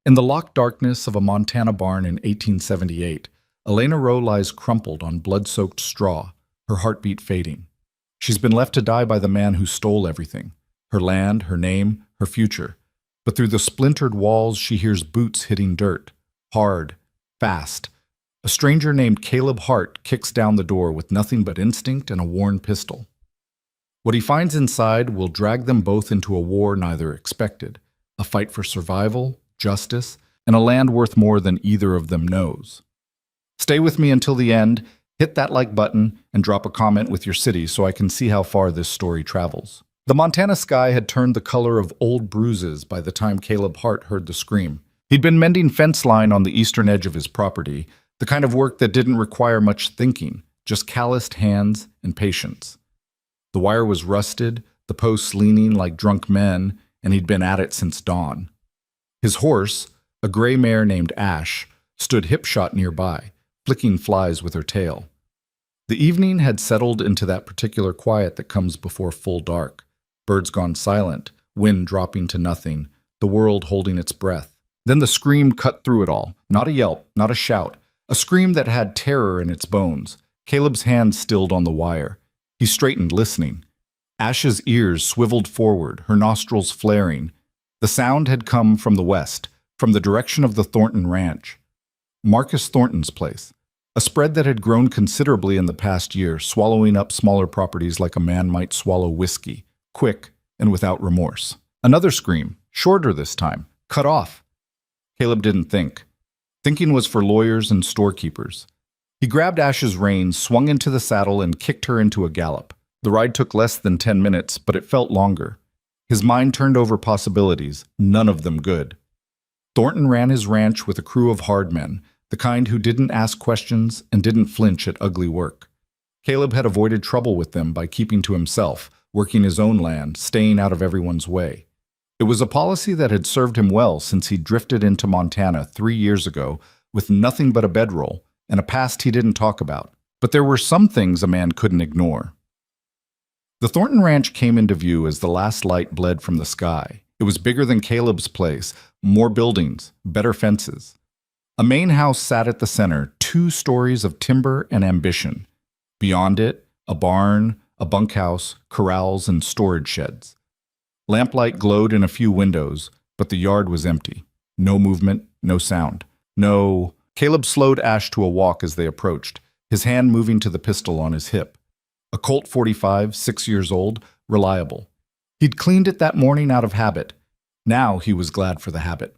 In the locked darkness of a Montana barn in 1878, Elena Rowe lies crumpled on blood-soaked straw, her heartbeat fading. She's been left to die by the man who stole everything, her land, her name, her future. But through the splintered walls she hears boots hitting dirt, hard, fast. A stranger named Caleb Hart kicks down the door with nothing but instinct and a worn pistol. What he finds inside will drag them both into a war neither expected, a fight for survival, justice, and a land worth more than either of them knows. Stay with me until the end, hit that like button, and drop a comment with your city so I can see how far this story travels. The Montana sky had turned the color of old bruises by the time Caleb Hart heard the scream. He'd been mending fence line on the eastern edge of his property, the kind of work that didn't require much thinking, just calloused hands and patience. The wire was rusted, the posts leaning like drunk men, and he'd been at it since dawn. His horse, a gray mare named Ash, stood hip-shot nearby, flicking flies with her tail. The evening had settled into that particular quiet that comes before full dark. Birds gone silent, wind dropping to nothing, the world holding its breath. Then the scream cut through it all, not a yelp, not a shout, a scream that had terror in its bones. Caleb's hand stilled on the wire. He straightened, listening. Ash's ears swiveled forward, her nostrils flaring. The sound had come from the west, from the direction of the Thornton Ranch. Marcus Thornton's place. A spread that had grown considerably in the past year, swallowing up smaller properties like a man might swallow whiskey, quick and without remorse. Another scream, shorter this time, cut off. Caleb didn't think. Thinking was for lawyers and storekeepers. He grabbed Ash's reins, swung into the saddle, and kicked her into a gallop. The ride took less than 10 minutes, but it felt longer. His mind turned over possibilities, none of them good. Thornton ran his ranch with a crew of hard men, the kind who didn't ask questions and didn't flinch at ugly work. Caleb had avoided trouble with them by keeping to himself, working his own land, staying out of everyone's way. It was a policy that had served him well since he drifted into Montana 3 years ago with nothing but a bedroll and a past he didn't talk about. But there were some things a man couldn't ignore. The Thornton Ranch came into view as the last light bled from the sky. It was bigger than Caleb's place, more buildings, better fences. A main house sat at the center, 2 stories of timber and ambition. Beyond it, a barn, a bunkhouse, corrals, and storage sheds. Lamplight glowed in a few windows, but the yard was empty. No movement, no sound. No. Caleb slowed Ash to a walk as they approached, his hand moving to the pistol on his hip. A Colt .45, 6 years old, reliable. He'd cleaned it that morning out of habit. Now he was glad for the habit.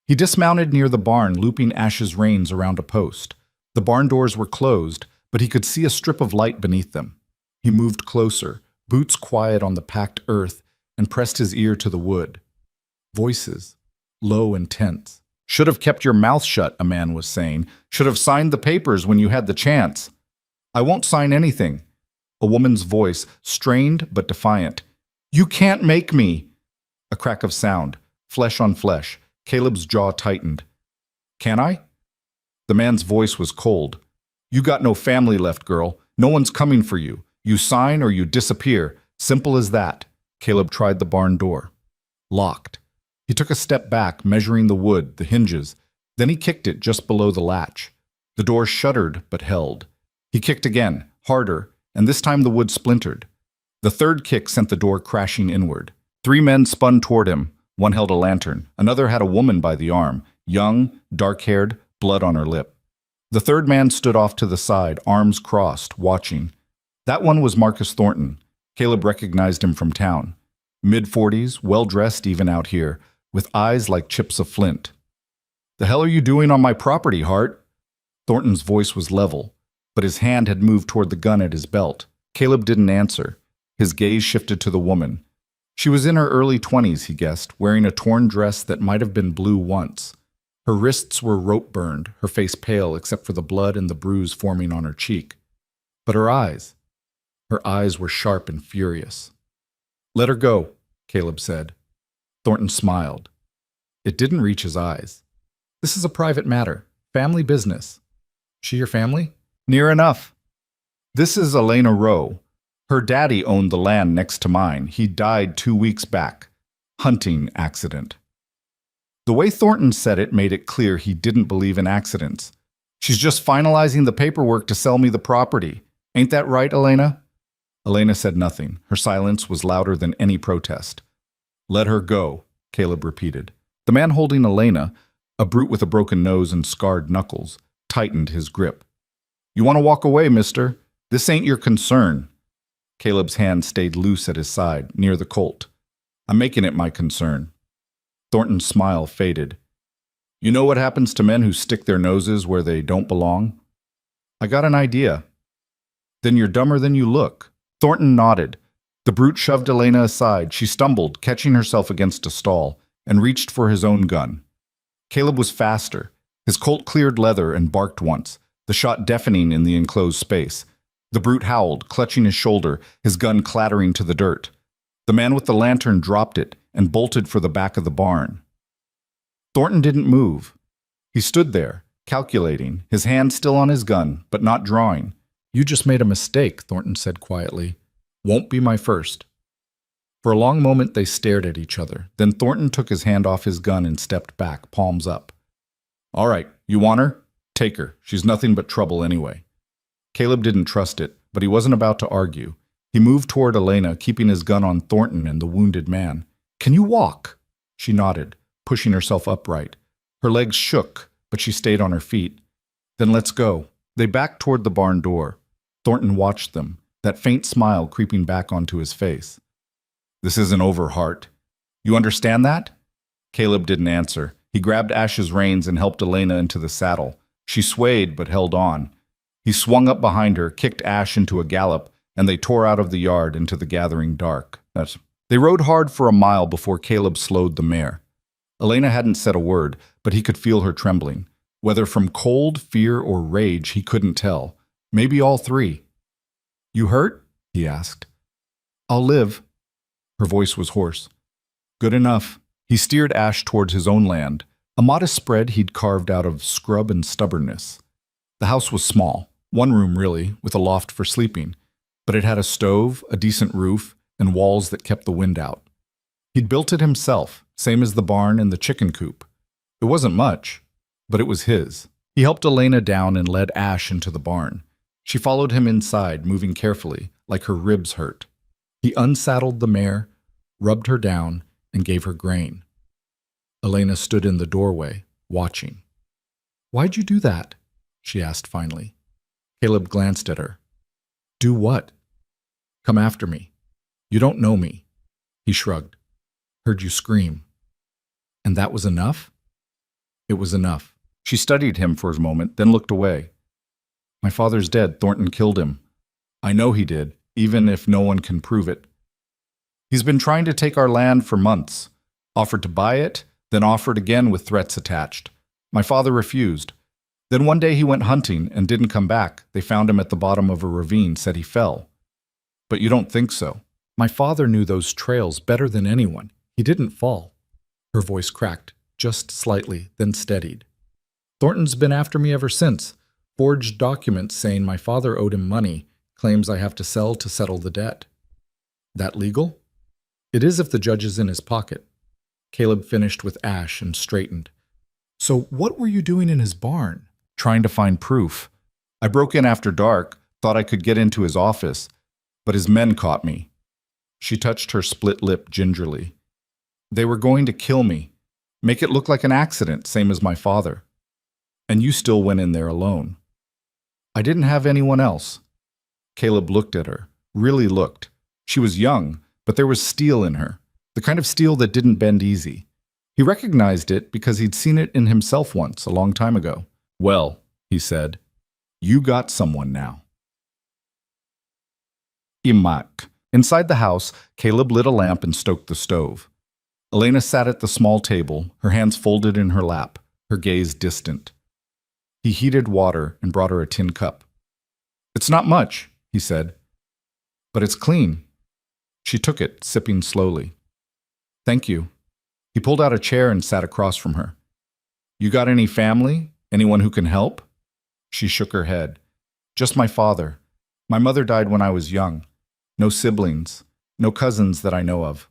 He dismounted near the barn, looping Ash's reins around a post. The barn doors were closed, but he could see a strip of light beneath them. He moved closer, boots quiet on the packed earth, and pressed his ear to the wood. Voices, low and tense. "Should have kept your mouth shut," a man was saying. "Should have signed the papers when you had the chance." "I won't sign anything." A woman's voice, strained but defiant. "You can't make me." A crack of sound, flesh on flesh. Caleb's jaw tightened. "Can I?" The man's voice was cold. "You got no family left, girl. No one's coming for you. You sign or you disappear. Simple as that." Caleb tried the barn door. Locked. He took a step back, measuring the wood, the hinges. Then he kicked it just below the latch. The door shuddered but held. He kicked again, harder, and this time the wood splintered. The third kick sent the door crashing inward. 3 men spun toward him. One held a lantern. Another had a woman by the arm, young, dark-haired, blood on her lip. The third man stood off to the side, arms crossed, watching. That one was Marcus Thornton. Caleb recognized him from town. Mid-40s, well-dressed even out here, with eyes like chips of flint. "The hell are you doing on my property, Hart?" Thornton's voice was level, but his hand had moved toward the gun at his belt. Caleb didn't answer. His gaze shifted to the woman. She was in her early 20s, he guessed, wearing a torn dress that might have been blue once. Her wrists were rope-burned, her face pale except for the blood and the bruise forming on her cheek. But her eyes were sharp and furious. "Let her go," Caleb said. Thornton smiled. It didn't reach his eyes. "This is a private matter, family business." "She your family?" "Near enough. This is Elena Rowe. Her daddy owned the land next to mine. He died 2 weeks back. Hunting accident." The way Thornton said it made it clear he didn't believe in accidents. She's just finalizing the paperwork to sell me the property. Ain't that right, Elena? Elena said nothing. Her silence was louder than any protest. Let her go, Caleb repeated. The man holding Elena, a brute with a broken nose and scarred knuckles, tightened his grip. You want to walk away, mister? This ain't your concern. Caleb's hand stayed loose at his side, near the Colt. I'm making it my concern. Thornton's smile faded. You know what happens to men who stick their noses where they don't belong? I got an idea. Then you're dumber than you look. Thornton nodded. The brute shoved Elena aside. She stumbled, catching herself against a stall, and reached for his own gun. Caleb was faster. His Colt cleared leather and barked once, the shot deafening in the enclosed space. The brute howled, clutching his shoulder, his gun clattering to the dirt. The man with the lantern dropped it and bolted for the back of the barn. Thornton didn't move. He stood there, calculating, his hand still on his gun, but not drawing. You just made a mistake, Thornton said quietly. Won't be my first. For a long moment they stared at each other. Then Thornton took his hand off his gun and stepped back, palms up. All right, you want her? Take her. She's nothing but trouble anyway. Caleb didn't trust it, but he wasn't about to argue. He moved toward Elena, keeping his gun on Thornton and the wounded man. Can you walk? She nodded, pushing herself upright. Her legs shook, but she stayed on her feet. Then let's go. They backed toward the barn door. Thornton watched them, that faint smile creeping back onto his face. This isn't over, Hart. You understand that? Caleb didn't answer. He grabbed Ash's reins and helped Elena into the saddle. She swayed but held on. He swung up behind her, kicked Ash into a gallop, and they tore out of the yard into the gathering dark. They rode hard for a mile before Caleb slowed the mare. Elena hadn't said a word, but he could feel her trembling. Whether from cold, fear, or rage, he couldn't tell. Maybe all three. You hurt? He asked. I'll live. Her voice was hoarse. Good enough. He steered Ash towards his own land, a modest spread he'd carved out of scrub and stubbornness. The house was small, one room really, with a loft for sleeping, but it had a stove, a decent roof, and walls that kept the wind out. He'd built it himself, same as the barn and the chicken coop. It wasn't much, but it was his. He helped Elena down and led Ash into the barn. She followed him inside, moving carefully, like her ribs hurt. He unsaddled the mare, rubbed her down, and gave her grain. Elena stood in the doorway, watching. Why'd you do that? She asked finally. Caleb glanced at her. Do what? Come after me. You don't know me. He shrugged. Heard you scream. And that was enough? It was enough. She studied him for a moment, then looked away. My father's dead. Thornton killed him. I know he did, even if no one can prove it. He's been trying to take our land for months. Offered to buy it, then offered again with threats attached. My father refused. Then one day he went hunting and didn't come back. They found him at the bottom of a ravine, said he fell. But you don't think so. My father knew those trails better than anyone. He didn't fall. Her voice cracked, just slightly, then steadied. Thornton's been after me ever since. Forged documents saying my father owed him money, claims I have to sell to settle the debt. That legal? It is if the judge is in his pocket. Caleb finished with Ash and straightened. So what were you doing in his barn? Trying to find proof. I broke in after dark, thought I could get into his office, but his men caught me. She touched her split lip gingerly. They were going to kill me, make it look like an accident, same as my father. And you still went in there alone. I didn't have anyone else. Caleb looked at her, really looked. She was young, but there was steel in her, the kind of steel that didn't bend easy. He recognized it because he'd seen it in himself once, a long time ago. Well, he said, you got someone now. Imak. Inside the house, Caleb lit a lamp and stoked the stove. Elena sat at the small table, her hands folded in her lap, her gaze distant. He heated water and brought her a tin cup. It's not much, he said, but it's clean. She took it, sipping slowly. Thank you. He pulled out a chair and sat across from her. You got any family? Anyone who can help? She shook her head. Just my father. My mother died when I was young. No siblings. No cousins that I know of.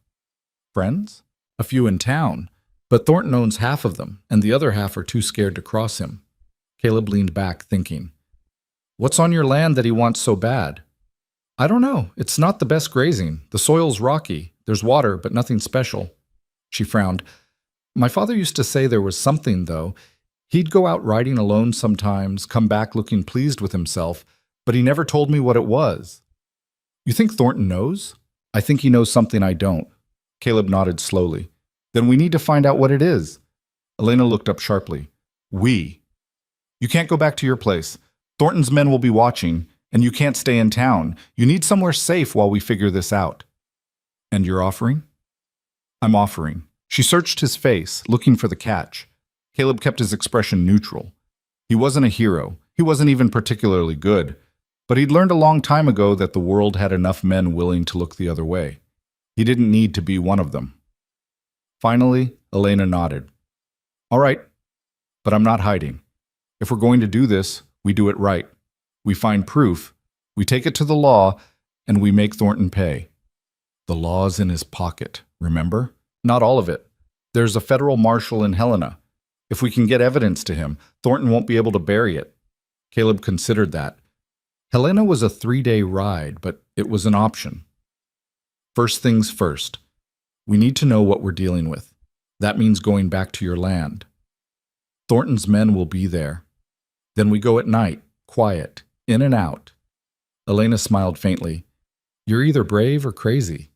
Friends? A few in town. But Thornton owns half of them, and the other half are too scared to cross him. Caleb leaned back, thinking. What's on your land that he wants so bad? I don't know. It's not the best grazing. The soil's rocky. There's water, but nothing special. She frowned. My father used to say there was something, though. He'd go out riding alone sometimes, come back looking pleased with himself, but he never told me what it was. You think Thornton knows? I think he knows something I don't. Caleb nodded slowly. Then we need to find out what it is. Elena looked up sharply. We. You can't go back to your place. Thornton's men will be watching, and you can't stay in town. You need somewhere safe while we figure this out. And you're offering? I'm offering. She searched his face, looking for the catch. Caleb kept his expression neutral. He wasn't a hero. He wasn't even particularly good. But he'd learned a long time ago that the world had enough men willing to look the other way. He didn't need to be one of them. Finally, Elena nodded. All right, but I'm not hiding. If we're going to do this, we do it right. We find proof, we take it to the law, and we make Thornton pay. The law's in his pocket, remember? Not all of it. There's a federal marshal in Helena. If we can get evidence to him, Thornton won't be able to bury it. Caleb considered that. Helena was a 3-day ride, but it was an option. First things first. We need to know what we're dealing with. That means going back to your land. Thornton's men will be there. Then we go at night, quiet, in and out. Elena smiled faintly. You're either brave or crazy.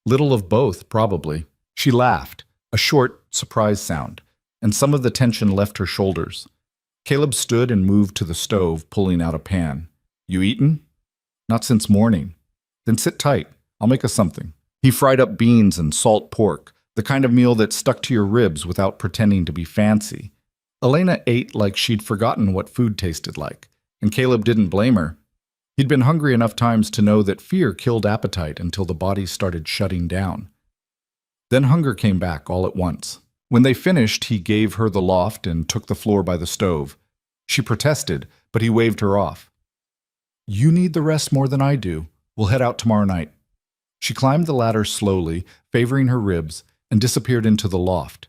Little of both, probably. She laughed, a short, surprise sound, and some of the tension left her shoulders. Caleb stood and moved to the stove, pulling out a pan. You eaten? Not since morning. Then sit tight. I'll make us something. He fried up beans and salt pork, the kind of meal that stuck to your ribs without pretending to be fancy. Elena ate like she'd forgotten what food tasted like, and Caleb didn't blame her. He'd been hungry enough times to know that fear killed appetite until the body started shutting down. Then hunger came back all at once. When they finished, he gave her the loft and took the floor by the stove. She protested, but he waved her off. You need the rest more than I do. We'll head out tomorrow night. She climbed the ladder slowly, favoring her ribs, and disappeared into the loft.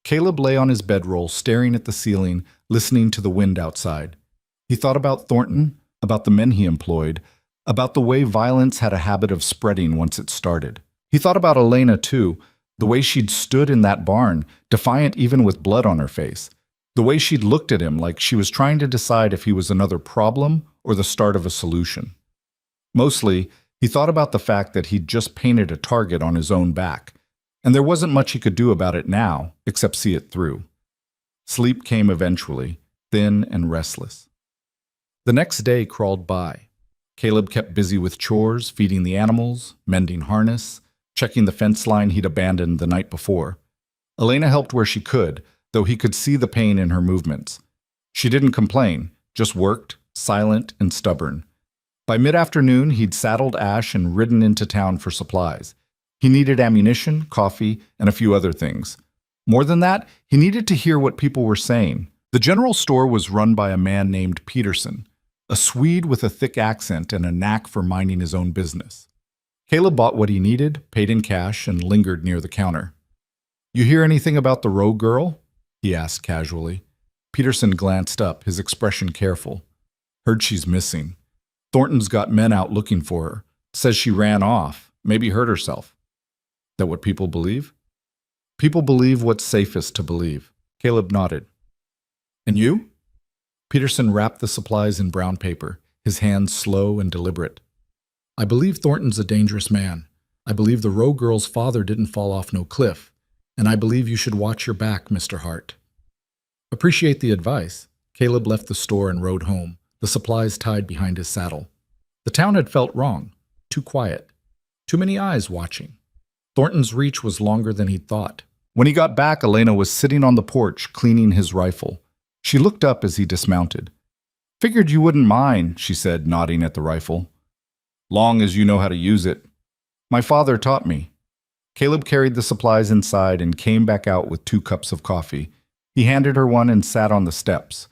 Caleb lay on his bedroll, staring at the ceiling, listening to the wind outside. He thought about Thornton, about the men he employed, about the way violence had a habit of spreading once it started. He thought about Elena, too, the way she'd stood in that barn, defiant even with blood on her face, the way she'd looked at him like she was trying to decide if he was another problem or the start of a solution. Mostly, he thought about the fact that he'd just painted a target on his own back, and there wasn't much he could do about it now, except see it through. Sleep came eventually, thin and restless. The next day crawled by. Caleb kept busy with chores, feeding the animals, mending harness, checking the fence line he'd abandoned the night before. Elena helped where she could, though he could see the pain in her movements. She didn't complain, just worked, silent and stubborn. By mid-afternoon, he'd saddled Ash and ridden into town for supplies. He needed ammunition, coffee, and a few other things. More than that, he needed to hear what people were saying. The general store was run by a man named Peterson, a Swede with a thick accent and a knack for minding his own business. Caleb bought what he needed, paid in cash, and lingered near the counter. You hear anything about the rogue girl? He asked casually. Peterson glanced up, his expression careful. Heard she's missing. Thornton's got men out looking for her. Says she ran off, maybe hurt herself. That what people believe? People believe what's safest to believe. Caleb nodded. And you? Peterson wrapped the supplies in brown paper, his hands slow and deliberate. I believe Thornton's a dangerous man. I believe the rogue girl's father didn't fall off no cliff. And I believe you should watch your back, Mr. Hart. Appreciate the advice. Caleb left the store and rode home, the supplies tied behind his saddle. The town had felt wrong, too quiet, too many eyes watching. Thornton's reach was longer than he'd thought. When he got back, Elena was sitting on the porch, cleaning his rifle. She looked up as he dismounted. Figured you wouldn't mind, she said, nodding at the rifle. Long as you know how to use it. My father taught me. Caleb carried the supplies inside and came back out with 2 cups of coffee. He handed her one and sat on the steps.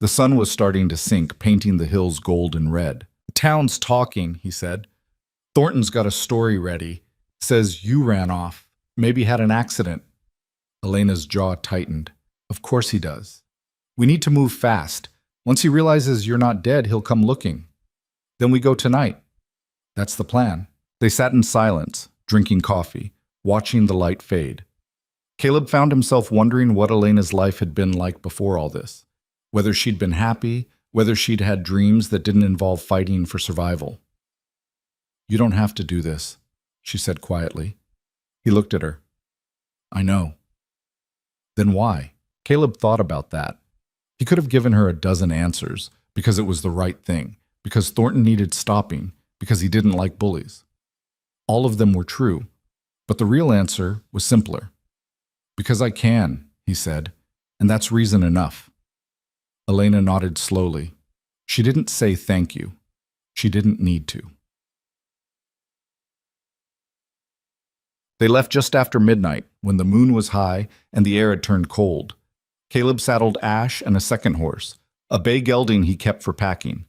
The sun was starting to sink, painting the hills gold and red. The town's talking, he said. Thornton's got a story ready. Says you ran off, maybe had an accident. Elena's jaw tightened. Of course he does. We need to move fast. Once he realizes you're not dead, he'll come looking. Then we go tonight. That's the plan. They sat in silence, drinking coffee, watching the light fade. Caleb found himself wondering what Elena's life had been like before all this. Whether she'd been happy, whether she'd had dreams that didn't involve fighting for survival. You don't have to do this, she said quietly. He looked at her. I know. Then why? Caleb thought about that. He could have given her a dozen answers, because it was the right thing, because Thornton needed stopping, because he didn't like bullies. All of them were true, but the real answer was simpler. Because I can, he said, and that's reason enough. Elena nodded slowly. She didn't say thank you. She didn't need to. They left just after midnight, when the moon was high and the air had turned cold. Caleb saddled Ash and a second horse, a bay gelding he kept for packing.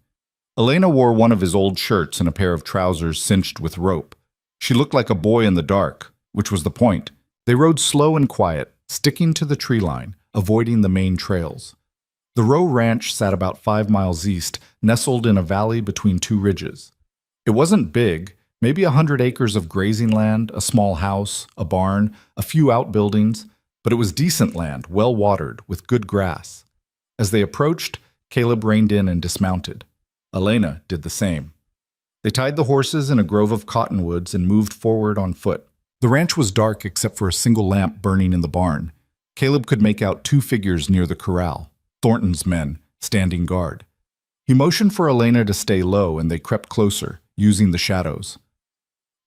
Elena wore one of his old shirts and a pair of trousers cinched with rope. She looked like a boy in the dark, which was the point. They rode slow and quiet, sticking to the tree line, avoiding the main trails. The Rowe Ranch sat about 5 miles east, nestled in a valley between two ridges. It wasn't big, maybe 100 acres of grazing land, a small house, a barn, a few outbuildings, but it was decent land, well watered, with good grass. As they approached, Caleb reined in and dismounted. Elena did the same. They tied the horses in a grove of cottonwoods and moved forward on foot. The ranch was dark except for a single lamp burning in the barn. Caleb could make out 2 figures near the corral, Thornton's men, standing guard. He motioned for Elena to stay low, and they crept closer, using the shadows.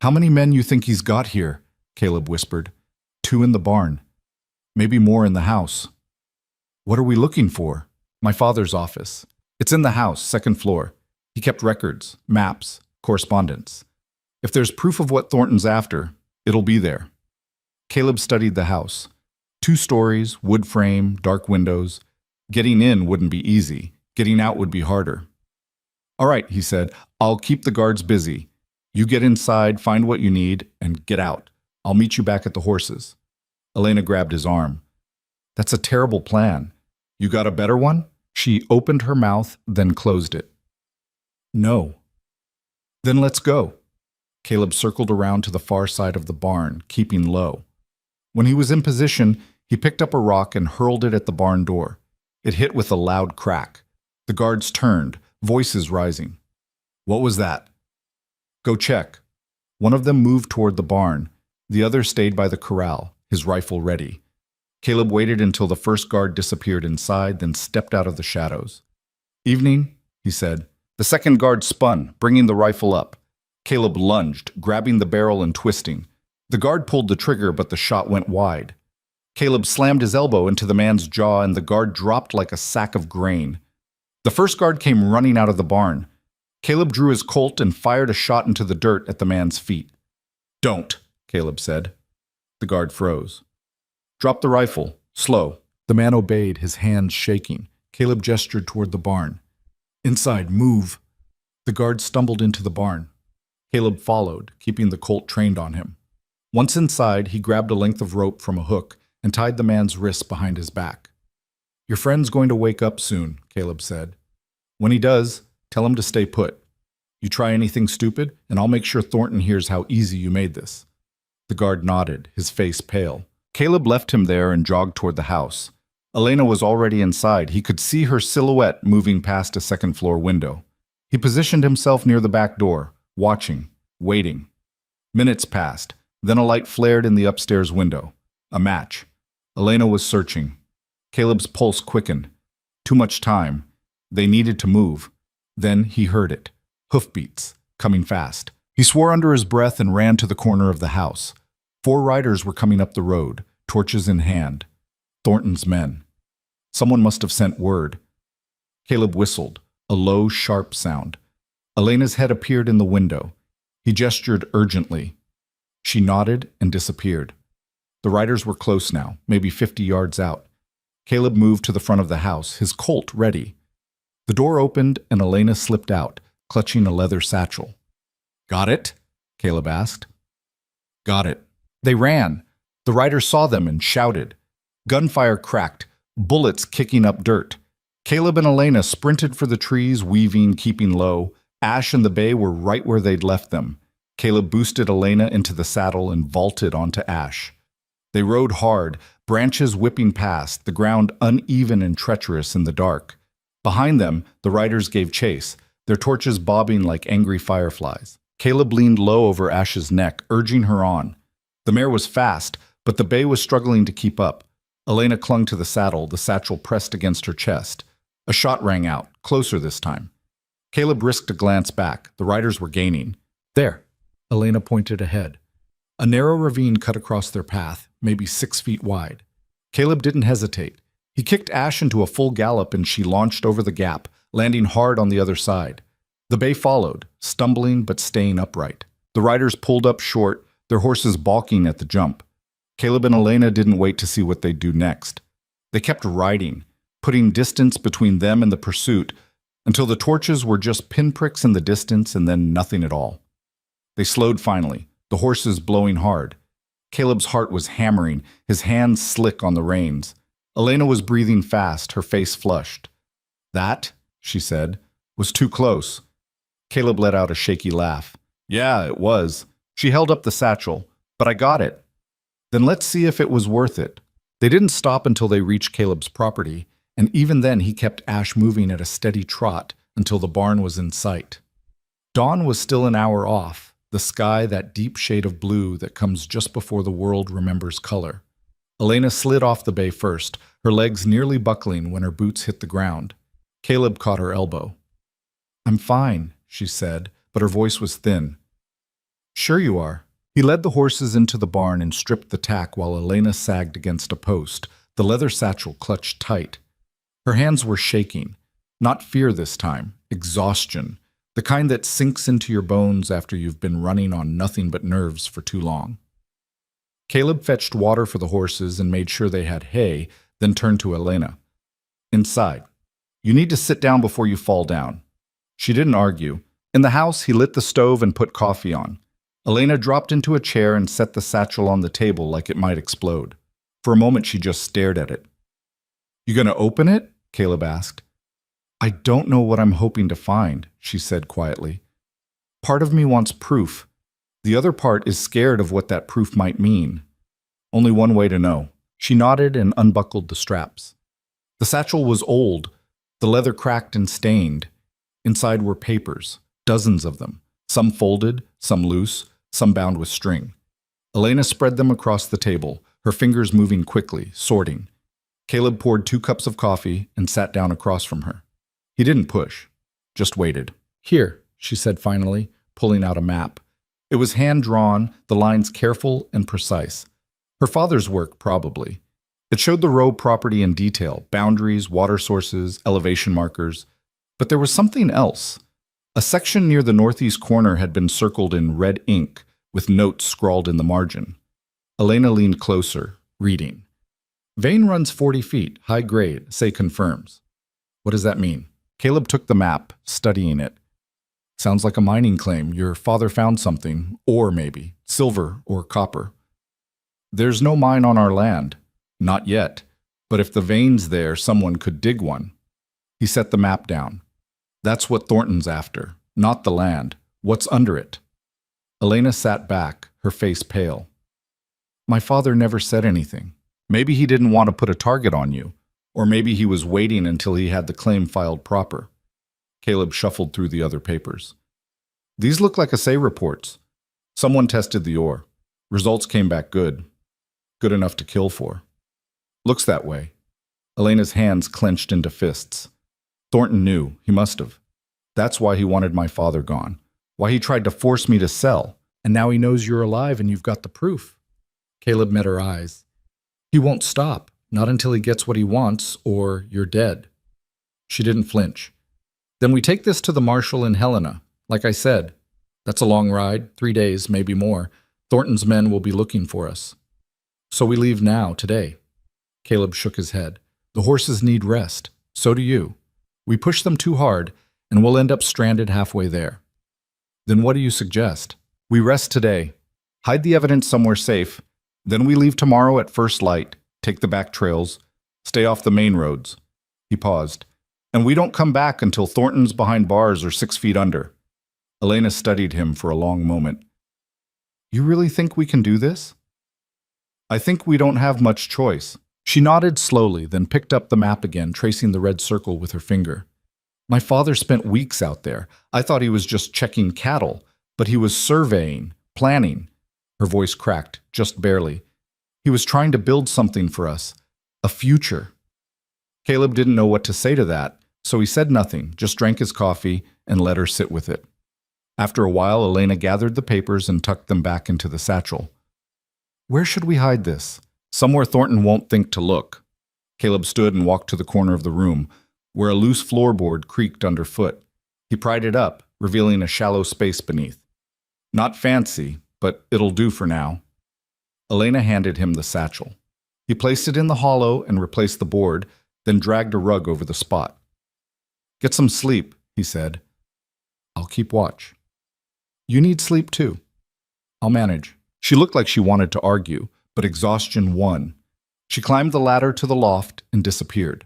How many men you think he's got here? Caleb whispered. 2 in the barn. Maybe more in the house. What are we looking for? My father's office. It's in the house, 2nd floor. He kept records, maps, correspondence. If there's proof of what Thornton's after, it'll be there. Caleb studied the house. 2 stories, wood frame, dark windows. Getting in wouldn't be easy. Getting out would be harder. All right, he said, I'll keep the guards busy. You get inside, find what you need, and get out. I'll meet you back at the horses. Elena grabbed his arm. That's a terrible plan. You got a better one? She opened her mouth, then closed it. No. Then let's go. Caleb circled around to the far side of the barn, keeping low. When he was in position, he picked up a rock and hurled it at the barn door. It hit with a loud crack. The guards turned, voices rising. What was that? Go check. One of them moved toward the barn. The other stayed by the corral, his rifle ready. Caleb waited until the first guard disappeared inside, then stepped out of the shadows. Evening, he said. The second guard spun, bringing the rifle up. Caleb lunged, grabbing the barrel and twisting. The guard pulled the trigger, but the shot went wide. Caleb slammed his elbow into the man's jaw, and the guard dropped like a sack of grain. The first guard came running out of the barn. Caleb drew his Colt and fired a shot into the dirt at the man's feet. Don't, Caleb said. The guard froze. Drop the rifle. Slow. The man obeyed, his hands shaking. Caleb gestured toward the barn. Inside, move. The guard stumbled into the barn. Caleb followed, keeping the Colt trained on him. Once inside, he grabbed a length of rope from a hook and tied the man's wrists behind his back. Your friend's going to wake up soon, Caleb said. When he does, tell him to stay put. You try anything stupid, and I'll make sure Thornton hears how easy you made this. The guard nodded, his face pale. Caleb left him there and jogged toward the house. Elena was already inside. He could see her silhouette moving past a 2nd floor window. He positioned himself near the back door, watching, waiting. Minutes passed. Then a light flared in the upstairs window. A match. Elena was searching. Caleb's pulse quickened. Too much time. They needed to move. Then he heard it. Hoofbeats, coming fast. He swore under his breath and ran to the corner of the house. 4 riders were coming up the road, torches in hand. Thornton's men. Someone must have sent word. Caleb whistled, a low, sharp sound. Elena's head appeared in the window. He gestured urgently. She nodded and disappeared. The riders were close now, maybe 50 yards out. Caleb moved to the front of the house, his Colt ready. The door opened and Elena slipped out, clutching a leather satchel. Got it? Caleb asked. Got it. They ran. The riders saw them and shouted. Gunfire cracked, bullets kicking up dirt. Caleb and Elena sprinted for the trees, weaving, keeping low. Ash and the bay were right where they'd left them. Caleb boosted Elena into the saddle and vaulted onto Ash. They rode hard, branches whipping past, the ground uneven and treacherous in the dark. Behind them, the riders gave chase, their torches bobbing like angry fireflies. Caleb leaned low over Ash's neck, urging her on. The mare was fast, but the bay was struggling to keep up. Elena clung to the saddle, the satchel pressed against her chest. A shot rang out, closer this time. Caleb risked a glance back. The riders were gaining. There, Elena pointed ahead. A narrow ravine cut across their path, maybe 6 feet wide. Caleb didn't hesitate. He kicked Ash into a full gallop and she launched over the gap, landing hard on the other side. The bay followed, stumbling but staying upright. The riders pulled up short, their horses balking at the jump. Caleb and Elena didn't wait to see what they'd do next. They kept riding, putting distance between them and the pursuit, until the torches were just pinpricks in the distance and then nothing at all. They slowed finally, the horses blowing hard. Caleb's heart was hammering, his hands slick on the reins. Elena was breathing fast, her face flushed. That, she said, was too close. Caleb let out a shaky laugh. Yeah, it was. She held up the satchel, but I got it. Then let's see if it was worth it. They didn't stop until they reached Caleb's property, and even then he kept Ash moving at a steady trot until the barn was in sight. Dawn was still an hour off, the sky that deep shade of blue that comes just before the world remembers color. Elena slid off the bay first, her legs nearly buckling when her boots hit the ground. Caleb caught her elbow. I'm fine, she said, but her voice was thin. Sure you are. He led the horses into the barn and stripped the tack while Elena sagged against a post, the leather satchel clutched tight. Her hands were shaking. Not fear this time, exhaustion, the kind that sinks into your bones after you've been running on nothing but nerves for too long. Caleb fetched water for the horses and made sure they had hay, then turned to Elena. Inside. You need to sit down before you fall down. She didn't argue. In the house, he lit the stove and put coffee on. Elena dropped into a chair and set the satchel on the table like it might explode. For a moment, she just stared at it. You gonna open it? Caleb asked. I don't know what I'm hoping to find, she said quietly. Part of me wants proof. The other part is scared of what that proof might mean. Only one way to know. She nodded and unbuckled the straps. The satchel was old, the leather cracked and stained. Inside were papers, dozens of them, some folded, some loose, some bound with string. Elena spread them across the table, her fingers moving quickly, sorting. Caleb poured 2 cups of coffee and sat down across from her. He didn't push, just waited. Here, she said finally, pulling out a map. It was hand-drawn, the lines careful and precise. Her father's work, probably. It showed the row property in detail, boundaries, water sources, elevation markers. But there was something else. A section near the northeast corner had been circled in red ink, with notes scrawled in the margin. Elena leaned closer, reading. Vein runs 40 feet, high grade, say confirms. What does that mean? Caleb took the map, studying it. Sounds like a mining claim. Your father found something, ore maybe, silver or copper. There's no mine on our land. Not yet. But if the vein's there, someone could dig one. He set the map down. That's what Thornton's after, not the land. What's under it? Elena sat back, her face pale. My father never said anything. Maybe he didn't want to put a target on you, or maybe he was waiting until he had the claim filed proper. Caleb shuffled through the other papers. These look like assay reports. Someone tested the ore. Results came back good. Good enough to kill for. Looks that way. Elena's hands clenched into fists. Thornton knew. He must have. That's why he wanted my father gone. Why he tried to force me to sell. And now he knows you're alive and you've got the proof. Caleb met her eyes. He won't stop. Not until he gets what he wants, or you're dead. She didn't flinch. Then we take this to the marshal in Helena. Like I said, that's a long ride, 3 days, maybe more. Thornton's men will be looking for us. So we leave now, today. Caleb shook his head. The horses need rest. So do you. We push them too hard, and we'll end up stranded halfway there. Then what do you suggest? We rest today, hide the evidence somewhere safe, then we leave tomorrow at first light, Take the back trails. Stay off the main roads. He paused. And we don't come back until Thornton's behind bars or 6 feet under. Elena studied him for a long moment. You really think we can do this? I think we don't have much choice. She nodded slowly, then picked up the map again, tracing the red circle with her finger. My father spent weeks out there. I thought he was just checking cattle, but he was surveying, planning. Her voice cracked, just barely. He was trying to build something for us, a future. Caleb didn't know what to say to that, so he said nothing, just drank his coffee and let her sit with it. After a while, Elena gathered the papers and tucked them back into the satchel. Where should we hide this? Somewhere Thornton won't think to look. Caleb stood and walked to the corner of the room, where a loose floorboard creaked underfoot. He pried it up, revealing a shallow space beneath. Not fancy, but it'll do for now. Elena handed him the satchel. He placed it in the hollow and replaced the board, then dragged a rug over the spot. Get some sleep, he said. I'll keep watch. You need sleep too. I'll manage. She looked like she wanted to argue, but exhaustion won. She climbed the ladder to the loft and disappeared.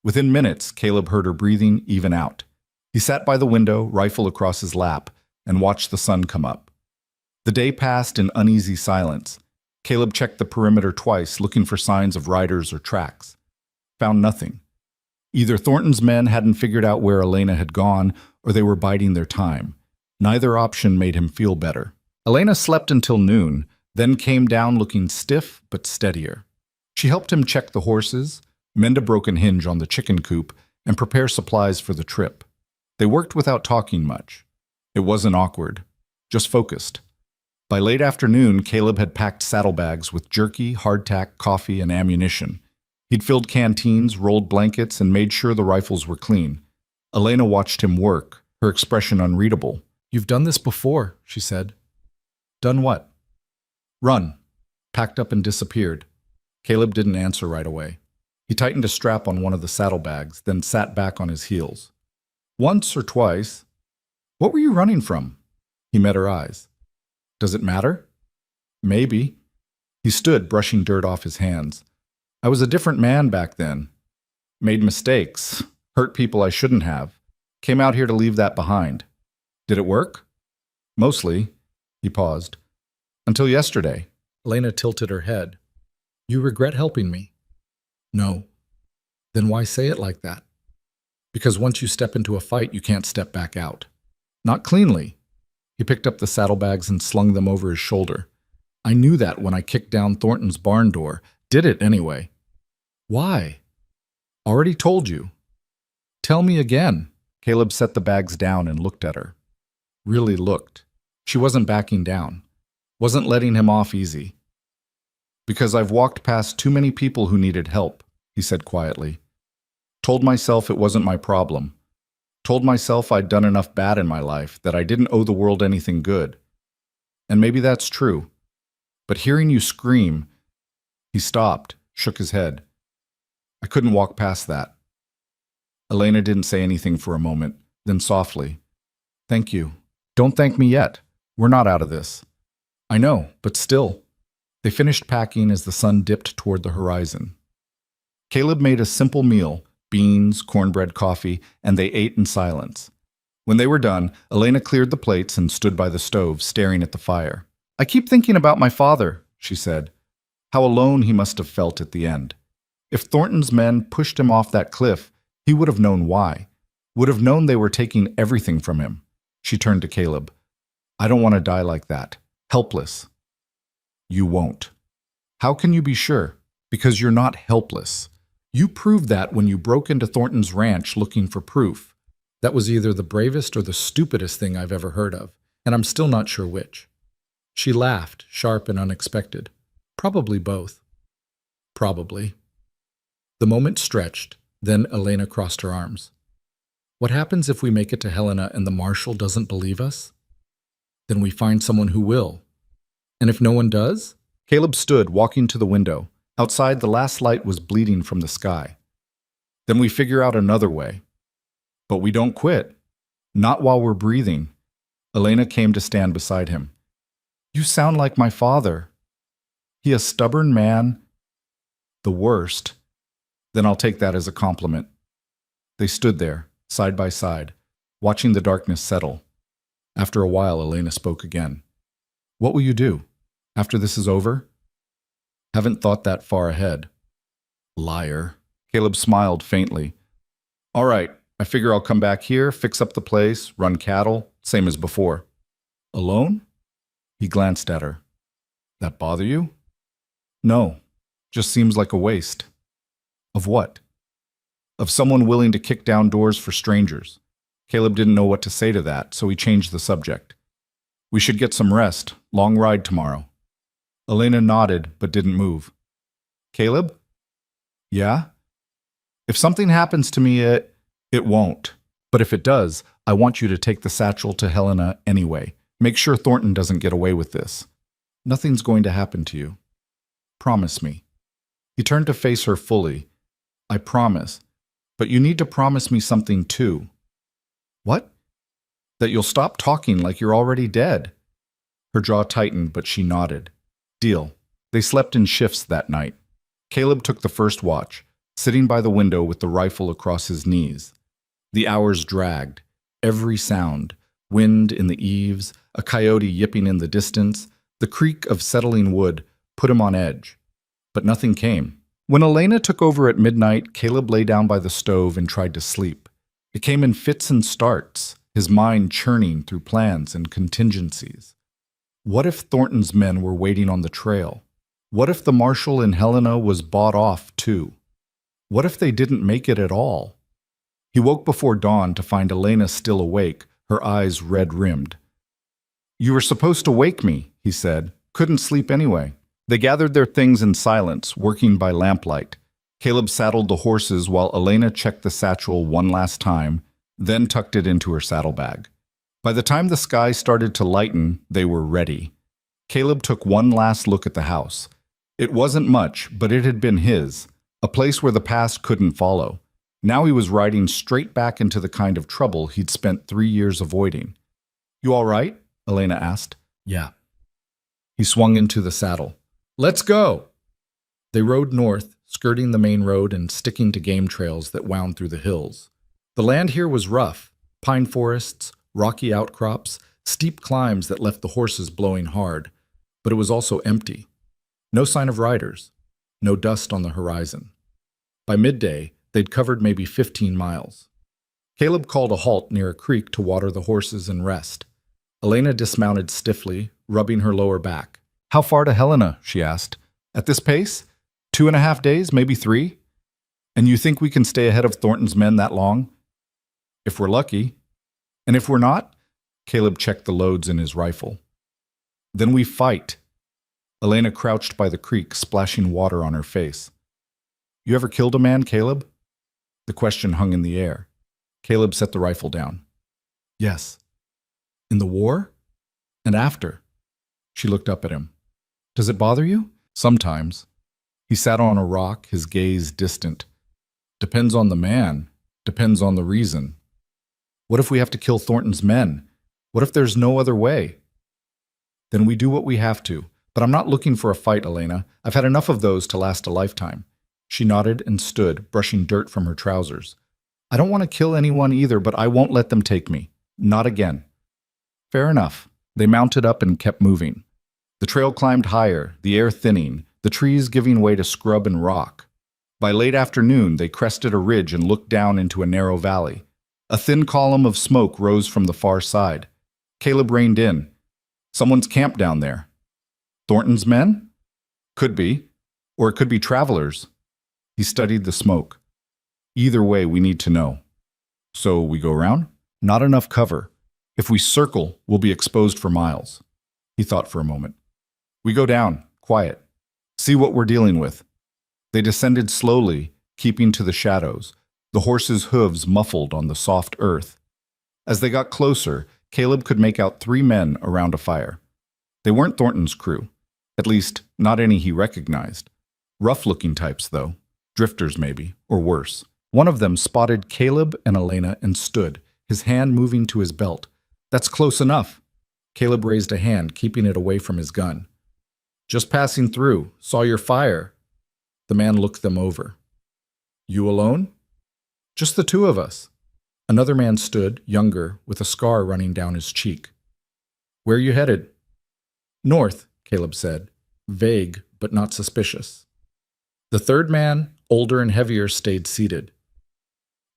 Within minutes, Caleb heard her breathing even out. He sat by the window, rifle across his lap, and watched the sun come up. The day passed in uneasy silence. Caleb checked the perimeter twice, looking for signs of riders or tracks. Found nothing. Either Thornton's men hadn't figured out where Elena had gone, or they were biding their time. Neither option made him feel better. Elena slept until noon, then came down looking stiff but steadier. She helped him check the horses, mend a broken hinge on the chicken coop, and prepare supplies for the trip. They worked without talking much. It wasn't awkward, just focused. By late afternoon, Caleb had packed saddlebags with jerky, hardtack, coffee, and ammunition. He'd filled canteens, rolled blankets, and made sure the rifles were clean. Elena watched him work, her expression unreadable. You've done this before, she said. Done what? Run. Packed up and disappeared. Caleb didn't answer right away. He tightened a strap on one of the saddlebags, then sat back on his heels. Once or twice. What were you running from? He met her eyes. Does it matter? Maybe. He stood, brushing dirt off his hands. I was a different man back then. Made mistakes. Hurt people I shouldn't have. Came out here to leave that behind. Did it work? Mostly. He paused. Until yesterday. Elena tilted her head. You regret helping me? No. Then why say it like that? Because once you step into a fight, you can't step back out. Not cleanly. He picked up the saddlebags and slung them over his shoulder. I knew that when I kicked down Thornton's barn door. Did it anyway. Why? Already told you. Tell me again. Caleb set the bags down and looked at her. Really looked. She wasn't backing down. Wasn't letting him off easy. Because I've walked past too many people who needed help, he said quietly. Told myself it wasn't my problem. Told myself I'd done enough bad in my life, that I didn't owe the world anything good. And maybe that's true. But hearing you scream... He stopped, shook his head. I couldn't walk past that. Elena didn't say anything for a moment, then softly. Thank you. Don't thank me yet. We're not out of this. I know, but still. They finished packing as the sun dipped toward the horizon. Caleb made a simple meal, beans, cornbread, coffee, and they ate in silence. When they were done, Elena cleared the plates and stood by the stove, staring at the fire. I keep thinking about my father, she said. How alone he must have felt at the end. If Thornton's men pushed him off that cliff, he would have known why. Would have known they were taking everything from him. She turned to Caleb. I don't want to die like that. Helpless. You won't. How can you be sure? Because you're not helpless. You proved that when you broke into Thornton's ranch looking for proof. That was either the bravest or the stupidest thing I've ever heard of, and I'm still not sure which. She laughed, sharp and unexpected. Probably both. Probably. The moment stretched, then Elena crossed her arms. What happens if we make it to Helena and the marshal doesn't believe us? Then we find someone who will. And if no one does? Caleb stood, walking to the window. Outside, the last light was bleeding from the sky. Then we figure out another way. But we don't quit. Not while we're breathing. Elena came to stand beside him. You sound like my father. He a stubborn man? The worst? Then I'll take that as a compliment. They stood there, side by side, watching the darkness settle. After a while, Elena spoke again. What will you do? After this is over? Haven't thought that far ahead. Liar. Caleb smiled faintly. All right, I figure I'll come back here, fix up the place, run cattle, same as before. Alone? He glanced at her. That bother you? No, just seems like a waste. Of what? Of someone willing to kick down doors for strangers. Caleb didn't know what to say to that, so he changed the subject. We should get some rest. Long ride tomorrow. Elena nodded, but didn't move. Caleb? Yeah? If something happens to me, it won't. But if it does, I want you to take the satchel to Helena anyway. Make sure Thornton doesn't get away with this. Nothing's going to happen to you. Promise me. He turned to face her fully. I promise. But you need to promise me something too. What? That you'll stop talking like you're already dead. Her jaw tightened, but she nodded. Deal. They slept in shifts that night. Caleb took the first watch, sitting by the window with the rifle across his knees. The hours dragged. Every sound, wind in the eaves, a coyote yipping in the distance, the creak of settling wood, put him on edge. But nothing came. When Elena took over at midnight, Caleb lay down by the stove and tried to sleep. It came in fits and starts, his mind churning through plans and contingencies. What if Thornton's men were waiting on the trail? What if the marshal in Helena was bought off too? What if they didn't make it at all? He woke before dawn to find Elena still awake, her eyes red-rimmed. You were supposed to wake me, he said. Couldn't sleep anyway. They gathered their things in silence, working by lamplight. Caleb saddled the horses while Elena checked the satchel one last time, then tucked it into her saddlebag. By the time the sky started to lighten, they were ready. Caleb took one last look at the house. It wasn't much, but it had been his, a place where the past couldn't follow. Now he was riding straight back into the kind of trouble he'd spent 3 years avoiding. You all right? Elena asked. Yeah. He swung into the saddle. Let's go! They rode north, skirting the main road and sticking to game trails that wound through the hills. The land here was rough, pine forests, rocky outcrops, steep climbs that left the horses blowing hard, but it was also empty. No sign of riders, no dust on the horizon. By midday, they'd covered maybe 15 miles. Caleb called a halt near a creek to water the horses and rest. Elena dismounted stiffly, rubbing her lower back. How far to Helena? She asked. At this pace? 2.5 days, maybe 3? And you think we can stay ahead of Thornton's men that long? If we're lucky. And if we're not? Caleb checked the loads in his rifle. Then we fight. Elena crouched by the creek, splashing water on her face. You ever killed a man, Caleb? The question hung in the air. Caleb set the rifle down. Yes. In the war? And after? She looked up at him. Does it bother you? Sometimes. He sat on a rock, his gaze distant. Depends on the man. Depends on the reason. What if we have to kill Thornton's men? What if there's no other way? Then we do what we have to. But I'm not looking for a fight, Elena. I've had enough of those to last a lifetime. She nodded and stood, brushing dirt from her trousers. I don't want to kill anyone either, but I won't let them take me. Not again. Fair enough. They mounted up and kept moving. The trail climbed higher, the air thinning, the trees giving way to scrub and rock. By late afternoon, they crested a ridge and looked down into a narrow valley. A thin column of smoke rose from the far side. Caleb reined in. Someone's camped down there. Thornton's men? Could be. Or it could be travelers. He studied the smoke. Either way, we need to know. So we go around? Not enough cover. If we circle, we'll be exposed for miles. He thought for a moment. We go down, quiet. See what we're dealing with. They descended slowly, keeping to the shadows, the horses' hooves muffled on the soft earth. As they got closer, Caleb could make out 3 men around a fire. They weren't Thornton's crew. At least, not any he recognized. Rough-looking types, though. Drifters, maybe, or worse. One of them spotted Caleb and Elena and stood, his hand moving to his belt. That's close enough. Caleb raised a hand, keeping it away from his gun. Just passing through. Saw your fire. The man looked them over. You alone? Just the two of us. Another man stood, younger, with a scar running down his cheek. Where you headed? North, Caleb said, vague but not suspicious. The third man, older and heavier, stayed seated.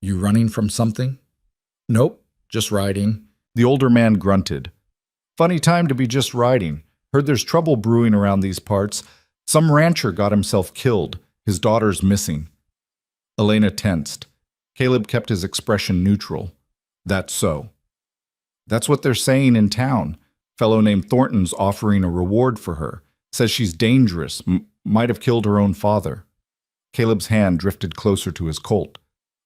You running from something? Nope, just riding. The older man grunted. Funny time to be just riding. Heard there's trouble brewing around these parts. Some rancher got himself killed. His daughter's missing. Elena tensed. Caleb kept his expression neutral. That's so. That's what they're saying in town. Fellow named Thornton's offering a reward for her. Says she's dangerous, might have killed her own father. Caleb's hand drifted closer to his Colt.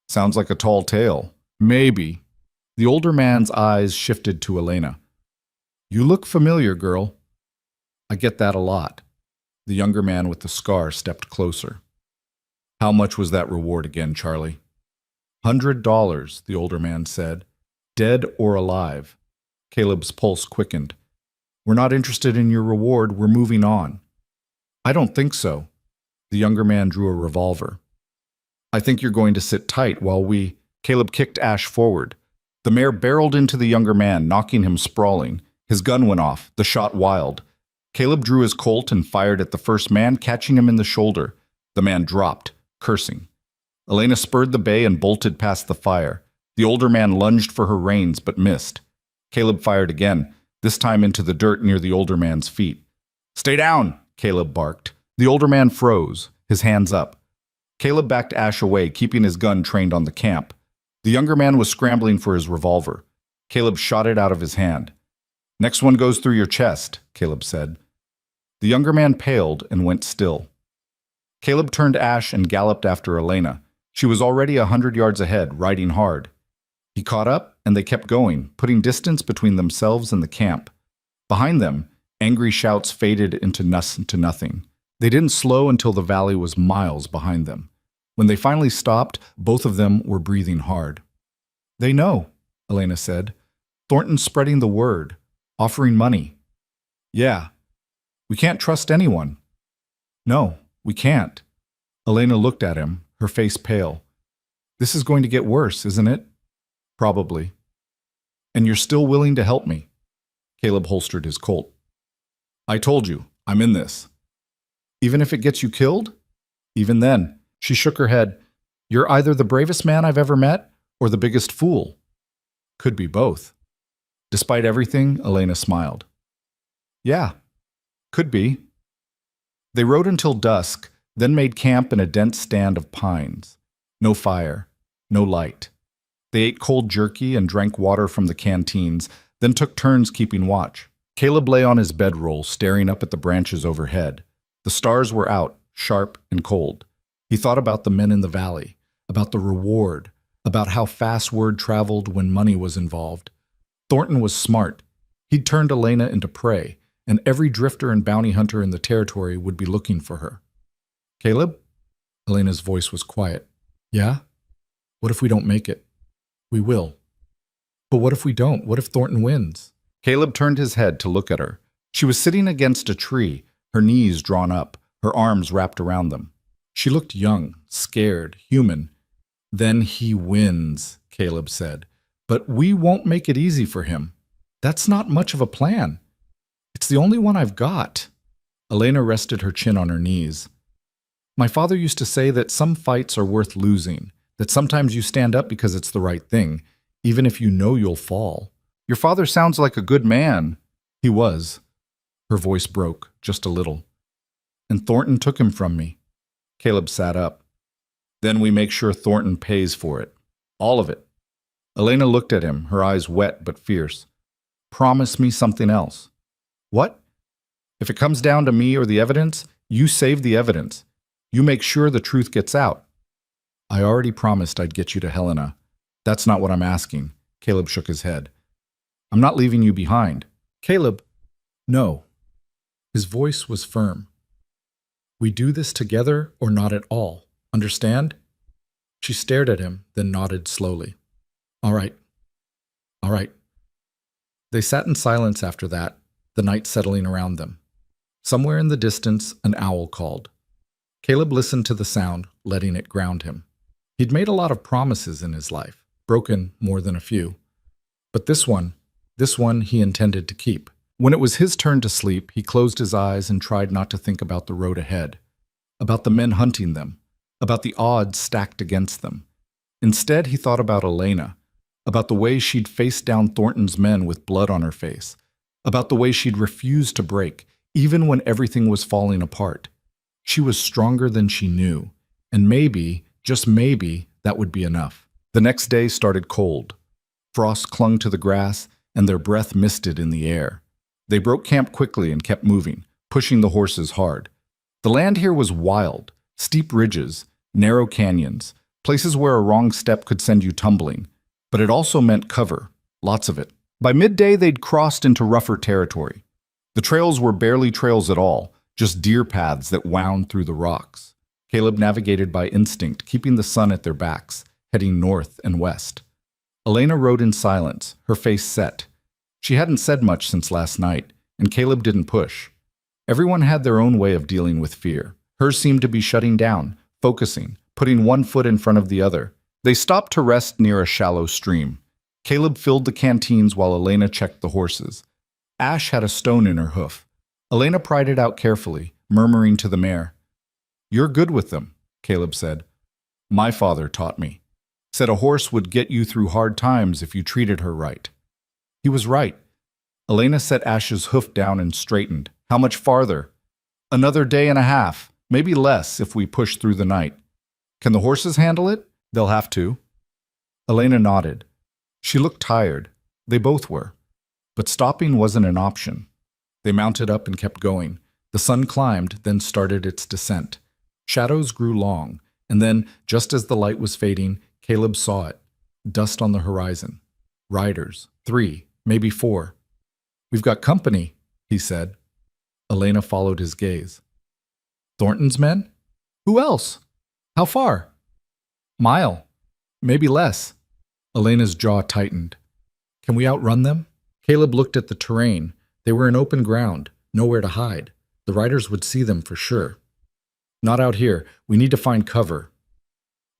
Sounds like a tall tale. Maybe. The older man's eyes shifted to Elena. You look familiar, girl. I get that a lot. The younger man with the scar stepped closer. How much was that reward again, Charlie? $100, the older man said. Dead or alive. Caleb's pulse quickened. We're not interested in your reward, we're moving on. I don't think so. The younger man drew a revolver. I think you're going to sit tight while we... Caleb kicked Ash forward. The mare barreled into the younger man, knocking him sprawling. His gun went off, the shot wild. Caleb drew his Colt and fired at the first man, catching him in the shoulder. The man dropped, cursing. Elena spurred the bay and bolted past the fire. The older man lunged for her reins, but missed. Caleb fired again, this time into the dirt near the older man's feet. Stay down, Caleb barked. The older man froze, his hands up. Caleb backed Ash away, keeping his gun trained on the camp. The younger man was scrambling for his revolver. Caleb shot it out of his hand. Next one goes through your chest, Caleb said. The younger man paled and went still. Caleb turned Ash and galloped after Elena. She was already 100 yards ahead, riding hard. He caught up, and they kept going, putting distance between themselves and the camp. Behind them, angry shouts faded into nothing. They didn't slow until the valley was miles behind them. When they finally stopped, both of them were breathing hard. They know, Elena said. Thornton's spreading the word, offering money. Yeah. We can't trust anyone. No, we can't. Elena looked at him, her face pale. This is going to get worse, isn't it? Probably. And you're still willing to help me? Caleb holstered his Colt. I told you, I'm in this. Even if it gets you killed? Even then. She shook her head. You're either the bravest man I've ever met or the biggest fool. Could be both. Despite everything, Elena smiled. Yeah, could be. They rode until dusk, then made camp in a dense stand of pines. No fire, no light. They ate cold jerky and drank water from the canteens, then took turns keeping watch. Caleb lay on his bedroll, staring up at the branches overhead. The stars were out, sharp and cold. He thought about the men in the valley, about the reward, about how fast word traveled when money was involved. Thornton was smart. He'd turned Elena into prey, and every drifter and bounty hunter in the territory would be looking for her. Caleb? Elena's voice was quiet. Yeah? What if we don't make it? We will. But what if we don't? What if Thornton wins? Caleb turned his head to look at her. She was sitting against a tree, her knees drawn up, her arms wrapped around them. She looked young, scared, human. Then he wins, Caleb said. But we won't make it easy for him. That's not much of a plan. It's the only one I've got. Elena rested her chin on her knees. My father used to say that some fights are worth losing, that sometimes you stand up because it's the right thing, even if you know you'll fall. Your father sounds like a good man. He was. Her voice broke, just a little. And Thornton took him from me. Caleb sat up. Then we make sure Thornton pays for it. All of it. Elena looked at him, her eyes wet but fierce. Promise me something else. What? If it comes down to me or the evidence, you save the evidence. You make sure the truth gets out. I already promised I'd get you to Helena. That's not what I'm asking. Caleb shook his head. I'm not leaving you behind. Caleb, no. His voice was firm. We do this together or not at all. Understand? She stared at him, then nodded slowly. All right. All right. They sat in silence after that, the night settling around them. Somewhere in the distance, an owl called. Caleb listened to the sound, letting it ground him. He'd made a lot of promises in his life, broken more than a few. But this one he intended to keep. When it was his turn to sleep, he closed his eyes and tried not to think about the road ahead, about the men hunting them, about the odds stacked against them. Instead, he thought about Elena, about the way she'd faced down Thornton's men with blood on her face, about the way she'd refused to break, even when everything was falling apart. She was stronger than she knew, and maybe, just maybe, that would be enough. The next day started cold. Frost clung to the grass, and their breath misted in the air. They broke camp quickly and kept moving, pushing the horses hard. The land here was wild, steep ridges, narrow canyons, places where a wrong step could send you tumbling. But it also meant cover, lots of it. By midday, they'd crossed into rougher territory. The trails were barely trails at all, just deer paths that wound through the rocks. Caleb navigated by instinct, keeping the sun at their backs, heading north and west. Elena rode in silence, her face set. She hadn't said much since last night, and Caleb didn't push. Everyone had their own way of dealing with fear. Hers seemed to be shutting down, focusing, putting one foot in front of the other. They stopped to rest near a shallow stream. Caleb filled the canteens while Elena checked the horses. Ash had a stone in her hoof. Elena pried it out carefully, murmuring to the mare. "You're good with them," Caleb said. "My father taught me. Said a horse would get you through hard times if you treated her right." He was right. Elena set Ash's hoof down and straightened. "How much farther?" "Another day and a half, maybe less if we push through the night." "Can the horses handle it?" "They'll have to." Elena nodded. She looked tired. They both were. But stopping wasn't an option. They mounted up and kept going. The sun climbed, then started its descent. Shadows grew long, and then, just as the light was fading, Caleb saw it. Dust on the horizon. Riders. 3, maybe 4. "We've got company," he said. Elena followed his gaze. "Thornton's men? Who else? How far?" "Mile. Maybe less." Elena's jaw tightened. "Can we outrun them?" Caleb looked at the terrain. They were in open ground, nowhere to hide. The riders would see them for sure. "Not out here. We need to find cover."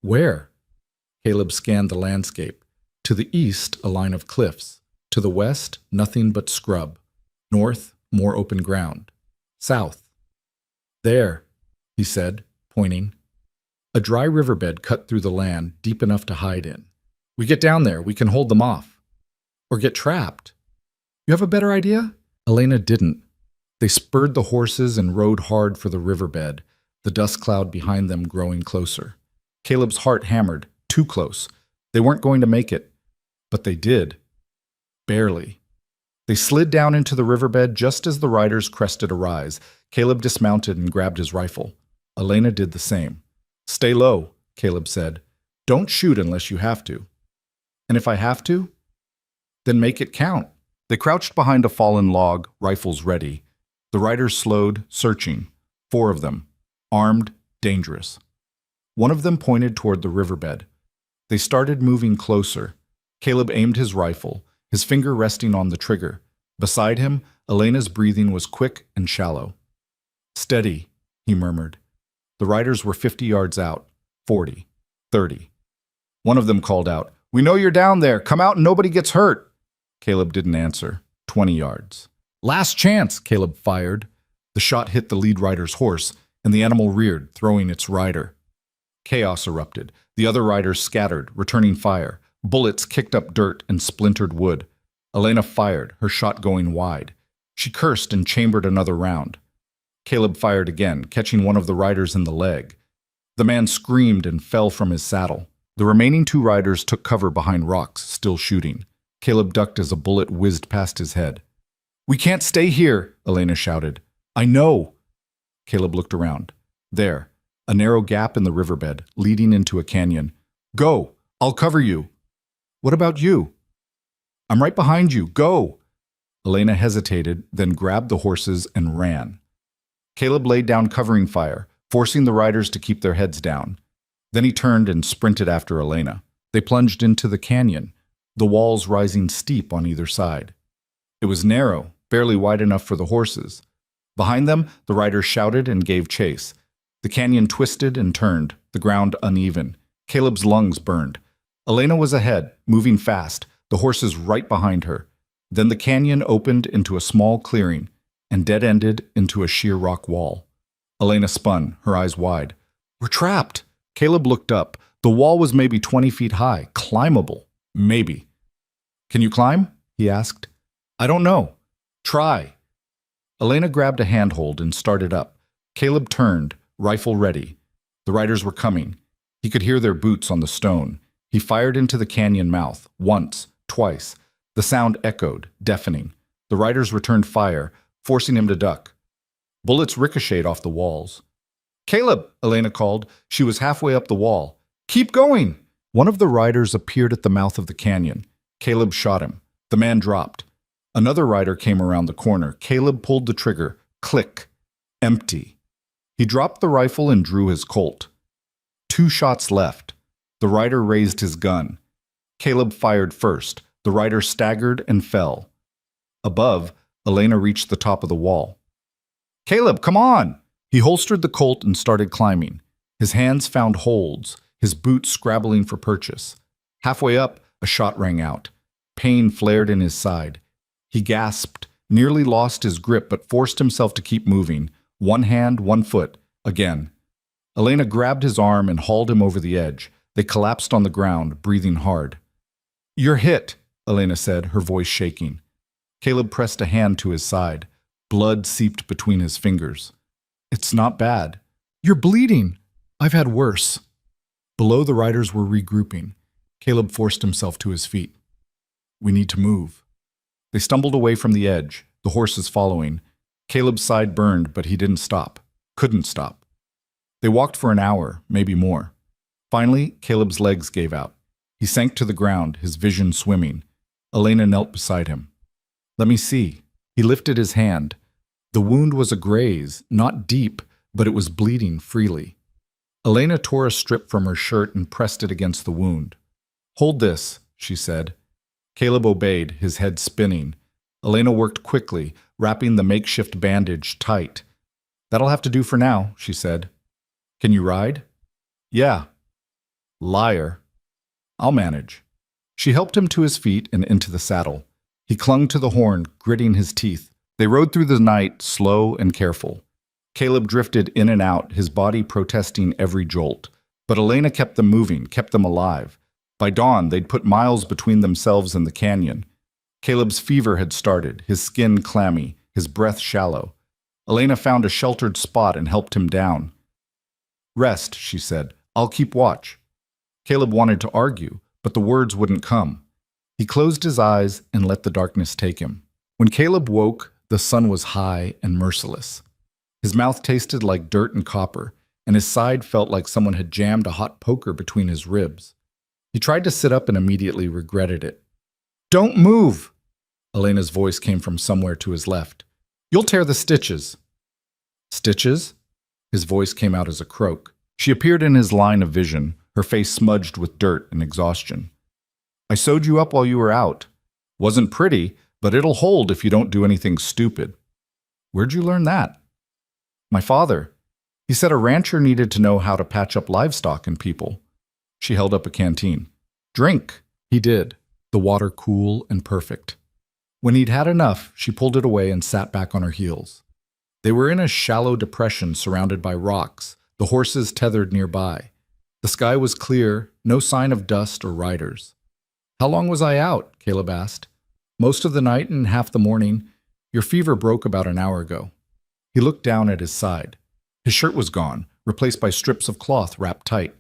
"Where?" Caleb scanned the landscape. To the east, a line of cliffs. To the west, nothing but scrub. North, more open ground. South. "There," he said, pointing. A dry riverbed cut through the land, deep enough to hide in. "We get down there, we can hold them off. Or get trapped." "You have a better idea?" Elena didn't. They spurred the horses and rode hard for the riverbed, the dust cloud behind them growing closer. Caleb's heart hammered, too close. They weren't going to make it. But they did. Barely. They slid down into the riverbed just as the riders crested a rise. Caleb dismounted and grabbed his rifle. Elena did the same. "Stay low," Caleb said. "Don't shoot unless you have to." "And if I have to?" "Then make it count." They crouched behind a fallen log, rifles ready. The riders slowed, searching. 4 of them. Armed, dangerous. One of them pointed toward the riverbed. They started moving closer. Caleb aimed his rifle, his finger resting on the trigger. Beside him, Elena's breathing was quick and shallow. "Steady," he murmured. The riders were 50 yards out, 40, 30. One of them called out, "We know you're down there. Come out and nobody gets hurt." Caleb didn't answer. 20 yards. "Last chance," Caleb fired. The shot hit the lead rider's horse, and the animal reared, throwing its rider. Chaos erupted. The other riders scattered, returning fire. Bullets kicked up dirt and splintered wood. Elena fired, her shot going wide. She cursed and chambered another round. Caleb fired again, catching one of the riders in the leg. The man screamed and fell from his saddle. The remaining 2 riders took cover behind rocks, still shooting. Caleb ducked as a bullet whizzed past his head. "We can't stay here," Elena shouted. "I know." Caleb looked around. There, a narrow gap in the riverbed, leading into a canyon. "Go! I'll cover you." "What about you?" "I'm right behind you. Go!" Elena hesitated, then grabbed the horses and ran. Caleb laid down covering fire, forcing the riders to keep their heads down. Then he turned and sprinted after Elena. They plunged into the canyon, the walls rising steep on either side. It was narrow, barely wide enough for the horses. Behind them, the riders shouted and gave chase. The canyon twisted and turned, the ground uneven. Caleb's lungs burned. Elena was ahead, moving fast, the horses right behind her. Then the canyon opened into a small clearing and dead-ended into a sheer rock wall. Elena spun, her eyes wide. "We're trapped!" Caleb looked up. The wall was maybe 20 feet high, climbable. Maybe. "Can you climb?" he asked. "I don't know." "Try." Elena grabbed a handhold and started up. Caleb turned, rifle ready. The riders were coming. He could hear their boots on the stone. He fired into the canyon mouth, once, twice. The sound echoed, deafening. The riders returned fire, forcing him to duck. Bullets ricocheted off the walls. "Caleb," Elena called. She was halfway up the wall. "Keep going!" One of the riders appeared at the mouth of the canyon. Caleb shot him. The man dropped. Another rider came around the corner. Caleb pulled the trigger. Click. Empty. He dropped the rifle and drew his Colt. 2 shots left. The rider raised his gun. Caleb fired first. The rider staggered and fell. Above, Elena reached the top of the wall. "Caleb, come on!" He holstered the Colt and started climbing. His hands found holds, his boots scrabbling for purchase. Halfway up, a shot rang out. Pain flared in his side. He gasped, nearly lost his grip, but forced himself to keep moving. One hand, one foot. Again. Elena grabbed his arm and hauled him over the edge. They collapsed on the ground, breathing hard. "You're hit," Elena said, her voice shaking. Caleb pressed a hand to his side. Blood seeped between his fingers. "It's not bad." "You're bleeding." "I've had worse." Below, the riders were regrouping. Caleb forced himself to his feet. "We need to move." They stumbled away from the edge, the horses following. Caleb's side burned, but he didn't stop. Couldn't stop. They walked for an hour, maybe more. Finally, Caleb's legs gave out. He sank to the ground, his vision swimming. Elena knelt beside him. "Let me see." He lifted his hand. The wound was a graze, not deep, but it was bleeding freely. Elena tore a strip from her shirt and pressed it against the wound. "Hold this," she said. Caleb obeyed, his head spinning. Elena worked quickly, wrapping the makeshift bandage tight. "That'll have to do for now," she said. "Can you ride?" "Yeah." "Liar." "I'll manage." She helped him to his feet and into the saddle. He clung to the horn, gritting his teeth. They rode through the night, slow and careful. Caleb drifted in and out, his body protesting every jolt. But Elena kept them moving, kept them alive. By dawn, they'd put miles between themselves and the canyon. Caleb's fever had started, his skin clammy, his breath shallow. Elena found a sheltered spot and helped him down. "Rest," she said. "I'll keep watch." Caleb wanted to argue, but the words wouldn't come. He closed his eyes and let the darkness take him. When Caleb woke, the sun was high and merciless. His mouth tasted like dirt and copper, and his side felt like someone had jammed a hot poker between his ribs. He tried to sit up and immediately regretted it. "Don't move!" Elena's voice came from somewhere to his left. "You'll tear the stitches." "Stitches?" His voice came out as a croak. She appeared in his line of vision, her face smudged with dirt and exhaustion. "I sewed you up while you were out. Wasn't pretty, but it'll hold if you don't do anything stupid." "Where'd you learn that?" "My father. He said a rancher needed to know how to patch up livestock and people." She held up a canteen. "Drink." He did, the water cool and perfect. When he'd had enough, she pulled it away and sat back on her heels. They were in a shallow depression surrounded by rocks, the horses tethered nearby. The sky was clear, no sign of dust or riders. "How long was I out?" Caleb asked. "Most of the night and half the morning. Your fever broke about an hour ago." He looked down at his side. His shirt was gone, replaced by strips of cloth wrapped tight.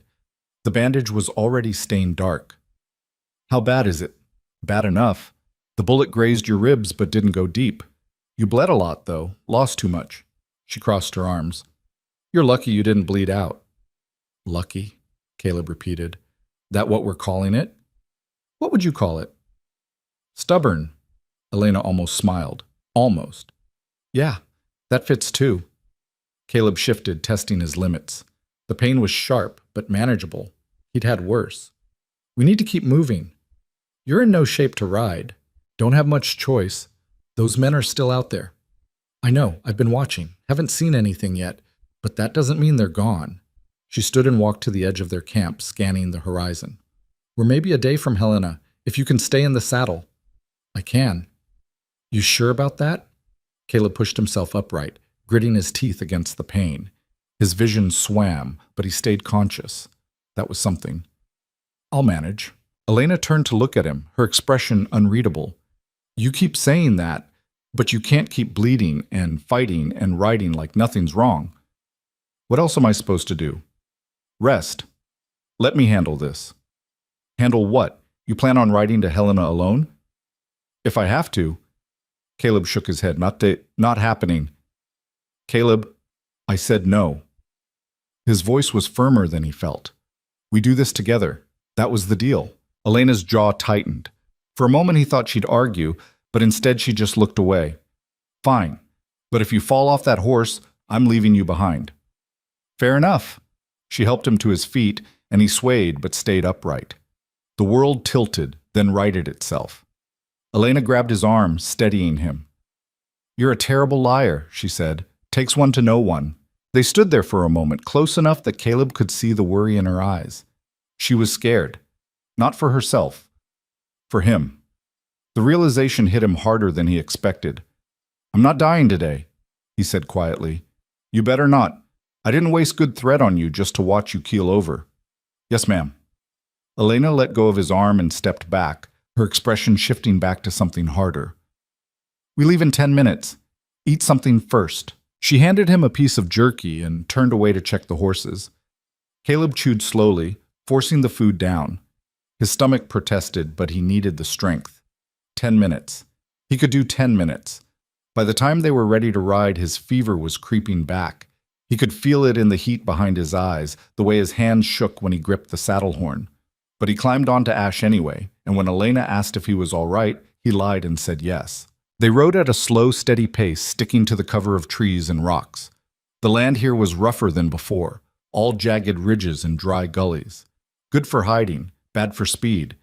The bandage was already stained dark. "How bad is it?" "Bad enough. The bullet grazed your ribs but didn't go deep. You bled a lot, though, lost too much." She crossed her arms. "You're lucky you didn't bleed out." "Lucky," Caleb repeated. "That what we're calling it?" "What would you call it?" "Stubborn." Elena almost smiled. "Almost." "Yeah, that fits too." Caleb shifted, testing his limits. The pain was sharp, but manageable. He'd had worse. "We need to keep moving." "You're in no shape to ride. Don't have much choice. Those men are still out there." "I know. I've been watching. Haven't seen anything yet. But that doesn't mean they're gone. She stood and walked to the edge of their camp, scanning the horizon. We're maybe a day from Helena, if you can stay in the saddle. I can. You sure about that? Caleb pushed himself upright, gritting his teeth against the pain. His vision swam, but he stayed conscious. That was something. I'll manage. Elena turned to look at him, her expression unreadable. You keep saying that, but you can't keep bleeding and fighting and riding like nothing's wrong. What else am I supposed to do? Rest. Let me handle this. Handle what? You plan on riding to Helena alone? If I have to. Caleb shook his head. Not happening. Caleb, I said no. His voice was firmer than he felt. We do this together. That was the deal. Elena's jaw tightened. For a moment he thought she'd argue, but instead she just looked away. Fine, but if you fall off that horse, I'm leaving you behind. Fair enough. She helped him to his feet, and he swayed but stayed upright. The world tilted, then righted itself. Elena grabbed his arm, steadying him. You're a terrible liar, she said. Takes one to know one. They stood there for a moment, close enough that Caleb could see the worry in her eyes. She was scared. Not for herself. For him. The realization hit him harder than he expected. I'm not dying today, he said quietly. You better not. I didn't waste good thread on you just to watch you keel over. Yes, ma'am. Elena let go of his arm and stepped back, her expression shifting back to something harder. We leave in 10 minutes. Eat something first. She handed him a piece of jerky and turned away to check the horses. Caleb chewed slowly, forcing the food down. His stomach protested, but he needed the strength. 10 minutes. He could do 10 minutes. By the time they were ready to ride, his fever was creeping back. He could feel it in the heat behind his eyes, the way his hands shook when he gripped the saddle horn. But he climbed onto Ash anyway, and when Elena asked if he was all right, he lied and said yes. They rode at a slow, steady pace, sticking to the cover of trees and rocks. The land here was rougher than before, all jagged ridges and dry gullies. Good for hiding, bad for speed.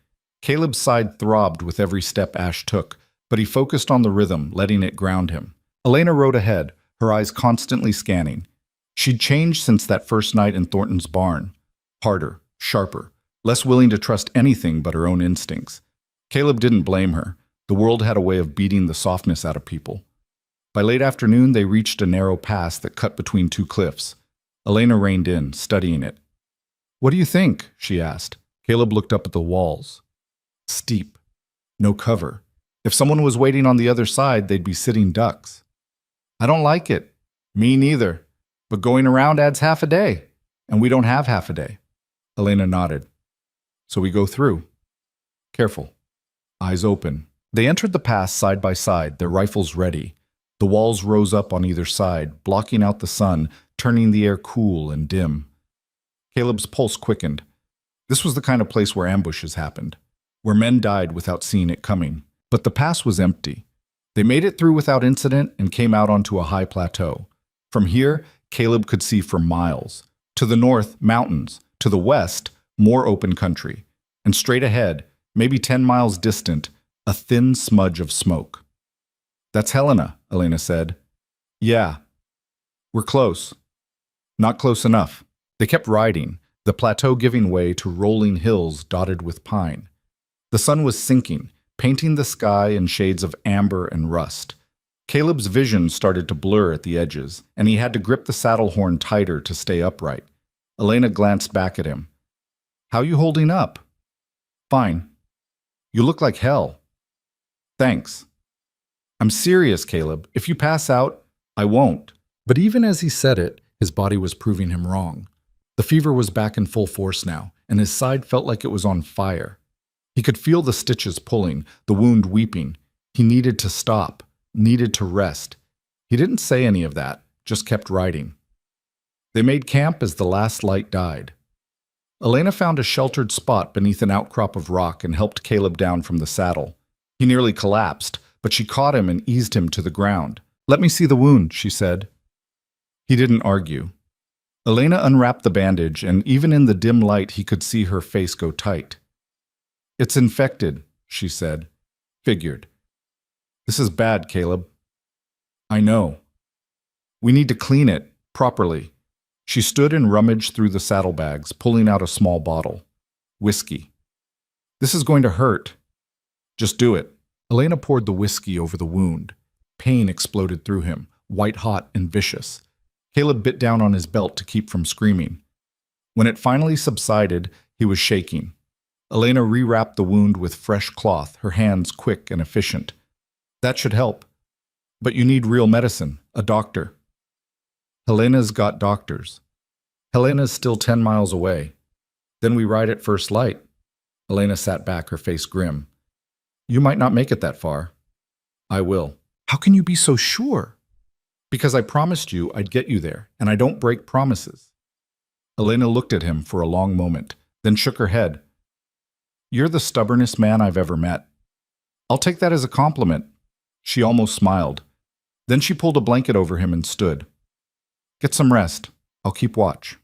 Caleb's side throbbed with every step Ash took, but he focused on the rhythm, letting it ground him. Elena rode ahead, her eyes constantly scanning. She'd changed since that first night in Thornton's barn. Harder, sharper, less willing to trust anything but her own instincts. Caleb didn't blame her. The world had a way of beating the softness out of people. By late afternoon, they reached a narrow pass that cut between two cliffs. Elena reined in, studying it. What do you think? She asked. Caleb looked up at the walls. Steep. No cover. If someone was waiting on the other side, they'd be sitting ducks. I don't like it. Me neither. But going around adds half a day. And we don't have half a day. Elena nodded. So we go through. Careful. Eyes open. They entered the pass side by side, their rifles ready. The walls rose up on either side, blocking out the sun, turning the air cool and dim. Caleb's pulse quickened. This was the kind of place where ambushes happened, where men died without seeing it coming. But the pass was empty. They made it through without incident and came out onto a high plateau. From here, Caleb could see for miles. To the north, mountains. To the west, more open country. And straight ahead, maybe 10 miles distant, a thin smudge of smoke. That's Helena, Elena said. Yeah. We're close. Not close enough. They kept riding, the plateau giving way to rolling hills dotted with pine. The sun was sinking, painting the sky in shades of amber and rust. Caleb's vision started to blur at the edges, and he had to grip the saddle horn tighter to stay upright. Elena glanced back at him. How you holding up? Fine. You look like hell. Thanks. I'm serious, Caleb. If you pass out, I won't. But even as he said it, his body was proving him wrong. The fever was back in full force now, and his side felt like it was on fire. He could feel the stitches pulling, the wound weeping. He needed to stop, needed to rest. He didn't say any of that, just kept riding. They made camp as the last light died. Elena found a sheltered spot beneath an outcrop of rock and helped Caleb down from the saddle. He nearly collapsed, but she caught him and eased him to the ground. Let me see the wound, she said. He didn't argue. Elena unwrapped the bandage, and even in the dim light he could see her face go tight. It's infected, she said. Figured. This is bad, Caleb. I know. We need to clean it, properly. She stood and rummaged through the saddlebags, pulling out a small bottle. Whiskey. This is going to hurt. Just do it. Elena poured the whiskey over the wound. Pain exploded through him, white-hot and vicious. Caleb bit down on his belt to keep from screaming. When it finally subsided, he was shaking. Elena rewrapped the wound with fresh cloth, her hands quick and efficient. That should help. But you need real medicine, a doctor. Helena's got doctors. Helena's still 10 miles away. Then we ride at first light. Elena sat back, her face grim. You might not make it that far. I will. How can you be so sure? Because I promised you I'd get you there, and I don't break promises. Elena looked at him for a long moment, then shook her head. You're the stubbornest man I've ever met. I'll take that as a compliment. She almost smiled. Then she pulled a blanket over him and stood. Get some rest. I'll keep watch.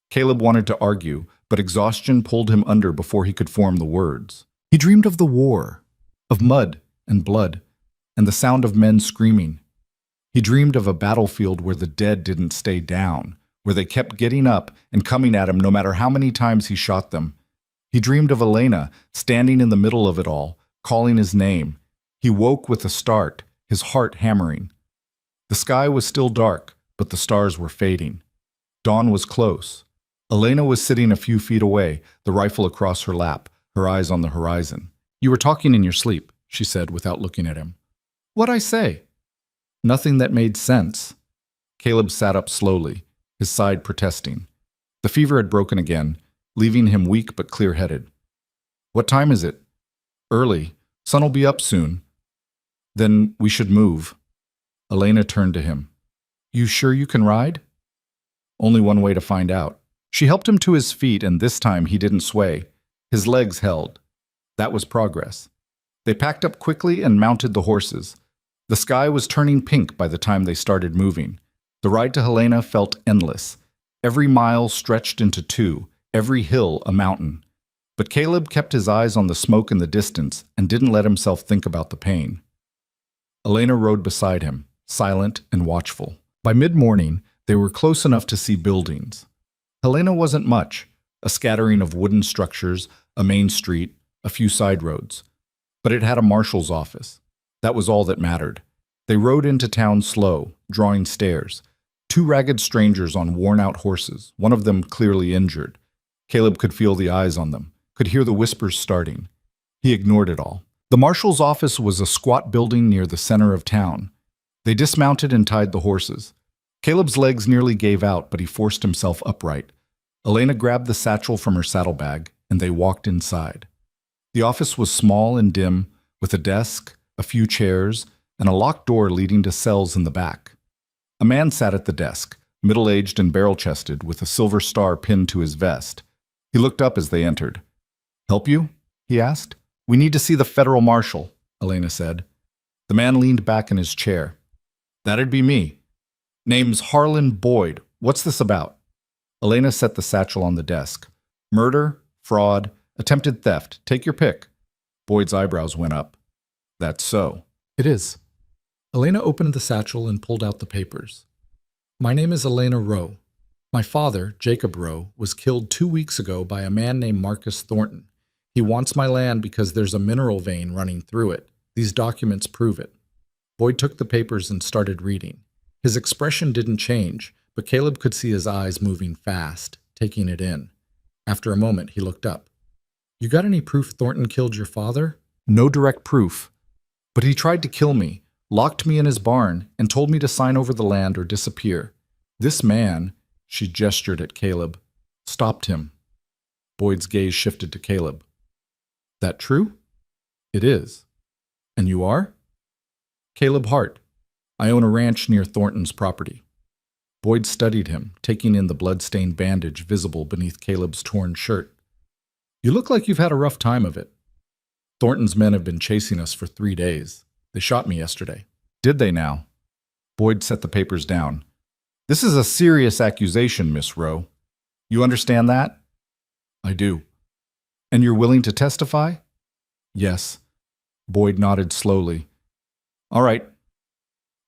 Caleb wanted to argue, but exhaustion pulled him under before he could form the words. He dreamed of the war, of mud and blood, and the sound of men screaming. He dreamed of a battlefield where the dead didn't stay down, where they kept getting up and coming at him no matter how many times he shot them. He dreamed of Elena, standing in the middle of it all, calling his name. He woke with a start, his heart hammering. The sky was still dark, but the stars were fading. Dawn was close. Elena was sitting a few feet away, the rifle across her lap, her eyes on the horizon. You were talking in your sleep, she said without looking at him. What'd I say? Nothing that made sense. Caleb sat up slowly, his side protesting. The fever had broken again, leaving him weak but clear-headed. What time is it? Early. Sun'll be up soon. Then we should move. Elena turned to him. You sure you can ride? Only one way to find out. She helped him to his feet, and this time he didn't sway. His legs held. That was progress. They packed up quickly and mounted the horses. The sky was turning pink by the time they started moving. The ride to Helena felt endless. Every mile stretched into two, every hill a mountain. But Caleb kept his eyes on the smoke in the distance and didn't let himself think about the pain. Elena rode beside him, silent and watchful. By mid-morning, they were close enough to see buildings. Helena wasn't much, a scattering of wooden structures, a main street, a few side roads. But it had a marshal's office. That was all that mattered. They rode into town slow, drawing stairs. Two ragged strangers on worn-out horses, one of them clearly injured. Caleb could feel the eyes on them, could hear the whispers starting. He ignored it all. The marshal's office was a squat building near the center of town. They dismounted and tied the horses. Caleb's legs nearly gave out, but he forced himself upright. Elena grabbed the satchel from her saddlebag, and they walked inside. The office was small and dim, with a desk, a few chairs, and a locked door leading to cells in the back. A man sat at the desk, middle-aged and barrel-chested, with a silver star pinned to his vest. He looked up as they entered. "Help you?" he asked. "We need to see the federal marshal," Elena said. The man leaned back in his chair. "That'd be me. Name's Harlan Boyd. What's this about?" Elena set the satchel on the desk. "Murder, fraud, attempted theft. Take your pick." Boyd's eyebrows went up. "That's so." "It is." Elena opened the satchel and pulled out the papers. "My name is Elena Rowe. My father, Jacob Rowe, was killed 2 weeks ago by a man named Marcus Thornton. He wants my land because there's a mineral vein running through it. These documents prove it." Boyd took the papers and started reading. His expression didn't change, but Caleb could see his eyes moving fast, taking it in. After a moment, he looked up. "You got any proof Thornton killed your father?" "No direct proof. But he tried to kill me, locked me in his barn, and told me to sign over the land or disappear. This man," she gestured at Caleb, "stopped him." Boyd's gaze shifted to Caleb. "That true?" "It is." "And you are?" "Caleb Hart. I own a ranch near Thornton's property." Boyd studied him, taking in the blood-stained bandage visible beneath Caleb's torn shirt. "You look like you've had a rough time of it. Thornton's men have been chasing us for 3 days. They shot me yesterday." "Did they now?" Boyd set the papers down. "This is a serious accusation, Miss Rowe. You understand that?" "I do." "And you're willing to testify?" "Yes." Boyd nodded slowly. "All right.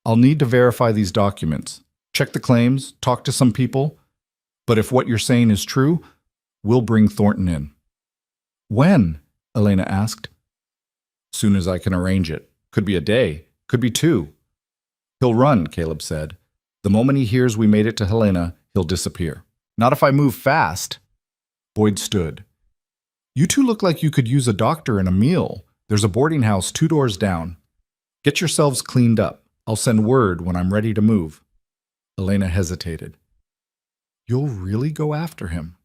I'll need to verify these documents. Check the claims, talk to some people. But if what you're saying is true, we'll bring Thornton in. When? Elena asked. Soon as I can arrange it. Could be a day. Could be 2. He'll run, Caleb said. The moment he hears we made it to Helena, he'll disappear. Not if I move fast. Boyd stood. You two look like you could use a doctor and a meal. There's a boarding house 2 doors down. Get yourselves cleaned up. I'll send word when I'm ready to move. Elena hesitated. You'll really go after him?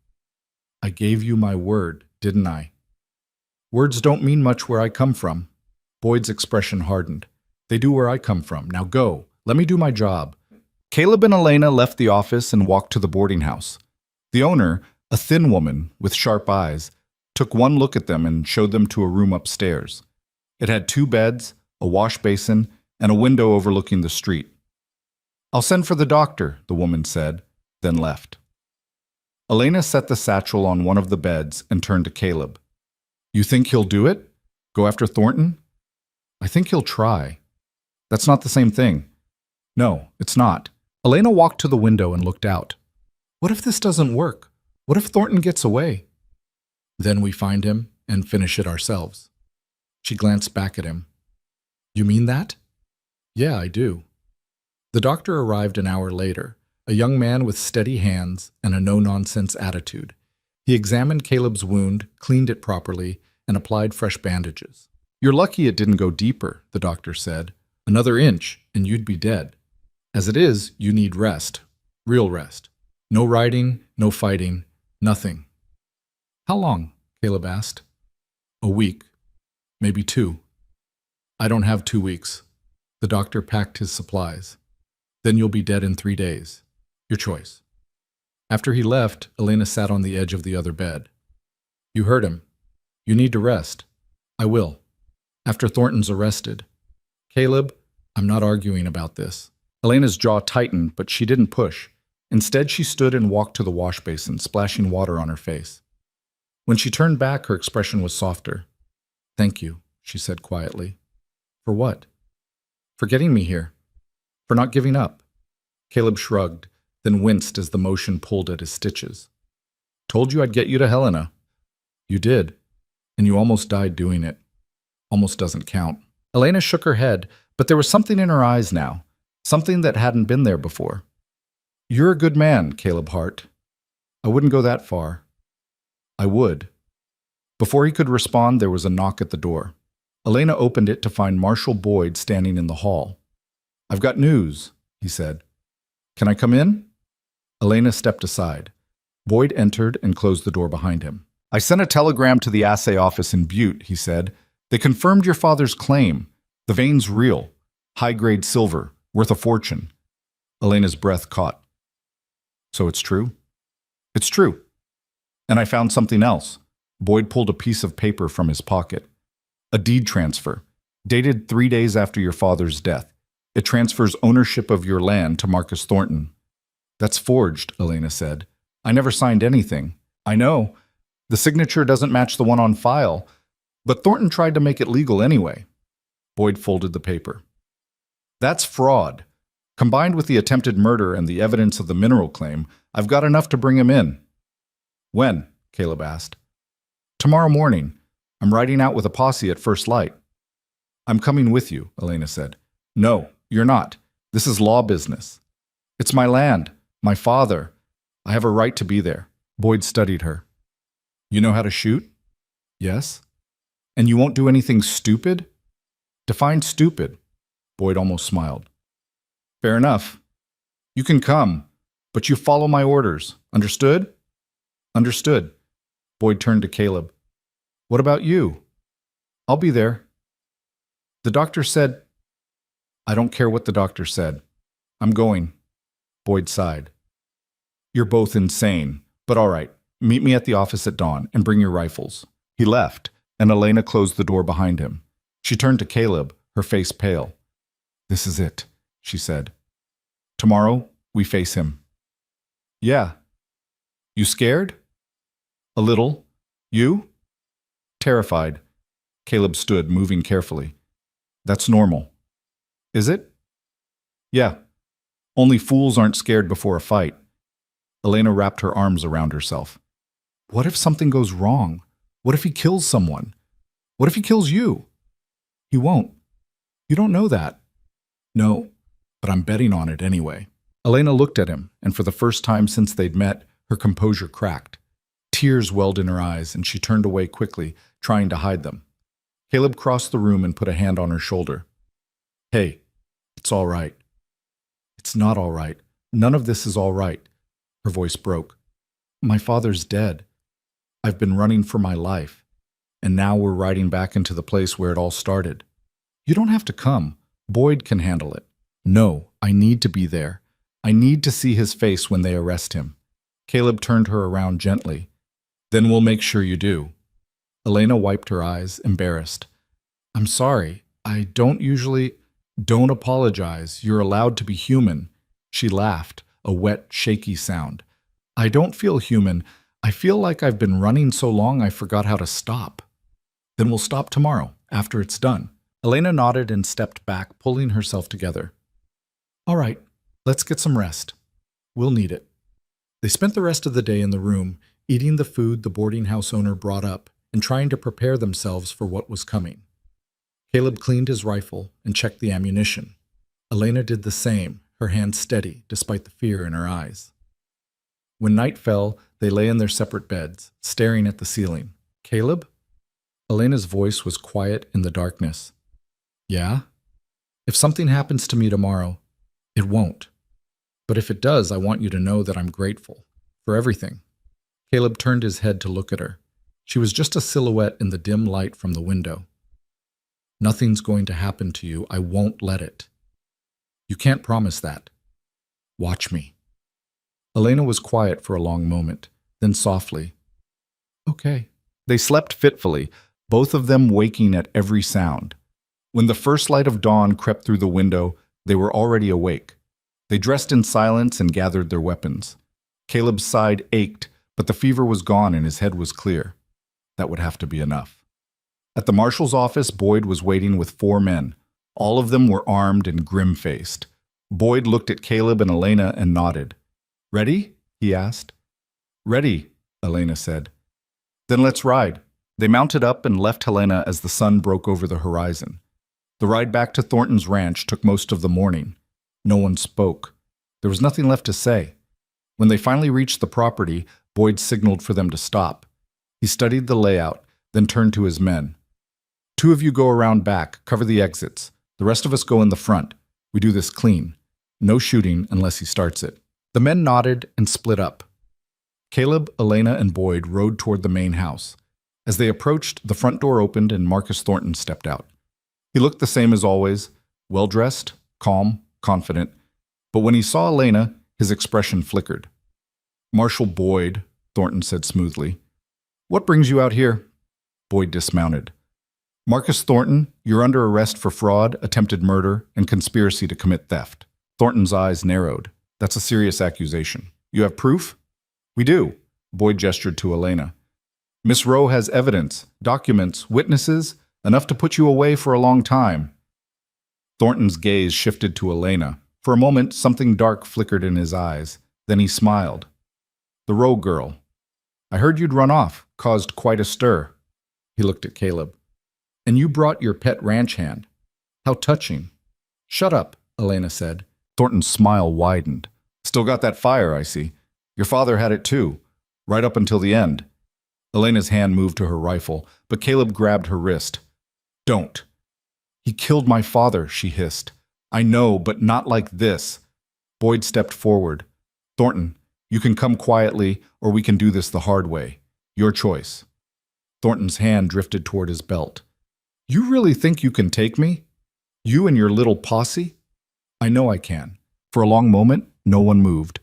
I gave you my word, didn't I? Words don't mean much where I come from. Boyd's expression hardened. They do where I come from. Now go. Let me do my job. Caleb and Elena left the office and walked to the boarding house. The owner, a thin woman with sharp eyes, took one look at them and showed them to a room upstairs. It had 2 beds, a wash basin, and a window overlooking the street. I'll send for the doctor, the woman said, then left. Elena set the satchel on one of the beds and turned to Caleb. You think he'll do it? Go after Thornton? I think he'll try. That's not the same thing. No, it's not. Elena walked to the window and looked out. What if this doesn't work? What if Thornton gets away? Then we find him and finish it ourselves. She glanced back at him. You mean that? Yeah, I do. The doctor arrived an hour later, a young man with steady hands and a no-nonsense attitude. He examined Caleb's wound, cleaned it properly, and applied fresh bandages. You're lucky it didn't go deeper, the doctor said. Another inch, and you'd be dead. As it is, you need rest. Real rest. No riding, no fighting, nothing. How long? Caleb asked. A week. Maybe 2. I don't have 2 weeks. The doctor packed his supplies. Then you'll be dead in 3 days. Your choice. After he left, Elena sat on the edge of the other bed. You heard him. You need to rest. I will. After Thornton's arrested. Caleb, I'm not arguing about this. Elena's jaw tightened, but she didn't push. Instead, she stood and walked to the wash basin, splashing water on her face. When she turned back, her expression was softer. Thank you, she said quietly. For what? For getting me here. For not giving up. Caleb shrugged, then winced as the motion pulled at his stitches. Told you I'd get you to Helena. You did, and you almost died doing it. Almost doesn't count. Elena shook her head, but there was something in her eyes now, something that hadn't been there before. You're a good man, Caleb Hart. I wouldn't go that far. I would. Before he could respond, there was a knock at the door. Elena opened it to find Marshal Boyd standing in the hall. I've got news, he said. Can I come in? Elena stepped aside. Boyd entered and closed the door behind him. I sent a telegram to the assay office in Butte, he said. They confirmed your father's claim. The vein's real. High-grade silver, worth a fortune. Elena's breath caught. So it's true? It's true. And I found something else. Boyd pulled a piece of paper from his pocket. A deed transfer, dated 3 days after your father's death. It transfers ownership of your land to Marcus Thornton. That's forged, Elena said. I never signed anything. I know. The signature doesn't match the one on file, but Thornton tried to make it legal anyway. Boyd folded the paper. That's fraud. Combined with the attempted murder and the evidence of the mineral claim, I've got enough to bring him in. When? Caleb asked. Tomorrow morning. I'm riding out with a posse at first light. I'm coming with you, Elena said. No, you're not. This is law business. It's my land, my father. I have a right to be there. Boyd studied her. You know how to shoot? Yes. And you won't do anything stupid? Define stupid. Boyd almost smiled. Fair enough. You can come, but you follow my orders. Understood? Understood. Boyd turned to Caleb. What about you? I'll be there. The doctor said, I don't care what the doctor said. I'm going. Boyd sighed. You're both insane, but all right. Meet me at the office at dawn and bring your rifles. He left, and Elena closed the door behind him. She turned to Caleb, her face pale. This is it, she said. Tomorrow, we face him. Yeah. You scared? A little. You? Terrified. Caleb stood, moving carefully. That's normal. Is it? Yeah. Only fools aren't scared before a fight. Elena wrapped her arms around herself. What if something goes wrong? What if he kills someone? What if he kills you? He won't. You don't know that. No, but I'm betting on it anyway. Elena looked at him, and for the first time since they'd met, her composure cracked. Tears welled in her eyes, and she turned away quickly, trying to hide them. Caleb crossed the room and put a hand on her shoulder. Hey, it's all right. It's not all right. None of this is all right. Her voice broke. My father's dead. I've been running for my life, and now we're riding back into the place where it all started. You don't have to come. Boyd can handle it. No, I need to be there. I need to see his face when they arrest him. Caleb turned her around gently. Then we'll make sure you do. Elena wiped her eyes, embarrassed. I'm sorry. I don't usually... Don't apologize. You're allowed to be human. She laughed, a wet, shaky sound. I don't feel human. I feel like I've been running so long I forgot how to stop. Then we'll stop tomorrow, after it's done. Elena nodded and stepped back, pulling herself together. All right, let's get some rest. We'll need it. They spent the rest of the day in the room, eating the food the boarding house owner brought up and trying to prepare themselves for what was coming. Caleb cleaned his rifle and checked the ammunition. Elena did the same, her hands steady despite the fear in her eyes. When night fell, they lay in their separate beds, staring at the ceiling. Caleb? Elena's voice was quiet in the darkness. Yeah? If something happens to me tomorrow, it won't. But if it does, I want you to know that I'm grateful for everything. Caleb turned his head to look at her. She was just a silhouette in the dim light from the window. Nothing's going to happen to you. I won't let it. You can't promise that. Watch me. Elena was quiet for a long moment, then softly. Okay. They slept fitfully, both of them waking at every sound. When the first light of dawn crept through the window, they were already awake. They dressed in silence and gathered their weapons. Caleb's side ached, but the fever was gone and his head was clear. That would have to be enough. At the marshal's office, Boyd was waiting with 4 men. All of them were armed and grim-faced. Boyd looked at Caleb and Elena and nodded. Ready? He asked. Ready, Elena said. Then let's ride. They mounted up and left Helena as the sun broke over the horizon. The ride back to Thornton's ranch took most of the morning. No one spoke. There was nothing left to say. When they finally reached the property, Boyd signaled for them to stop. He studied the layout, then turned to his men. 2 of you go around back, cover the exits. The rest of us go in the front. We do this clean. No shooting unless he starts it. The men nodded and split up. Caleb, Elena, and Boyd rode toward the main house. As they approached, the front door opened and Marcus Thornton stepped out. He looked the same as always, well-dressed, calm, confident. But when he saw Elena, his expression flickered. Marshal Boyd, Thornton said smoothly. What brings you out here? Boyd dismounted. Marcus Thornton, you're under arrest for fraud, attempted murder, and conspiracy to commit theft. Thornton's eyes narrowed. That's a serious accusation. You have proof? We do. Boyd gestured to Elena. Miss Rowe has evidence, documents, witnesses, enough to put you away for a long time. Thornton's gaze shifted to Elena. For a moment, something dark flickered in his eyes. Then he smiled. The Rowe girl. I heard you'd run off, caused quite a stir. He looked at Caleb. And you brought your pet ranch hand. How touching. Shut up, Elena said. Thornton's smile widened. Still got that fire, I see. Your father had it too, right up until the end. Elena's hand moved to her rifle, but Caleb grabbed her wrist. Don't. He killed my father, she hissed. I know, but not like this. Boyd stepped forward. Thornton, you can come quietly, or we can do this the hard way. Your choice. Thornton's hand drifted toward his belt. You really think you can take me? You and your little posse? I know I can. For a long moment, no one moved.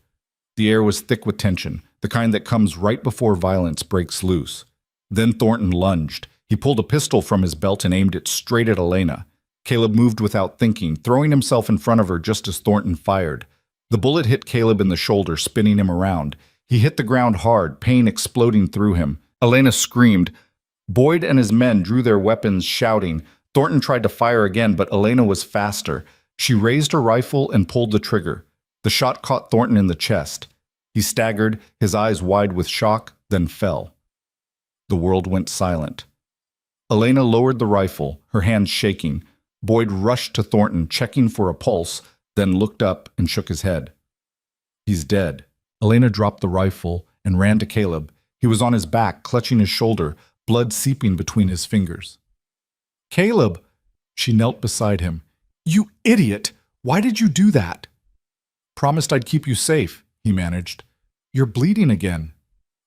The air was thick with tension, the kind that comes right before violence breaks loose. Then Thornton lunged. He pulled a pistol from his belt and aimed it straight at Elena. Caleb moved without thinking, throwing himself in front of her just as Thornton fired. The bullet hit Caleb in the shoulder, spinning him around. He hit the ground hard, pain exploding through him. Elena screamed. Boyd and his men drew their weapons, shouting. Thornton tried to fire again, but Elena was faster. She raised her rifle and pulled the trigger. The shot caught Thornton in the chest. He staggered, his eyes wide with shock, then fell. The world went silent. Elena lowered the rifle, her hands shaking. Boyd rushed to Thornton, checking for a pulse, then looked up and shook his head. He's dead. Elena dropped the rifle and ran to Caleb. He was on his back, clutching his shoulder, blood seeping between his fingers. Caleb! She knelt beside him. You idiot! Why did you do that? Promised I'd keep you safe, he managed. You're bleeding again.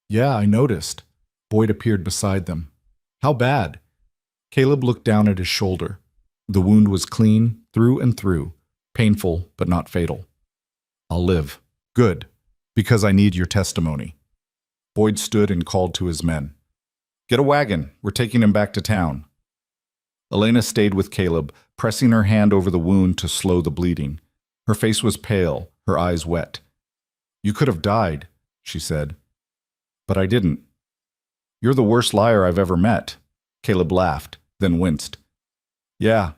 Yeah, I noticed. Boyd appeared beside them. How bad? Caleb looked down at his shoulder. The wound was clean, through and through, painful but not fatal. I'll live. Good, because I need your testimony. Boyd stood and called to his men. Get a wagon. We're taking him back to town. Elena stayed with Caleb, pressing her hand over the wound to slow the bleeding. Her face was pale, her eyes wet. You could have died, she said. But I didn't. You're the worst liar I've ever met. Caleb laughed, then winced. Yeah,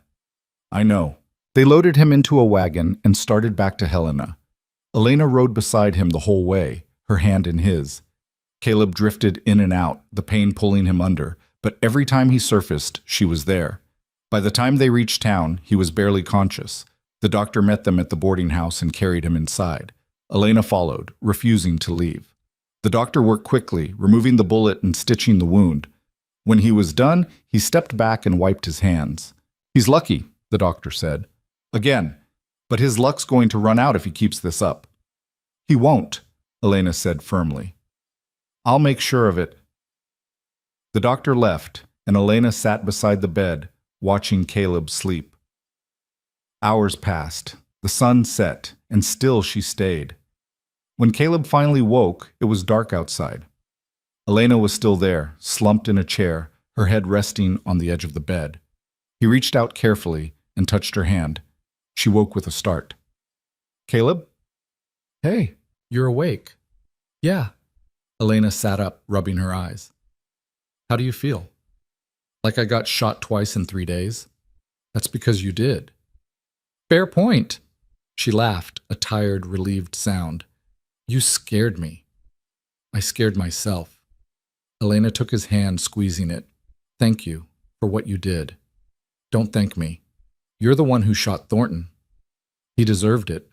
I know. They loaded him into a wagon and started back to Helena. Elena rode beside him the whole way, her hand in his. Caleb drifted in and out, the pain pulling him under, but every time he surfaced, she was there. By the time they reached town, he was barely conscious. The doctor met them at the boarding house and carried him inside. Elena followed, refusing to leave. The doctor worked quickly, removing the bullet and stitching the wound. When he was done, he stepped back and wiped his hands. He's lucky, the doctor said. Again, but his luck's going to run out if he keeps this up. He won't, Elena said firmly. I'll make sure of it. The doctor left, and Elena sat beside the bed, watching Caleb sleep. Hours passed, the sun set, and still she stayed. When Caleb finally woke, it was dark outside. Elena was still there, slumped in a chair, her head resting on the edge of the bed. He reached out carefully and touched her hand. She woke with a start. Caleb? Hey, you're awake. Yeah. Elena sat up, rubbing her eyes. How do you feel? Like I got shot twice in 3 days? That's because you did. Fair point. She laughed, a tired, relieved sound. You scared me. I scared myself. Elena took his hand, squeezing it. Thank you for what you did. Don't thank me. You're the one who shot Thornton. He deserved it.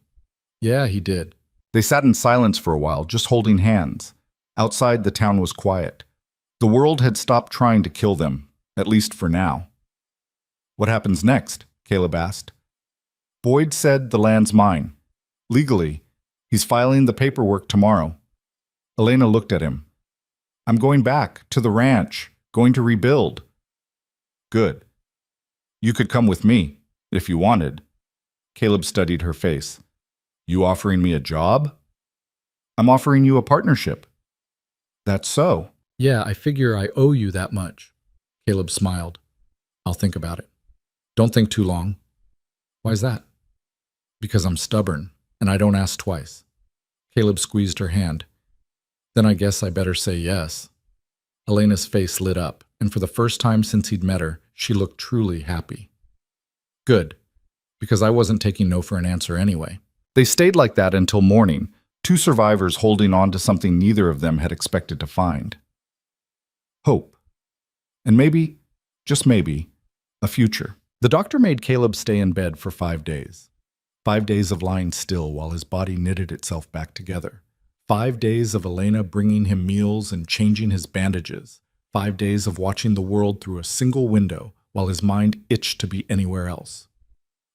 Yeah, he did. They sat in silence for a while, just holding hands. Outside, the town was quiet. The world had stopped trying to kill them, at least for now. What happens next? Caleb asked. Boyd said the land's mine. Legally, he's filing the paperwork tomorrow. Elena looked at him. I'm going back to the ranch, going to rebuild. Good. You could come with me, if you wanted. Caleb studied her face. You offering me a job? I'm offering you a partnership. That's so. Yeah, I figure I owe you that much. Caleb smiled. I'll think about it. Don't think too long. Why's that? Because I'm stubborn, and I don't ask twice. Caleb squeezed her hand. Then I guess I better say yes. Elena's face lit up, and for the first time since he'd met her, she looked truly happy. Good, because I wasn't taking no for an answer anyway. They stayed like that until morning, two survivors holding on to something neither of them had expected to find. Hope. And maybe, just maybe, a future. The doctor made Caleb stay in bed for 5 days. 5 days of lying still while his body knitted itself back together. 5 days of Elena bringing him meals and changing his bandages. 5 days of watching the world through a single window while his mind itched to be anywhere else.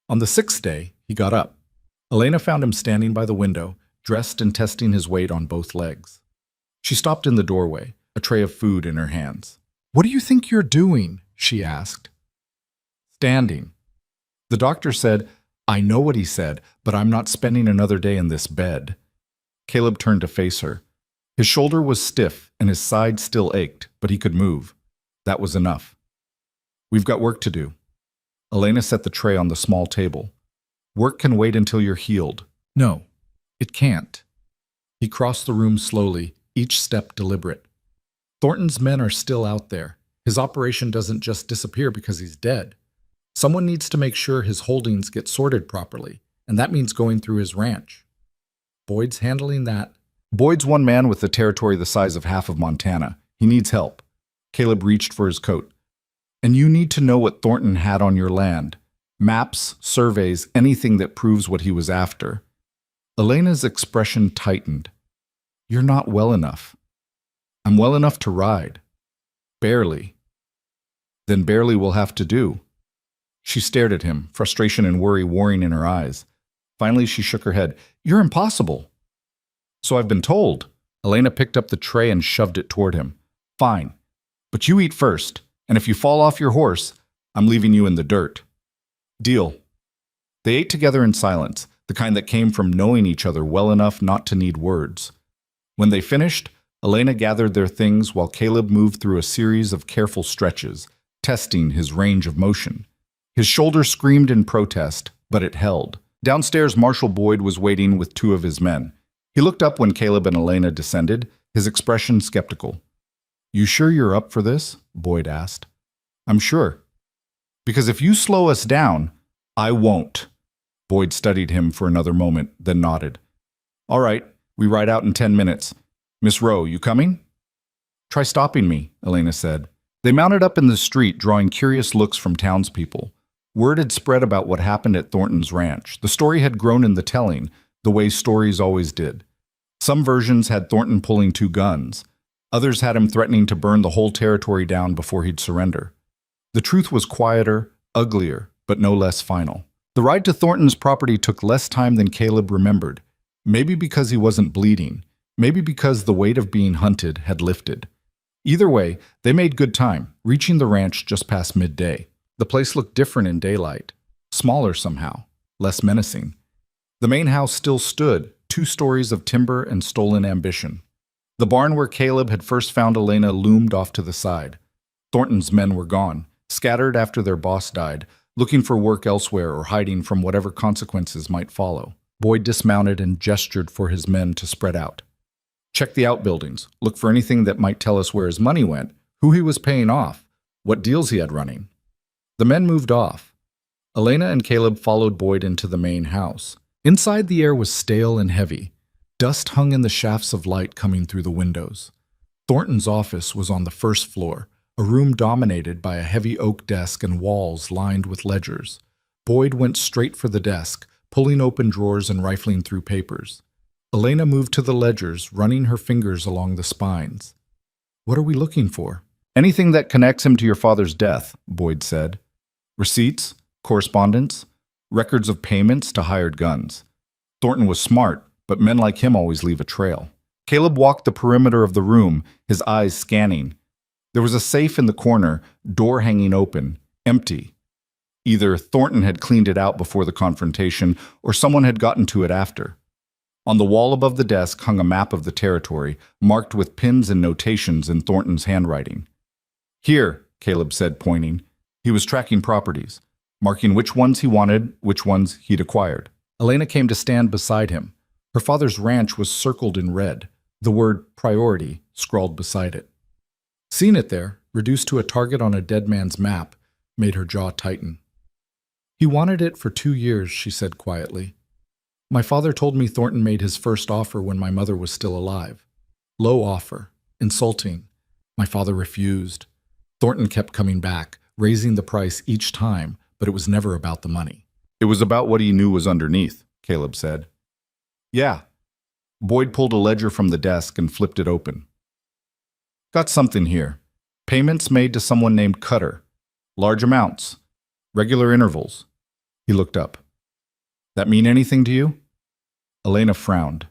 On the 6th day, he got up. Elena found him standing by the window, dressed and testing his weight on both legs. She stopped in the doorway, a tray of food in her hands. What do you think you're doing? She asked. Standing. The doctor said, I know what he said, but I'm not spending another day in this bed. Caleb turned to face her. His shoulder was stiff and his side still ached, but he could move. That was enough. We've got work to do. Elena set the tray on the small table. Work can wait until you're healed. No, it can't. He crossed the room slowly, each step deliberate. Thornton's men are still out there. His operation doesn't just disappear because he's dead. Someone needs to make sure his holdings get sorted properly, and that means going through his ranch. Boyd's handling that. Boyd's one man with a territory the size of half of Montana. He needs help. Caleb reached for his coat. And you need to know what Thornton had on your land. Maps, surveys, anything that proves what he was after. Elena's expression tightened. You're not well enough. I'm well enough to ride. Barely. Then barely will have to do. She stared at him, frustration and worry warring in her eyes. Finally, she shook her head. You're impossible. So I've been told. Elena picked up the tray and shoved it toward him. Fine. But you eat first, and if you fall off your horse, I'm leaving you in the dirt. Deal. They ate together in silence, the kind that came from knowing each other well enough not to need words. When they finished, Elena gathered their things while Caleb moved through a series of careful stretches, testing his range of motion. His shoulder screamed in protest, but it held. Downstairs, Marshal Boyd was waiting with two of his men. He looked up when Caleb and Elena descended, his expression skeptical. You sure you're up for this? Boyd asked. I'm sure. Because if you slow us down, I won't. Boyd studied him for another moment, then nodded. All right, we ride out in 10 minutes. Miss Rowe, you coming? Try stopping me, Elena said. They mounted up in the street, drawing curious looks from townspeople. Word had spread about what happened at Thornton's ranch. The story had grown in the telling, the way stories always did. Some versions had Thornton pulling two guns. Others had him threatening to burn the whole territory down before he'd surrender. The truth was quieter, uglier, but no less final. The ride to Thornton's property took less time than Caleb remembered. Maybe because he wasn't bleeding. Maybe because the weight of being hunted had lifted. Either way, they made good time, reaching the ranch just past midday. The place looked different in daylight, smaller somehow, less menacing. The main house still stood, 2 stories of timber and stolen ambition. The barn where Caleb had first found Elena loomed off to the side. Thornton's men were gone, scattered after their boss died, looking for work elsewhere or hiding from whatever consequences might follow. Boyd dismounted and gestured for his men to spread out. Check the outbuildings, look for anything that might tell us where his money went, who he was paying off, what deals he had running. The men moved off. Elena and Caleb followed Boyd into the main house. Inside, the air was stale and heavy. Dust hung in the shafts of light coming through the windows. Thornton's office was on the first floor, a room dominated by a heavy oak desk and walls lined with ledgers. Boyd went straight for the desk, pulling open drawers and rifling through papers. Elena moved to the ledgers, running her fingers along the spines. What are we looking for? Anything that connects him to your father's death, Boyd said. Receipts, correspondence, records of payments to hired guns. Thornton was smart, but men like him always leave a trail. Caleb walked the perimeter of the room, his eyes scanning. There was a safe in the corner, door hanging open, empty. Either Thornton had cleaned it out before the confrontation, or someone had gotten to it after. On the wall above the desk hung a map of the territory, marked with pins and notations in Thornton's handwriting. Here, Caleb said, pointing. He was tracking properties, marking which ones he wanted, which ones he'd acquired. Elena came to stand beside him. Her father's ranch was circled in red, the word priority scrawled beside it. Seeing it there, reduced to a target on a dead man's map, made her jaw tighten. He wanted it for 2 years, she said quietly. My father told me Thornton made his first offer when my mother was still alive. Low offer, insulting. My father refused. Thornton kept coming back, raising the price each time, but it was never about the money. It was about what he knew was underneath, Caleb said. Yeah. Boyd pulled a ledger from the desk and flipped it open. Got something here. Payments made to someone named Cutter. Large amounts. Regular intervals. He looked up. That mean anything to you? Elena frowned.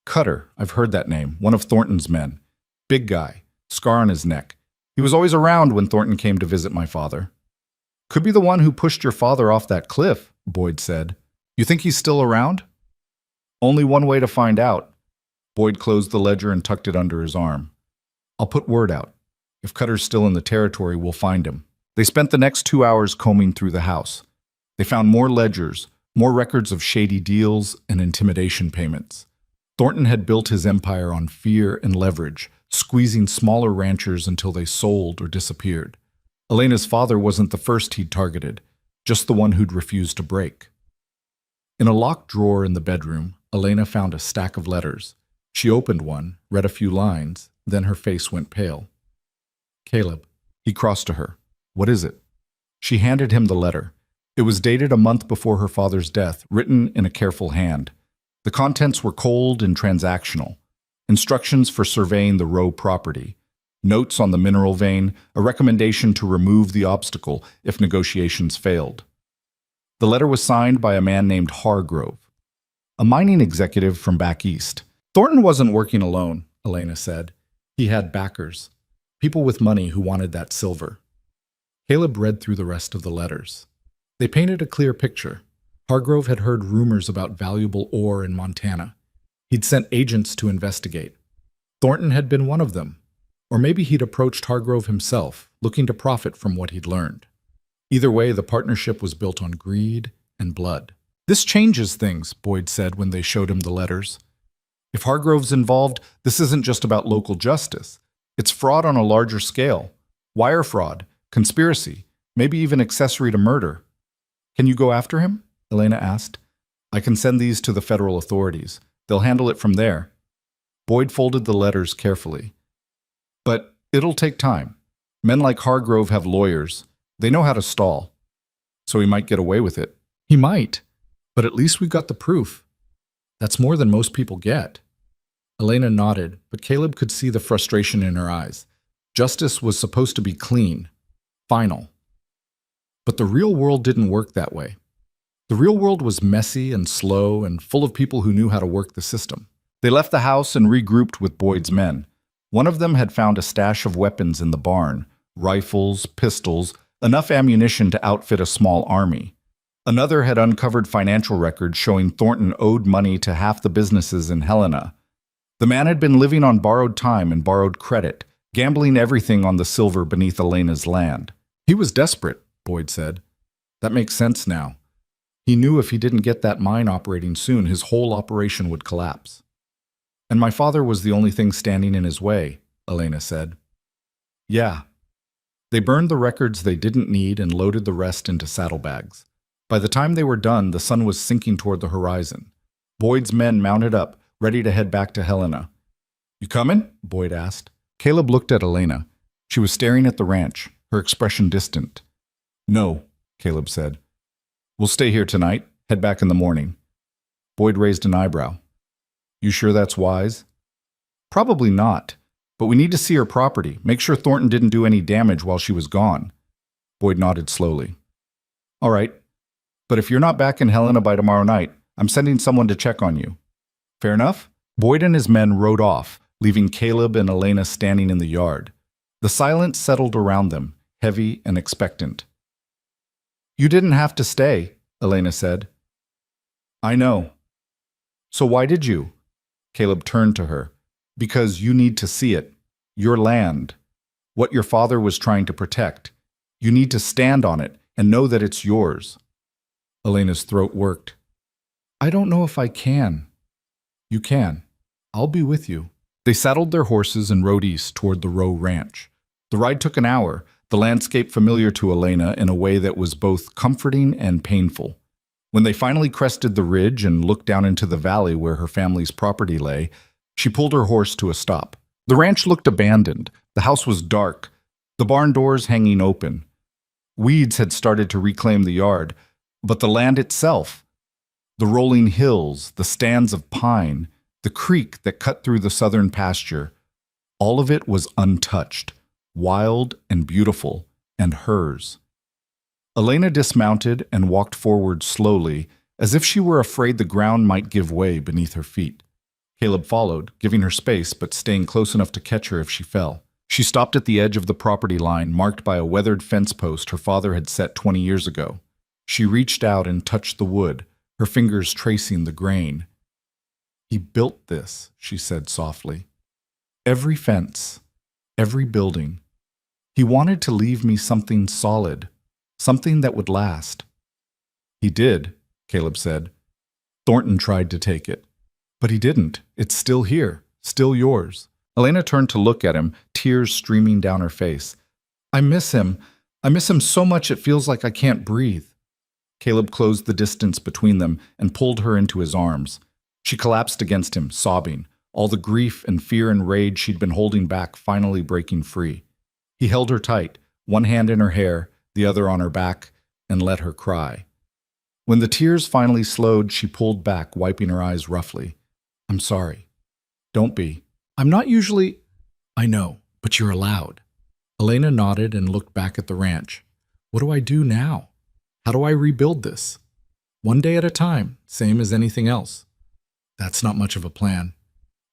Cutter, I've heard that name, one of Thornton's men. Big guy, scar on his neck. He was always around when Thornton came to visit my father. Could be the one who pushed your father off that cliff, Boyd said. You think he's still around? Only one way to find out. Boyd closed the ledger and tucked it under his arm. I'll put word out. If Cutter's still in the territory, we'll find him. They spent the next 2 hours combing through the house. They found more ledgers, more records of shady deals and intimidation payments. Thornton had built his empire on fear and leverage, squeezing smaller ranchers until they sold or disappeared. Elena's father wasn't the first he'd targeted, just the one who'd refused to break. In a locked drawer in the bedroom, Elena found a stack of letters. She opened one, read a few lines, then her face went pale. Caleb. He crossed to her. What is it? She handed him the letter. It was dated a month before her father's death, written in a careful hand. The contents were cold and transactional. Instructions for surveying the Rowe property. Notes on the mineral vein, a recommendation to remove the obstacle if negotiations failed. The letter was signed by a man named Hargrove, a mining executive from back east. Thornton wasn't working alone, Elena said. He had backers, people with money who wanted that silver. Caleb read through the rest of the letters. They painted a clear picture. Hargrove had heard rumors about valuable ore in Montana. He'd sent agents to investigate. Thornton had been one of them. Or maybe he'd approached Hargrove himself, looking to profit from what he'd learned. Either way, the partnership was built on greed and blood. This changes things, Boyd said when they showed him the letters. If Hargrove's involved, this isn't just about local justice. It's fraud on a larger scale. Wire fraud, conspiracy, maybe even accessory to murder. Can you go after him? Elena asked. I can send these to the federal authorities. They'll handle it from there. Boyd folded the letters carefully. But it'll take time. Men like Hargrove have lawyers. They know how to stall. So he might get away with it. He might. But at least we've got the proof. That's more than most people get. Elena nodded, but Caleb could see the frustration in her eyes. Justice was supposed to be clean, final. But the real world didn't work that way. The real world was messy and slow and full of people who knew how to work the system. They left the house and regrouped with Boyd's men. One of them had found a stash of weapons in the barn, rifles, pistols, enough ammunition to outfit a small army. Another had uncovered financial records showing Thornton owed money to half the businesses in Helena. The man had been living on borrowed time and borrowed credit, gambling everything on the silver beneath Elena's land. He was desperate, Boyd said. That makes sense now. He knew if he didn't get that mine operating soon, his whole operation would collapse. And my father was the only thing standing in his way, Elena said. Yeah. They burned the records they didn't need and loaded the rest into saddlebags. By the time they were done, the sun was sinking toward the horizon. Boyd's men mounted up, ready to head back to Helena. You coming? Boyd asked. Caleb looked at Elena. She was staring at the ranch, her expression distant. No, Caleb said. We'll stay here tonight, head back in the morning. Boyd raised an eyebrow. You sure that's wise? Probably not, but we need to see her property, make sure Thornton didn't do any damage while she was gone. Boyd nodded slowly. All right, but if you're not back in Helena by tomorrow night, I'm sending someone to check on you. Fair enough? Boyd and his men rode off, leaving Caleb and Elena standing in the yard. The silence settled around them, heavy and expectant. You didn't have to stay, Elena said. I know. So why did you? Caleb turned to her. Because you need to see it. Your land. What your father was trying to protect. You need to stand on it and know that it's yours. Elena's throat worked. I don't know if I can. You can. I'll be with you. They saddled their horses and rode east toward the Rowe Ranch. The ride took an hour, the landscape familiar to Elena in a way that was both comforting and painful. When they finally crested the ridge and looked down into the valley where her family's property lay, she pulled her horse to a stop. The ranch looked abandoned. The house was dark, the barn doors hanging open. Weeds had started to reclaim the yard, but the land itself, the rolling hills, the stands of pine, the creek that cut through the southern pasture, all of it was untouched, wild and beautiful, and hers. Elena dismounted and walked forward slowly, as if she were afraid the ground might give way beneath her feet. Caleb followed, giving her space but staying close enough to catch her if she fell. She stopped at the edge of the property line, marked by a weathered fence post her father had set 20 years ago. She reached out and touched the wood, her fingers tracing the grain. He built this, she said softly. Every fence, every building. He wanted to leave me something solid, something that would last. He did, Caleb said. Thornton tried to take it. But he didn't. It's still here, still yours. Elena turned to look at him, tears streaming down her face. I miss him. I miss him so much it feels like I can't breathe. Caleb closed the distance between them and pulled her into his arms. She collapsed against him, sobbing, all the grief and fear and rage she'd been holding back finally breaking free. He held her tight, one hand in her hair, the other on her back, and let her cry. When the tears finally slowed, she pulled back, wiping her eyes roughly. "I'm sorry." "Don't be. I'm not usually—" "I know, but you're allowed." Elena nodded and looked back at the ranch. "What do I do now? How do I rebuild this?" "One day at a time, same as anything else." "That's not much of a plan."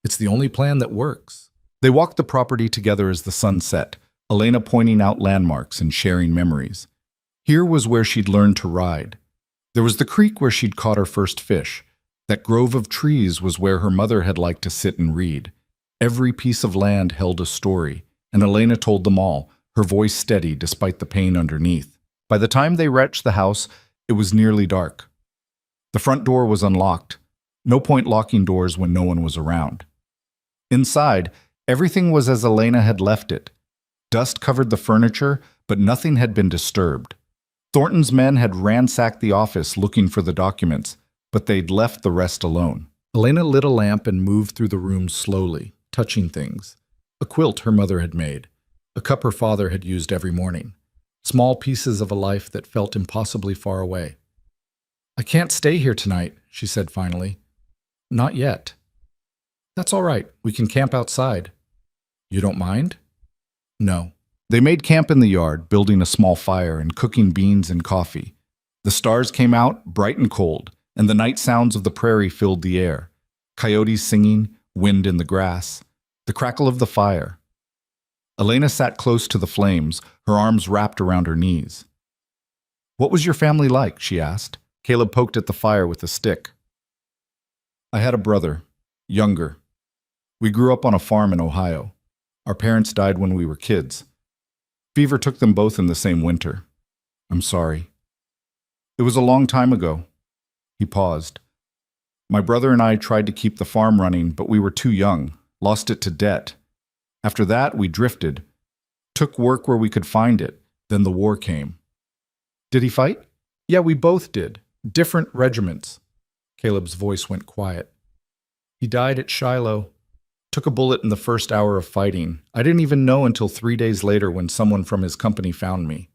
"It's the only plan that works." They walked the property together as the sun set, Elena pointing out landmarks and sharing memories. Here was where she'd learned to ride. There was the creek where she'd caught her first fish. That grove of trees was where her mother had liked to sit and read. Every piece of land held a story, and Elena told them all, her voice steady despite the pain underneath. By the time they reached the house, it was nearly dark. The front door was unlocked. No point locking doors when no one was around. Inside, everything was as Elena had left it. Dust covered the furniture, but nothing had been disturbed. Thornton's men had ransacked the office looking for the documents, but they'd left the rest alone. Elena lit a lamp and moved through the room slowly, touching things. A quilt her mother had made, a cup her father had used every morning. Small pieces of a life that felt impossibly far away. "I can't stay here tonight," she said finally. "Not yet." "That's all right. We can camp outside." "You don't mind?" "No." They made camp in the yard, building a small fire and cooking beans and coffee. The stars came out, bright and cold, and the night sounds of the prairie filled the air. Coyotes singing, wind in the grass, the crackle of the fire. Elena sat close to the flames, her arms wrapped around her knees. "What was your family like?" she asked. Caleb poked at the fire with a stick. "I had a brother, younger. We grew up on a farm in Ohio. Our parents died when we were kids. Fever took them both in the same winter. I'm sorry. It was a long time ago." He paused. "My brother and I tried to keep the farm running, but we were too young, lost it to debt. After that, we drifted. Took work where we could find it. Then the war came." "Did he fight?" "Yeah, we both did. Different regiments." Caleb's voice went quiet. "He died at Shiloh. Took a bullet in the first hour of fighting. I didn't even know until 3 days later when someone from his company found me."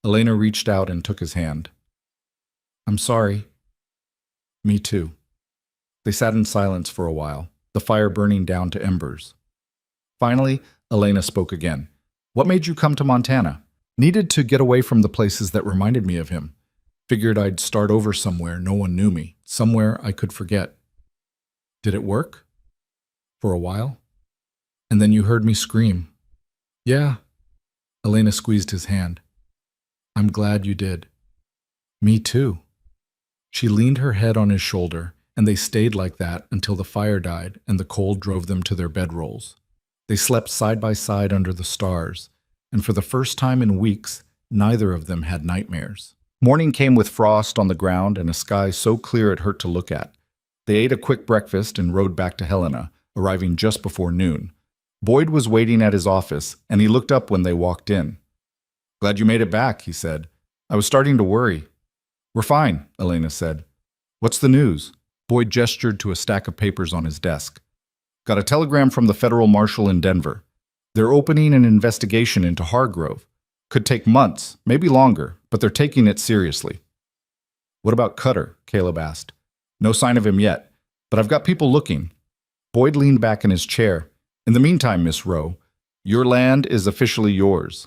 Elena reached out and took his hand. "I'm sorry." "Me too." They sat in silence for a while, the fire burning down to embers. Finally, Elena spoke again. "What made you come to Montana?" "Needed to get away from the places that reminded me of him. Figured I'd start over somewhere no one knew me, somewhere I could forget." "Did it work?" "For a while. And then you heard me scream." "Yeah." Elena squeezed his hand. "I'm glad you did." "Me too." She leaned her head on his shoulder, and they stayed like that until the fire died and the cold drove them to their bedrolls. They slept side by side under the stars, and for the first time in weeks, neither of them had nightmares. Morning came with frost on the ground and a sky so clear it hurt to look at. They ate a quick breakfast and rode back to Helena, arriving just before noon. Boyd was waiting at his office, and he looked up when they walked in. "Glad you made it back," he said. "I was starting to worry." "We're fine," Elena said. "What's the news?" Boyd gestured to a stack of papers on his desk. "Got a telegram from the federal marshal in Denver. They're opening an investigation into Hargrove. Could take months, maybe longer, but they're taking it seriously." "What about Cutter?" Caleb asked. "No sign of him yet, but I've got people looking." Boyd leaned back in his chair. "In the meantime, Miss Rowe, your land is officially yours.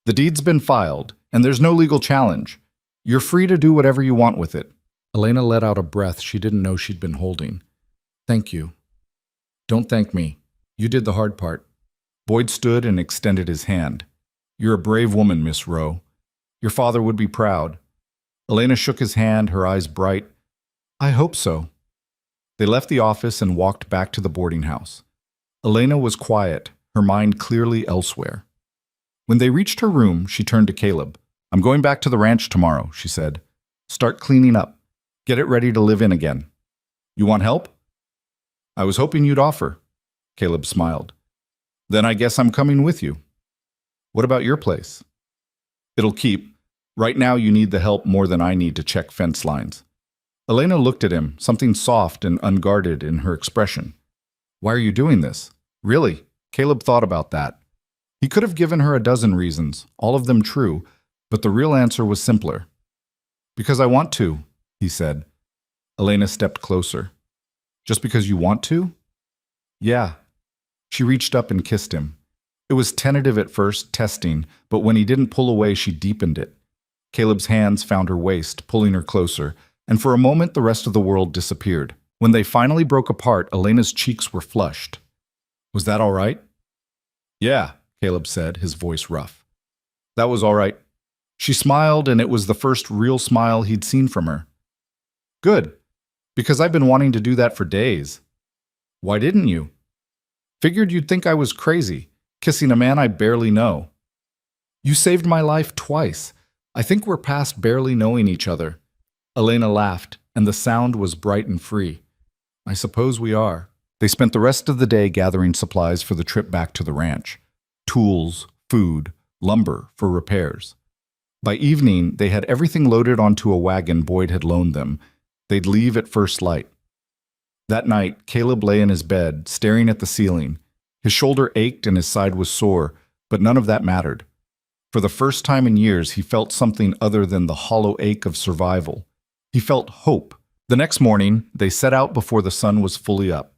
The deed's been filed, and there's no legal challenge. You're free to do whatever you want with it." Elena let out a breath she didn't know she'd been holding. "Thank you." "Don't thank me. You did the hard part." Boyd stood and extended his hand. "You're a brave woman, Miss Rowe. Your father would be proud." Elena shook his hand, her eyes bright. "I hope so." They left the office and walked back to the boarding house. Elena was quiet, her mind clearly elsewhere. When they reached her room, she turned to Caleb. "I'm going back to the ranch tomorrow," she said. "Start cleaning up. Get it ready to live in again. You want help?" "I was hoping you'd offer." Caleb smiled. "Then I guess I'm coming with you." "What about your place?" "It'll keep. Right now you need the help more than I need to check fence lines." Elena looked at him, something soft and unguarded in her expression. Why are you doing this? Really? Caleb thought about that. He could have given her a dozen reasons, all of them true, but the real answer was simpler. Because I want to, he said. Elena stepped closer. Just because you want to? Yeah. She reached up and kissed him. It was tentative at first, testing, but when he didn't pull away, she deepened it. Caleb's hands found her waist, pulling her closer, and for a moment the rest of the world disappeared. When they finally broke apart, Elena's cheeks were flushed. Was that all right? Yeah, Caleb said, his voice rough. That was all right. She smiled, and it was the first real smile he'd seen from her. Good, because I've been wanting to do that for days. Why didn't you? Figured you'd think I was crazy, kissing a man I barely know. You saved my life twice. I think we're past barely knowing each other. Elena laughed, and the sound was bright and free. I suppose we are. They spent the rest of the day gathering supplies for the trip back to the ranch. Tools, food, lumber for repairs. By evening, they had everything loaded onto a wagon Boyd had loaned them. They'd leave at first light. That night, Caleb lay in his bed, staring at the ceiling. His shoulder ached and his side was sore, but none of that mattered. For the first time in years, he felt something other than the hollow ache of survival. He felt hope. The next morning, they set out before the sun was fully up.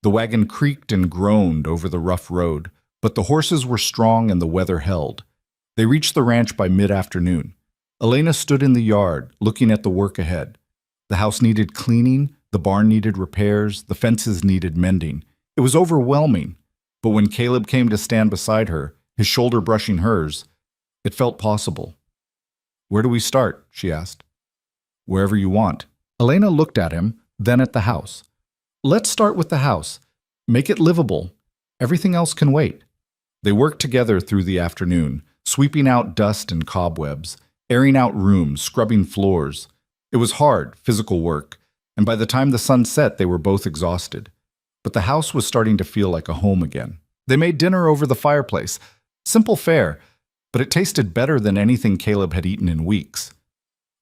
The wagon creaked and groaned over the rough road, but the horses were strong and the weather held. They reached the ranch by mid-afternoon. Elena stood in the yard, looking at the work ahead. The house needed cleaning, the barn needed repairs, the fences needed mending. It was overwhelming, but when Caleb came to stand beside her, his shoulder brushing hers, it felt possible. Where do we start? She asked. Wherever you want. Elena looked at him, then at the house. Let's start with the house. Make it livable. Everything else can wait. They worked together through the afternoon, sweeping out dust and cobwebs, airing out rooms, scrubbing floors. It was hard, physical work, and by the time the sun set, they were both exhausted. But the house was starting to feel like a home again. They made dinner over the fireplace. Simple fare, but it tasted better than anything Caleb had eaten in weeks.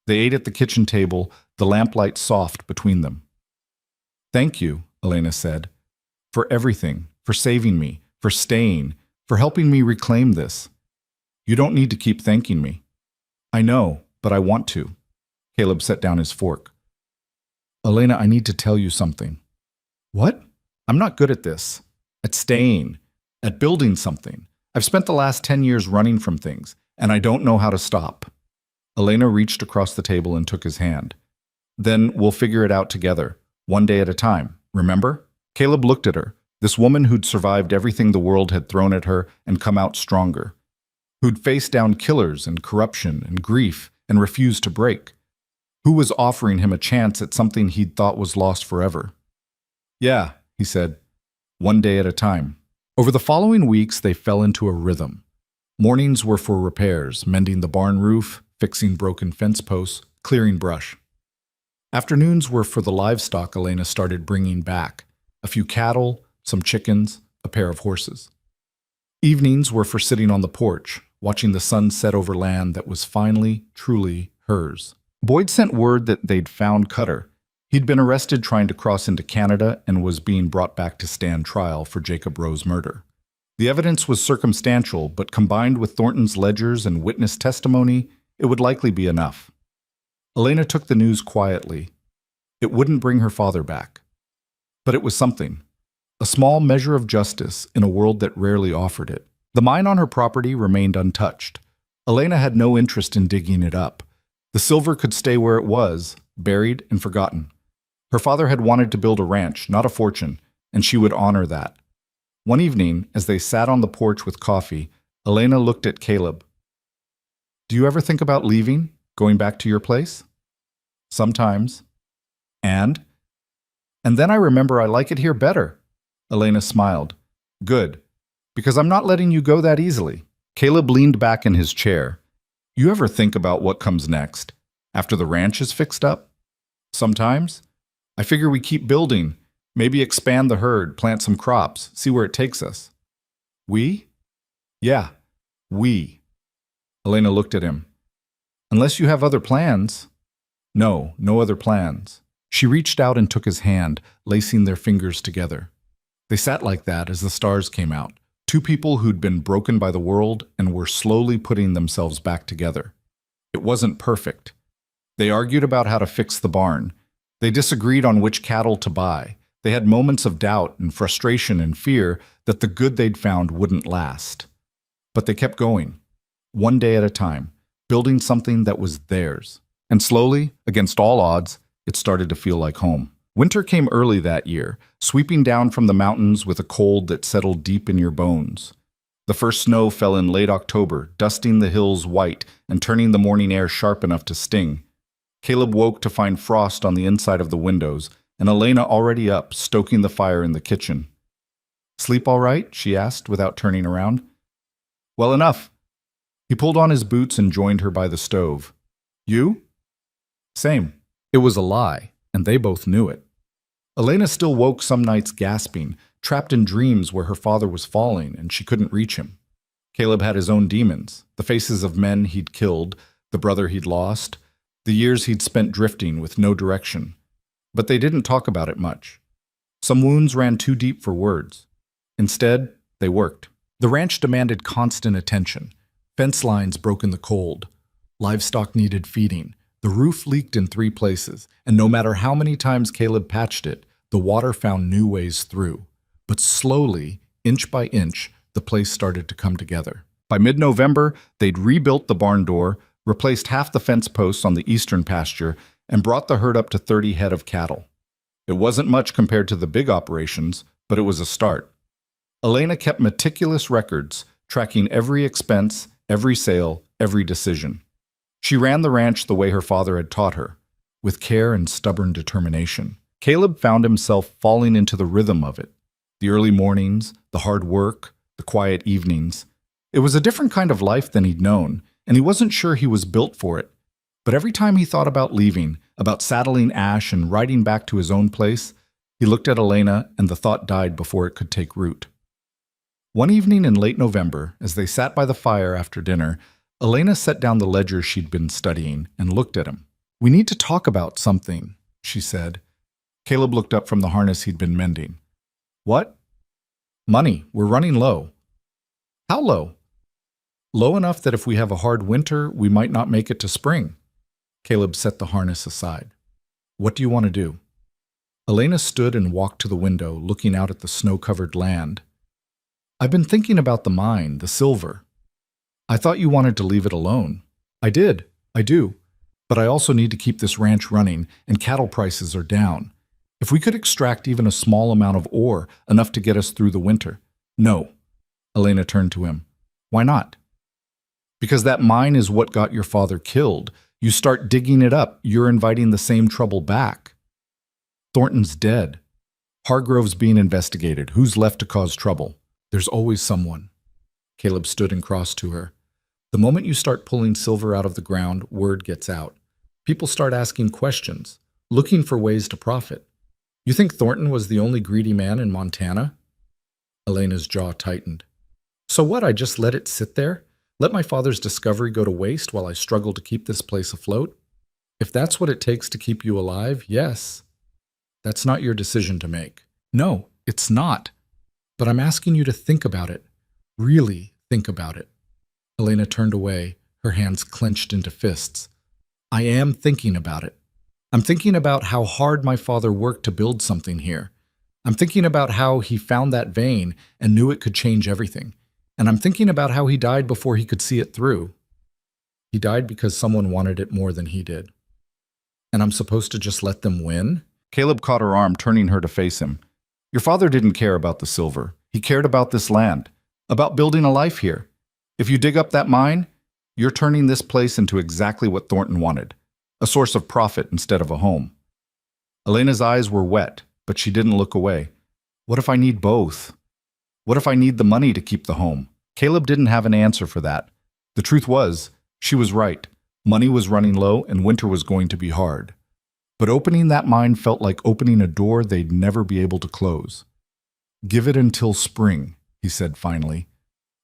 They ate at the kitchen table, the lamplight soft between them. Thank you, Elena said, for everything, for saving me, for staying, for helping me reclaim this. You don't need to keep thanking me. I know, but I want to. Caleb set down his fork. Elena, I need to tell you something. What? I'm not good at this. At staying. At building something. I've spent the last 10 years running from things, and I don't know how to stop. Elena reached across the table and took his hand. Then we'll figure it out together, one day at a time, remember? Caleb looked at her, this woman who'd survived everything the world had thrown at her and come out stronger. Who'd faced down killers and corruption and grief and refused to break. Who was offering him a chance at something he'd thought was lost forever. Yeah, he said, one day at a time. Over the following weeks, they fell into a rhythm. Mornings were for repairs, mending the barn roof, fixing broken fence posts, clearing brush. Afternoons were for the livestock Elena started bringing back, a few cattle, some chickens, a pair of horses. Evenings were for sitting on the porch, watching the sun set over land that was finally, truly hers. Boyd sent word that they'd found Cutter. He'd been arrested trying to cross into Canada and was being brought back to stand trial for Jacob Rowe's murder. The evidence was circumstantial, but combined with Thornton's ledgers and witness testimony, it would likely be enough. Elena took the news quietly. It wouldn't bring her father back. But it was something. A small measure of justice in a world that rarely offered it. The mine on her property remained untouched. Elena had no interest in digging it up. The silver could stay where it was, buried and forgotten. Her father had wanted to build a ranch, not a fortune, and she would honor that. One evening, as they sat on the porch with coffee, Elena looked at Caleb. Do you ever think about leaving, going back to your place? Sometimes. And then I remember I like it here better. Elena smiled. Good, because I'm not letting you go that easily. Caleb leaned back in his chair. You ever think about what comes next, after the ranch is fixed up? Sometimes. I figure we keep building, maybe expand the herd, plant some crops, see where it takes us. We? Yeah, we. Elena looked at him. Unless you have other plans. No other plans. She reached out and took his hand, lacing their fingers together. They sat like that as the stars came out. Two people who'd been broken by the world and were slowly putting themselves back together. It wasn't perfect. They argued about how to fix the barn. They disagreed on which cattle to buy. They had moments of doubt and frustration and fear that the good they'd found wouldn't last. But they kept going, one day at a time, building something that was theirs. And slowly, against all odds, it started to feel like home. Winter came early that year, sweeping down from the mountains with a cold that settled deep in your bones. The first snow fell in late October, dusting the hills white and turning the morning air sharp enough to sting. Caleb woke to find frost on the inside of the windows, and Elena already up, stoking the fire in the kitchen. "Sleep all right?" she asked, without turning around. "Well enough." He pulled on his boots and joined her by the stove. "You?" "Same." It was a lie, and they both knew it. Elena still woke some nights gasping, trapped in dreams where her father was falling and she couldn't reach him. Caleb had his own demons, the faces of men he'd killed, the brother he'd lost, the years he'd spent drifting with no direction. But they didn't talk about it much. Some wounds ran too deep for words. Instead, they worked. The ranch demanded constant attention. Fence lines broke in the cold. Livestock needed feeding. The roof leaked in 3 places, and no matter how many times Caleb patched it, the water found new ways through. But slowly, inch by inch, the place started to come together. By mid-November, they'd rebuilt the barn door, replaced half the fence posts on the eastern pasture, and brought the herd up to 30 head of cattle. It wasn't much compared to the big operations, but it was a start. Elena kept meticulous records, tracking every expense, every sale, every decision. She ran the ranch the way her father had taught her, with care and stubborn determination. Caleb found himself falling into the rhythm of it. The early mornings, the hard work, the quiet evenings. It was a different kind of life than he'd known, and he wasn't sure he was built for it. But every time he thought about leaving, about saddling Ash and riding back to his own place, he looked at Elena and the thought died before it could take root. One evening in late November, as they sat by the fire after dinner, Elena set down the ledger she'd been studying and looked at him. "We need to talk about something," she said. Caleb looked up from the harness he'd been mending. "What?" "Money. We're running low." "How low?" "Low enough that if we have a hard winter, we might not make it to spring." Caleb set the harness aside. "What do you want to do?" Elena stood and walked to the window, looking out at the snow-covered land. "I've been thinking about the mine, the silver. I thought you wanted to leave it alone." "I did. I do. But I also need to keep this ranch running, and cattle prices are down. If we could extract even a small amount of ore, enough to get us through the winter." "No." Elena turned to him. "Why not?" "Because that mine is what got your father killed. You start digging it up, you're inviting the same trouble back. Thornton's dead. Hargrove's being investigated. Who's left to cause trouble? There's always someone." Caleb stood and crossed to her. "The moment you start pulling silver out of the ground, word gets out. People start asking questions, looking for ways to profit. You think Thornton was the only greedy man in Montana?" Elena's jaw tightened. "So what, I just let it sit there? Let my father's discovery go to waste while I struggle to keep this place afloat? If that's what it takes to keep you alive, yes. That's not your decision to make." "No, it's not. But I'm asking you to think about it. Really think about it." Elena turned away, her hands clenched into fists. "I am thinking about it. I'm thinking about how hard my father worked to build something here. I'm thinking about how he found that vein and knew it could change everything. And I'm thinking about how he died before he could see it through. He died because someone wanted it more than he did. And I'm supposed to just let them win?" Caleb caught her arm, turning her to face him. "Your father didn't care about the silver. He cared about this land, about building a life here. If you dig up that mine, you're turning this place into exactly what Thornton wanted, a source of profit instead of a home." Elena's eyes were wet, but she didn't look away. "What if I need both? What if I need the money to keep the home?" Caleb didn't have an answer for that. The truth was, she was right. Money was running low and winter was going to be hard. But opening that mine felt like opening a door they'd never be able to close. "Give it until spring," he said finally.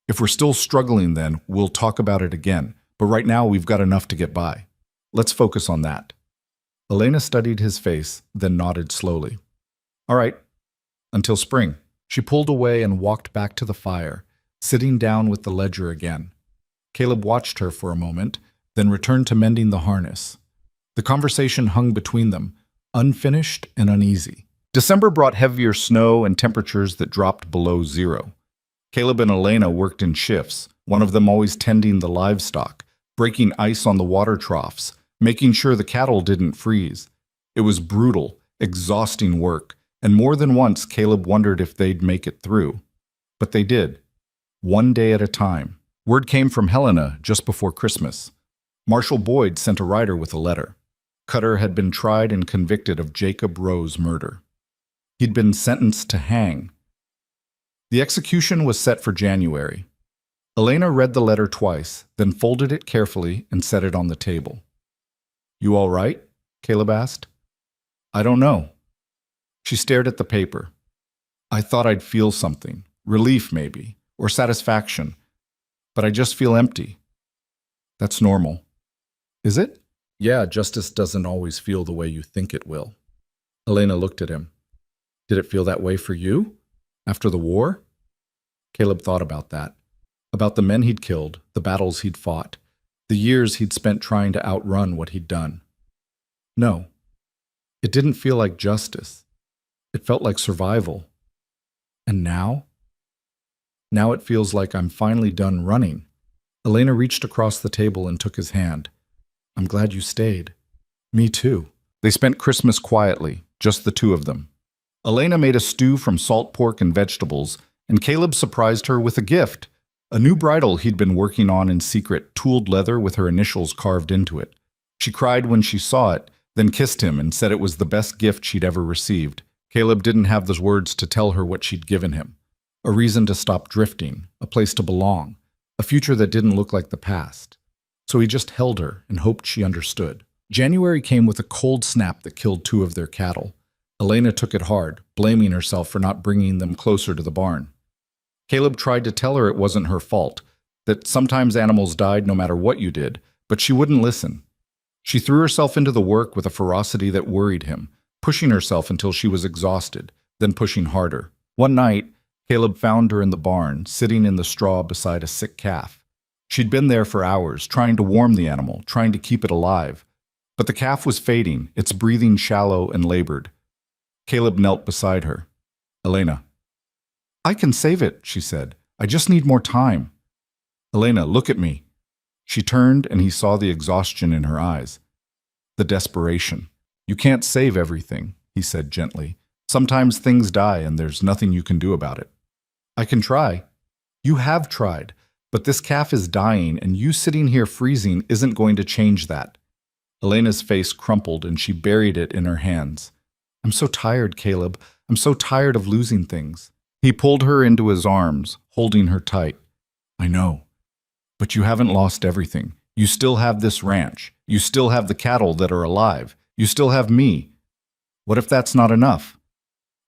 "If we're still struggling then, we'll talk about it again. But right now we've got enough to get by. Let's focus on that." Elena studied his face, then nodded slowly. "All right, until spring." She pulled away and walked back to the fire, sitting down with the ledger again. Caleb watched her for a moment, then returned to mending the harness. The conversation hung between them, unfinished and uneasy. December brought heavier snow and temperatures that dropped below zero. Caleb and Elena worked in shifts, one of them always tending the livestock, breaking ice on the water troughs, making sure the cattle didn't freeze. It was brutal, exhausting work, and more than once Caleb wondered if they'd make it through. But they did, one day at a time. Word came from Helena just before Christmas. Marshal Boyd sent a rider with a letter. Cutter had been tried and convicted of Jacob Rowe's murder. He'd been sentenced to hang. The execution was set for January. Elena read the letter twice, then folded it carefully and set it on the table. "You all right?" Caleb asked. "I don't know." She stared at the paper. "I thought I'd feel something, relief maybe, or satisfaction, but I just feel empty." "That's normal." "Is it?" "Yeah, justice doesn't always feel the way you think it will." Elena looked at him. "Did it feel that way for you? After the war?" Caleb thought about that. About the men he'd killed, the battles he'd fought, the years he'd spent trying to outrun what he'd done. No, it didn't feel like justice. It felt like survival. And now? Now it feels like I'm finally done running. Elena reached across the table and took his hand. "I'm glad you stayed." "Me too." They spent Christmas quietly, just the two of them. Elena made a stew from salt pork and vegetables, and Caleb surprised her with a gift. A new bridle he'd been working on in secret, tooled leather with her initials carved into it. She cried when she saw it, then kissed him and said it was the best gift she'd ever received. Caleb didn't have the words to tell her what she'd given him. A reason to stop drifting, a place to belong, a future that didn't look like the past. So he just held her and hoped she understood. January came with a cold snap that killed 2 of their cattle. Elena took it hard, blaming herself for not bringing them closer to the barn. Caleb tried to tell her it wasn't her fault, that sometimes animals died no matter what you did, but she wouldn't listen. She threw herself into the work with a ferocity that worried him, pushing herself until she was exhausted, then pushing harder. One night, Caleb found her in the barn, sitting in the straw beside a sick calf. She'd been there for hours, trying to warm the animal, trying to keep it alive. But the calf was fading, its breathing shallow and labored. Caleb knelt beside her. "Elena." "I can save it," she said. "I just need more time." "Elena, look at me." She turned and he saw the exhaustion in her eyes. The desperation. "You can't save everything," he said gently. "Sometimes things die and there's nothing you can do about it." "I can try." "You have tried, but this calf is dying and you sitting here freezing isn't going to change that." Elena's face crumpled and she buried it in her hands. "I'm so tired, Caleb. I'm so tired of losing things." He pulled her into his arms, holding her tight. "I know. But you haven't lost everything. You still have this ranch. You still have the cattle that are alive. You still have me. What if that's not enough?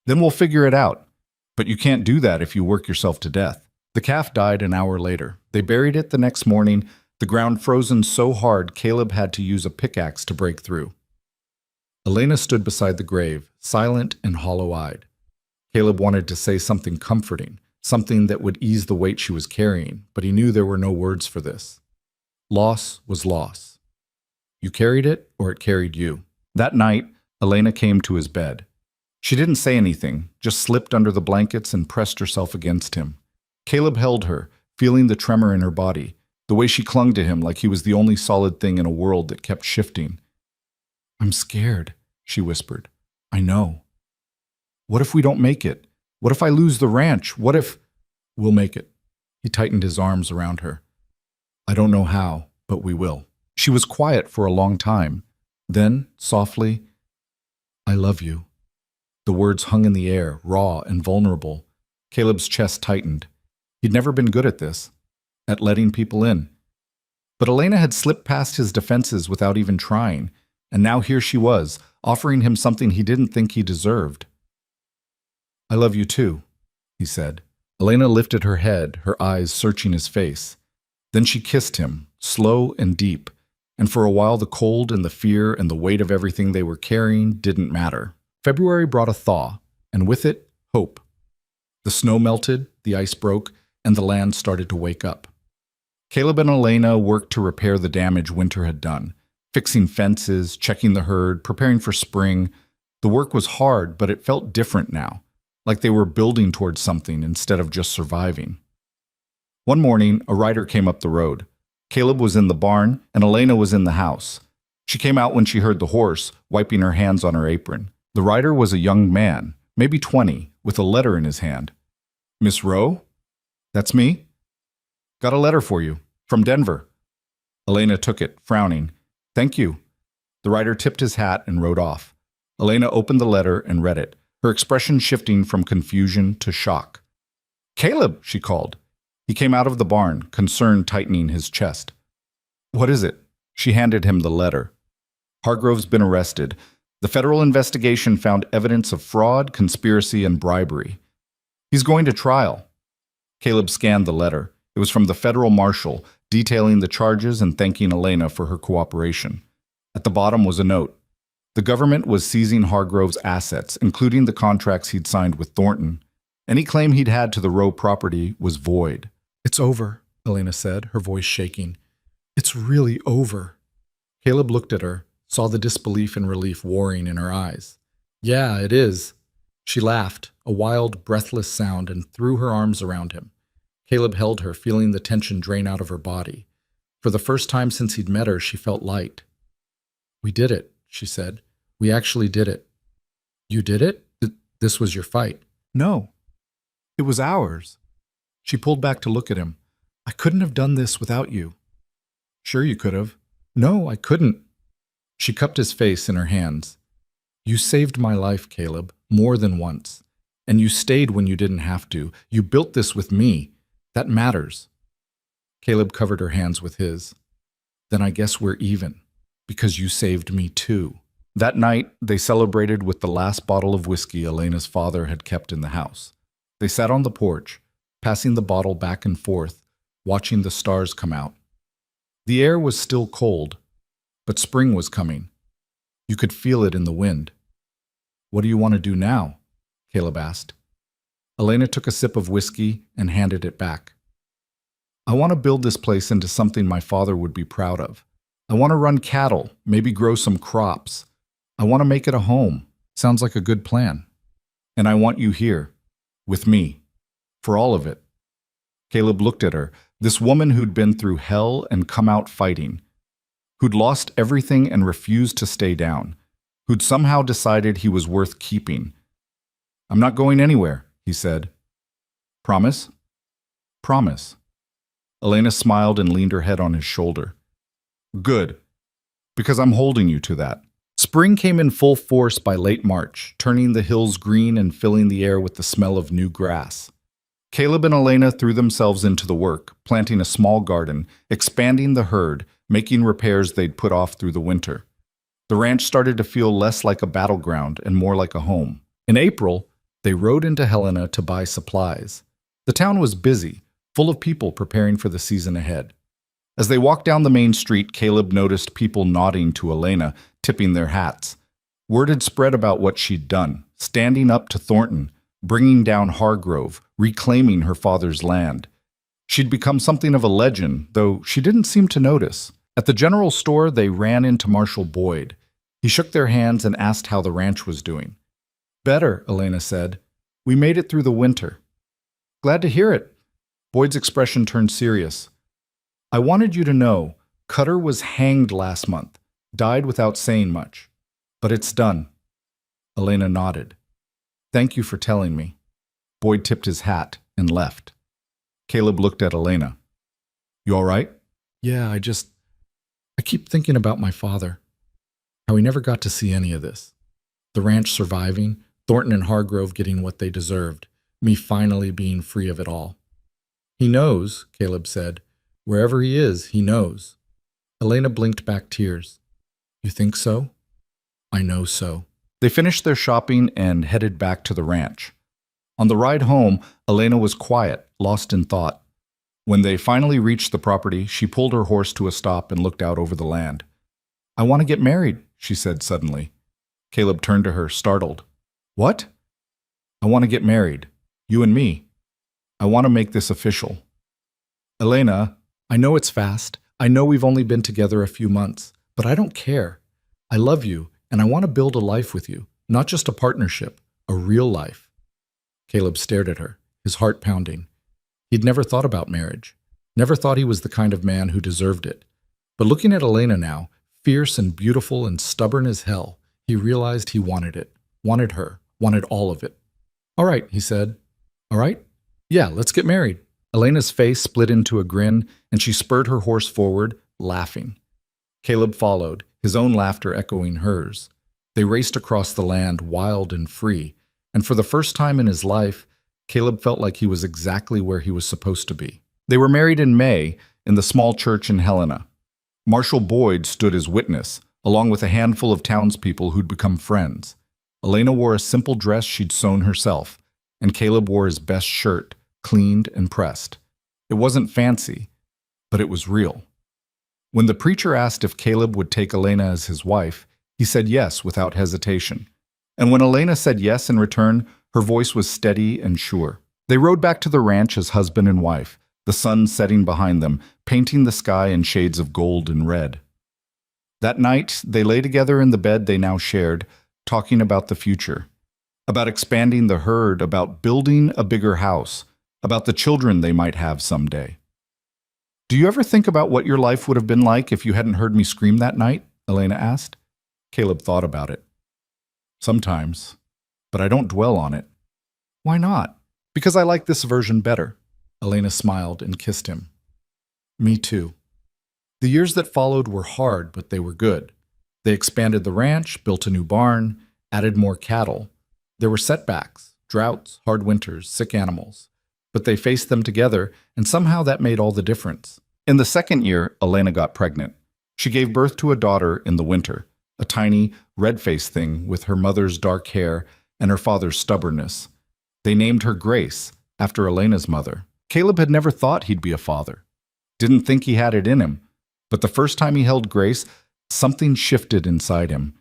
Then we'll figure it out. But you can't do that if you work yourself to death." The calf died an hour later. They buried it the next morning, the ground frozen so hard Caleb had to use a pickaxe to break through. Elena stood beside the grave, silent and hollow-eyed. Caleb wanted to say something comforting, something that would ease the weight she was carrying, but he knew there were no words for this. Loss was loss. You carried it, or it carried you. That night, Elena came to his bed. She didn't say anything, just slipped under the blankets and pressed herself against him. Caleb held her, feeling the tremor in her body, the way she clung to him like he was the only solid thing in a world that kept shifting. "I'm scared," she whispered. "I know. What if we don't make it? What if I lose the ranch? What if—" "We'll make it." He tightened his arms around her. "I don't know how, but we will." She was quiet for a long time. Then, softly, "I love you." The words hung in the air, raw and vulnerable. Caleb's chest tightened. He'd never been good at this, at letting people in. But Elena had slipped past his defenses without even trying, and now here she was, offering him something he didn't think he deserved. "I love you too," he said. Elena lifted her head, her eyes searching his face. Then she kissed him, slow and deep, and for a while the cold and the fear and the weight of everything they were carrying didn't matter. February brought a thaw, and with it, hope. The snow melted, the ice broke, and the land started to wake up. Caleb and Elena worked to repair the damage winter had done, fixing fences, checking the herd, preparing for spring. The work was hard, but it felt different now, like they were building towards something instead of just surviving. One morning, a rider came up the road. Caleb was in the barn, and Elena was in the house. She came out when she heard the horse, wiping her hands on her apron. The rider was a young man, maybe 20, with a letter in his hand. "Miss Rowe? That's me. Got a letter for you, from Denver." Elena took it, frowning. "Thank you." The rider tipped his hat and rode off. Elena opened the letter and read it, her expression shifting from confusion to shock. "Caleb!" she called. He came out of the barn, concern tightening his chest. "What is it?" She handed him the letter. "Hargrove's been arrested. The federal investigation found evidence of fraud, conspiracy, and bribery. He's going to trial." Caleb scanned the letter. It was from the federal marshal, detailing the charges and thanking Elena for her cooperation. At the bottom was a note. The government was seizing Hargrove's assets, including the contracts he'd signed with Thornton. Any claim he'd had to the Rowe property was void. "It's over," Elena said, her voice shaking. "It's really over." Caleb looked at her, saw the disbelief and relief warring in her eyes. "Yeah, it is." She laughed, a wild, breathless sound, and threw her arms around him. Caleb held her, feeling the tension drain out of her body. For the first time since he'd met her, she felt light. "We did it," she said. "We actually did it." "You did it? This was your fight?" "No. It was ours." She pulled back to look at him. "I couldn't have done this without you." "Sure you could have." "No, I couldn't." She cupped his face in her hands. "You saved my life, Caleb, more than once. And you stayed when you didn't have to. You built this with me. That matters." Caleb covered her hands with his. "Then I guess we're even, because you saved me too." That night, they celebrated with the last bottle of whiskey Elena's father had kept in the house. They sat on the porch, passing the bottle back and forth, watching the stars come out. The air was still cold, but spring was coming. You could feel it in the wind. "What do you want to do now?" Caleb asked. Elena took a sip of whiskey and handed it back. "I want to build this place into something my father would be proud of. I want to run cattle, maybe grow some crops. I want to make it a home." "Sounds like a good plan." "And I want you here, with me, for all of it." Caleb looked at her, this woman who'd been through hell and come out fighting, who'd lost everything and refused to stay down, who'd somehow decided he was worth keeping. "I'm not going anywhere," he said. "Promise?" "Promise." Elena smiled and leaned her head on his shoulder. "Good, because I'm holding you to that." Spring came in full force by late March, turning the hills green and filling the air with the smell of new grass. Caleb and Elena threw themselves into the work, planting a small garden, expanding the herd, making repairs they'd put off through the winter. The ranch started to feel less like a battleground and more like a home. In April, they rode into Helena to buy supplies. The town was busy, full of people preparing for the season ahead. As they walked down the main street, Caleb noticed people nodding to Elena, tipping their hats. Word had spread about what she'd done, standing up to Thornton, bringing down Hargrove, reclaiming her father's land. She'd become something of a legend, though she didn't seem to notice. At the general store, they ran into Marshal Boyd. He shook their hands and asked how the ranch was doing. "Better," Elena said. "We made it through the winter." "Glad to hear it." Boyd's expression turned serious. "I wanted you to know, Cutter was hanged last month, died without saying much. But it's done." Elena nodded. "Thank you for telling me." Boyd tipped his hat and left. Caleb looked at Elena. "You all right?" "Yeah, I keep thinking about my father. How he never got to see any of this. The ranch surviving, Thornton and Hargrove getting what they deserved, me finally being free of it all." "He knows," Caleb said. "Wherever he is, he knows." Elena blinked back tears. "You think so?" "I know so." They finished their shopping and headed back to the ranch. On the ride home, Elena was quiet, lost in thought. When they finally reached the property, she pulled her horse to a stop and looked out over the land. "I want to get married," she said suddenly. Caleb turned to her, startled. "What?" "I want to get married. You and me. I want to make this official. Elena, I know it's fast. I know we've only been together a few months, but I don't care. I love you, and I want to build a life with you, not just a partnership, a real life. Caleb stared at her, his heart pounding. He'd never thought about marriage, never thought he was the kind of man who deserved it. But looking at Elena now, fierce and beautiful and stubborn as hell, he realized he wanted it, wanted her, wanted all of it. All right, he said. All right? Yeah, let's get married. Elena's face split into a grin, and she spurred her horse forward, laughing. Caleb followed, his own laughter echoing hers. They raced across the land, wild and free, and for the first time in his life, Caleb felt like he was exactly where he was supposed to be. They were married in May in the small church in Helena. Marshal Boyd stood as witness, along with a handful of townspeople who'd become friends. Elena wore a simple dress she'd sewn herself, and Caleb wore his best shirt, cleaned and pressed. It wasn't fancy, but it was real. When the preacher asked if Caleb would take Elena as his wife, he said yes without hesitation. And when Elena said yes in return, her voice was steady and sure. They rode back to the ranch as husband and wife, the sun setting behind them, painting the sky in shades of gold and red. That night, they lay together in the bed they now shared, talking about the future, about expanding the herd, about building a bigger house, about the children they might have someday. Do you ever think about what your life would have been like if you hadn't heard me scream that night? Elena asked. Caleb thought about it. Sometimes, but I don't dwell on it. Why not? Because I like this version better. Elena smiled and kissed him. Me too. The years that followed were hard, but they were good. They expanded the ranch, built a new barn, added more cattle. There were setbacks, droughts, hard winters, sick animals. But they faced them together, and somehow that made all the difference. In the second year, Elena got pregnant. She gave birth to a daughter in the winter, a tiny, red-faced thing with her mother's dark hair and her father's stubbornness. They named her Grace, after Elena's mother. Caleb had never thought he'd be a father. Didn't think he had it in him. But the first time he held Grace, something shifted inside him.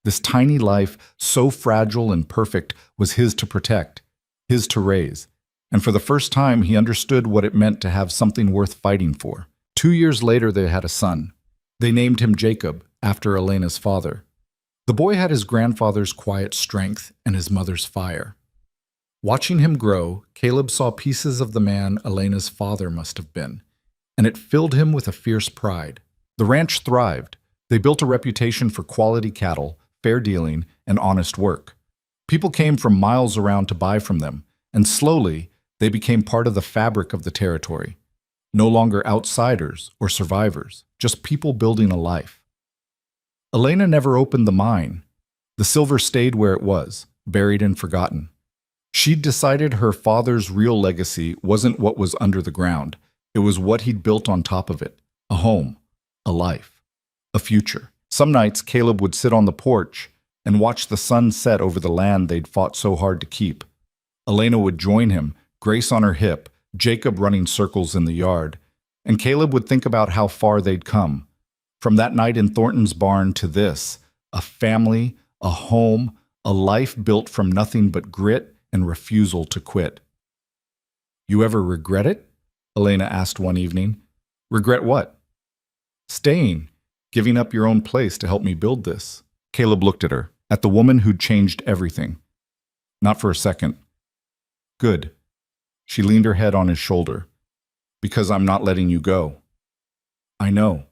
This tiny life, so fragile and perfect, was his to protect, his to raise. And for the first time, he understood what it meant to have something worth fighting for. 2 years later, they had a son. They named him Jacob, after Elena's father. The boy had his grandfather's quiet strength and his mother's fire. Watching him grow, Caleb saw pieces of the man Elena's father must have been, and it filled him with a fierce pride. The ranch thrived. They built a reputation for quality cattle, fair dealing, and honest work. People came from miles around to buy from them, and slowly, they became part of the fabric of the territory. No longer outsiders or survivors, just people building a life. Elena never opened the mine. The silver stayed where it was, buried and forgotten. She'd decided her father's real legacy wasn't what was under the ground. It was what he'd built on top of it. A home, a life, a future. Some nights, Caleb would sit on the porch and watch the sun set over the land they'd fought so hard to keep. Elena would join him, Grace on her hip, Jacob running circles in the yard, and Caleb would think about how far they'd come. From that night in Thornton's barn to this, a family, a home, a life built from nothing but grit and refusal to quit. You ever regret it? Elena asked one evening. Regret what? Staying, giving up your own place to help me build this. Caleb looked at her, at the woman who'd changed everything. Not for a second. Good. She leaned her head on his shoulder. Because I'm not letting you go. I know.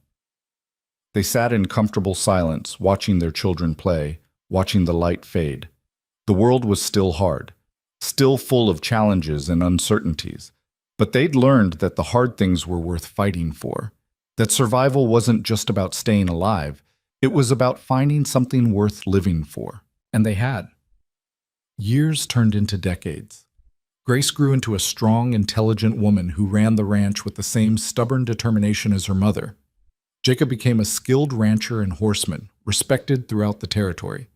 They sat in comfortable silence, watching their children play, watching the light fade. The world was still hard, still full of challenges and uncertainties, but they'd learned that the hard things were worth fighting for, that survival wasn't just about staying alive, it was about finding something worth living for. And they had. Years turned into decades. Grace grew into a strong, intelligent woman who ran the ranch with the same stubborn determination as her mother. Jacob became a skilled rancher and horseman, respected throughout the territory.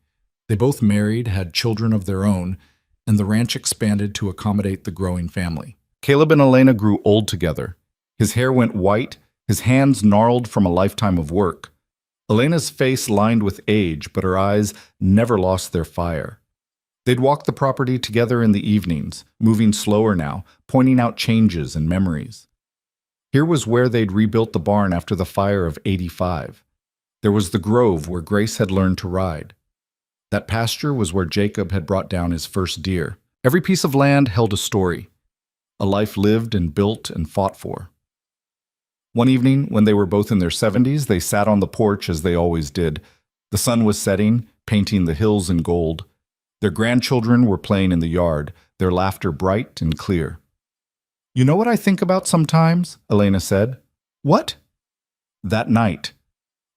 They both married, had children of their own, and the ranch expanded to accommodate the growing family. Caleb and Elena grew old together. His hair went white, his hands gnarled from a lifetime of work. Elena's face lined with age, but her eyes never lost their fire. They'd walk the property together in the evenings, moving slower now, pointing out changes and memories. Here was where they'd rebuilt the barn after the fire of '85. There was the grove where Grace had learned to ride. That pasture was where Jacob had brought down his first deer. Every piece of land held a story, a life lived and built and fought for. One evening, when they were both in their 70s, they sat on the porch as they always did. The sun was setting, painting the hills in gold. Their grandchildren were playing in the yard, their laughter bright and clear. "You know what I think about sometimes?" Elena said. "What?" "That night.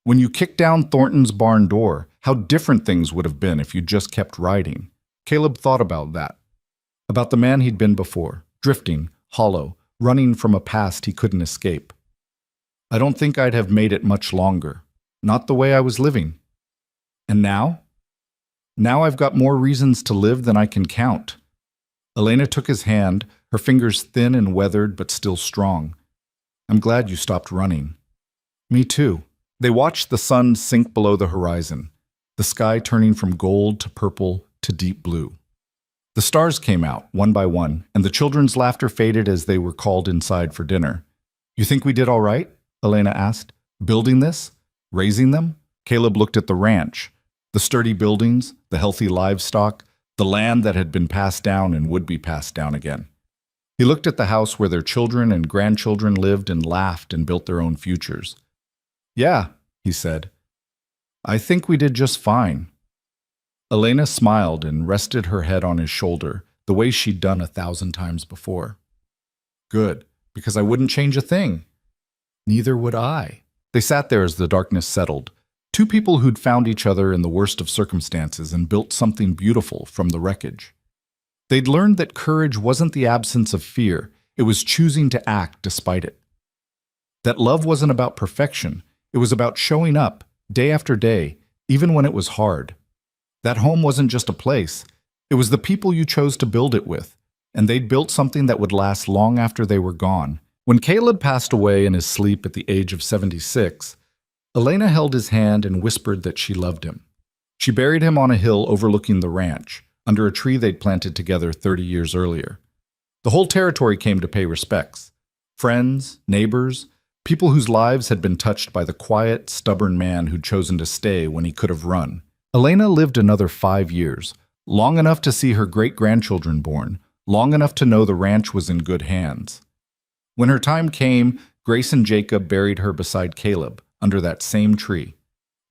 When you kicked down Thornton's barn door, how different things would have been if you just kept riding." Caleb thought about that. About the man he'd been before, drifting, hollow, running from a past he couldn't escape. "I don't think I'd have made it much longer. Not the way I was living. And now? Now I've got more reasons to live than I can count." Elena took his hand, her fingers thin and weathered but still strong. "I'm glad you stopped running." "Me too." They watched the sun sink below the horizon, the sky turning from gold to purple to deep blue. The stars came out, one by one, and the children's laughter faded as they were called inside for dinner. "You think we did all right?" Elena asked. "Building this? Raising them?" Caleb looked at the ranch, the sturdy buildings, the healthy livestock, the land that had been passed down and would be passed down again. He looked at the house where their children and grandchildren lived and laughed and built their own futures. "Yeah," he said. "I think we did just fine." Elena smiled and rested her head on his shoulder, the way she'd done 1,000 times before. "Good, because I wouldn't change a thing." "Neither would I." They sat there as the darkness settled, two people who'd found each other in the worst of circumstances and built something beautiful from the wreckage. They'd learned that courage wasn't the absence of fear, it was choosing to act despite it. That love wasn't about perfection, it was about showing up, day after day, even when it was hard. That home wasn't just a place, it was the people you chose to build it with, and they'd built something that would last long after they were gone. When Caleb passed away in his sleep at the age of 76, Elena held his hand and whispered that she loved him. She buried him on a hill overlooking the ranch, under a tree they'd planted together 30 years earlier. The whole territory came to pay respects. Friends, neighbors, people whose lives had been touched by the quiet, stubborn man who'd chosen to stay when he could have run. Elena lived another 5 years, long enough to see her great-grandchildren born, long enough to know the ranch was in good hands. When her time came, Grace and Jacob buried her beside Caleb, under that same tree.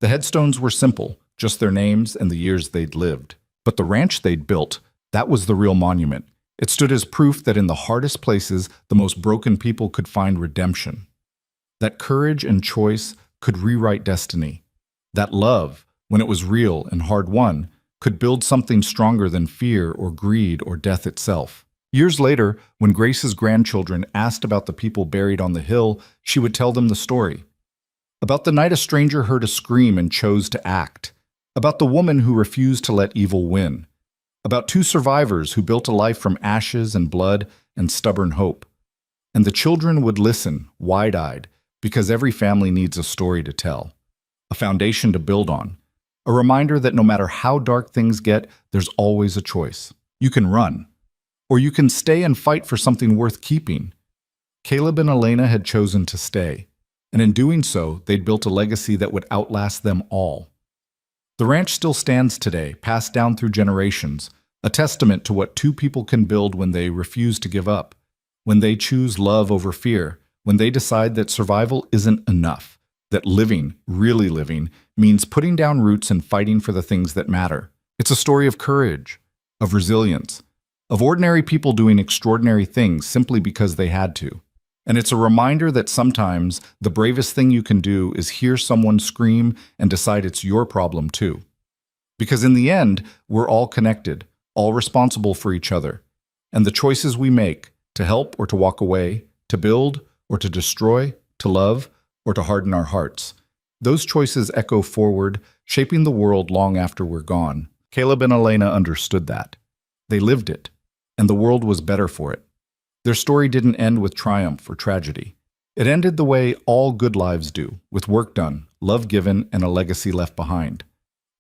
The headstones were simple, just their names and the years they'd lived. But the ranch they'd built, that was the real monument. It stood as proof that in the hardest places, the most broken people could find redemption. That courage and choice could rewrite destiny. That love, when it was real and hard-won, could build something stronger than fear or greed or death itself. Years later, when Grace's grandchildren asked about the people buried on the hill, she would tell them the story. About the night a stranger heard a scream and chose to act. About the woman who refused to let evil win. About 2 survivors who built a life from ashes and blood and stubborn hope. And the children would listen, wide-eyed, because every family needs a story to tell, a foundation to build on, a reminder that no matter how dark things get, there's always a choice. You can run, or you can stay and fight for something worth keeping. Caleb and Elena had chosen to stay, and in doing so, they'd built a legacy that would outlast them all. The ranch still stands today, passed down through generations, a testament to what 2 people can build when they refuse to give up, when they choose love over fear, when they decide that survival isn't enough, that living, really living, means putting down roots and fighting for the things that matter. It's a story of courage, of resilience, of ordinary people doing extraordinary things simply because they had to. And it's a reminder that sometimes the bravest thing you can do is hear someone scream and decide it's your problem too. Because in the end, we're all connected, all responsible for each other. And the choices we make, to help or to walk away, to build or to destroy, to love or to harden our hearts, those choices echo forward, shaping the world long after we're gone. Caleb and Elena understood that. They lived it, and the world was better for it. Their story didn't end with triumph or tragedy. It ended the way all good lives do, with work done, love given, and a legacy left behind.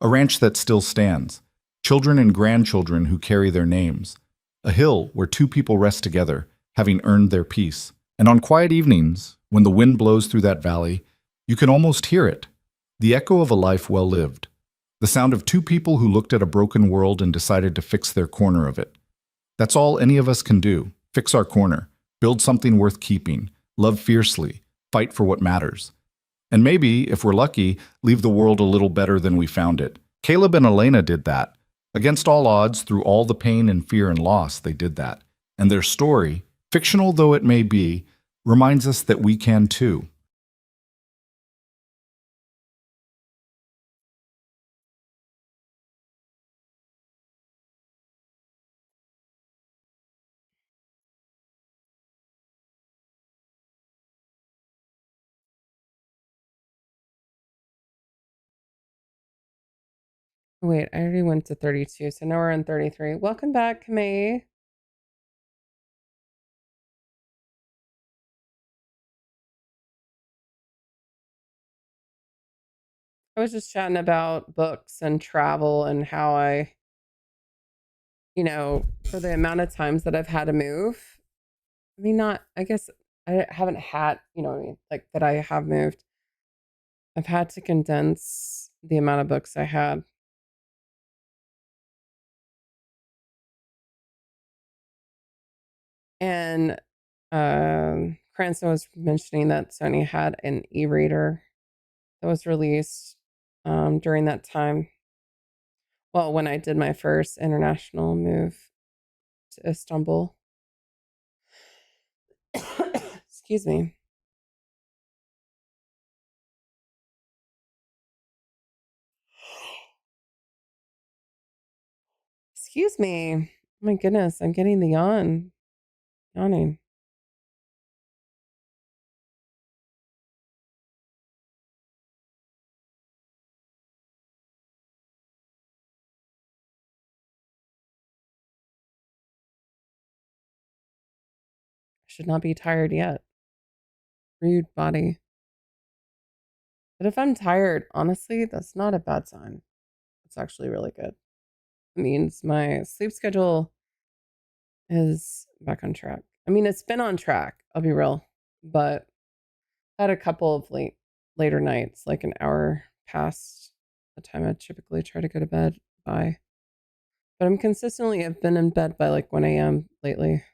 A ranch that still stands, children and grandchildren who carry their names, a hill where two people rest together, having earned their peace. And on quiet evenings, when the wind blows through that valley, you can almost hear it, the echo of a life well lived, the sound of two people who looked at a broken world and decided to fix their corner of it. That's all any of us can do, fix our corner, build something worth keeping, love fiercely, fight for what matters. And maybe, if we're lucky, leave the world a little better than we found it. Caleb and Elena did that. Against all odds, through all the pain and fear and loss, they did that. And their story, fictional though it may be, reminds us that we can too. Wait, I already went to 32, so now we're on 33. Welcome back, May. I was just chatting about books and travel and how for the amount of times that I've had to move. I mean, not, I guess I haven't had, what I mean, like that I have moved. I've had to condense the amount of books I had. And Cranston was mentioning that Sony had an e-reader that was released during that time. Well, when I did my first international move to Istanbul. Excuse me. Excuse me. Oh my goodness, I'm getting the yawning. I should not be tired yet. Rude body. But if I'm tired, honestly, that's not a bad sign. It's actually really good. It means my sleep schedule is back on track. I mean, it's been on track, I'll be real, but I had a couple of later nights, like an hour past the time I typically try to go to bed by. But I'm consistently, I've been in bed by like 1 a.m. lately.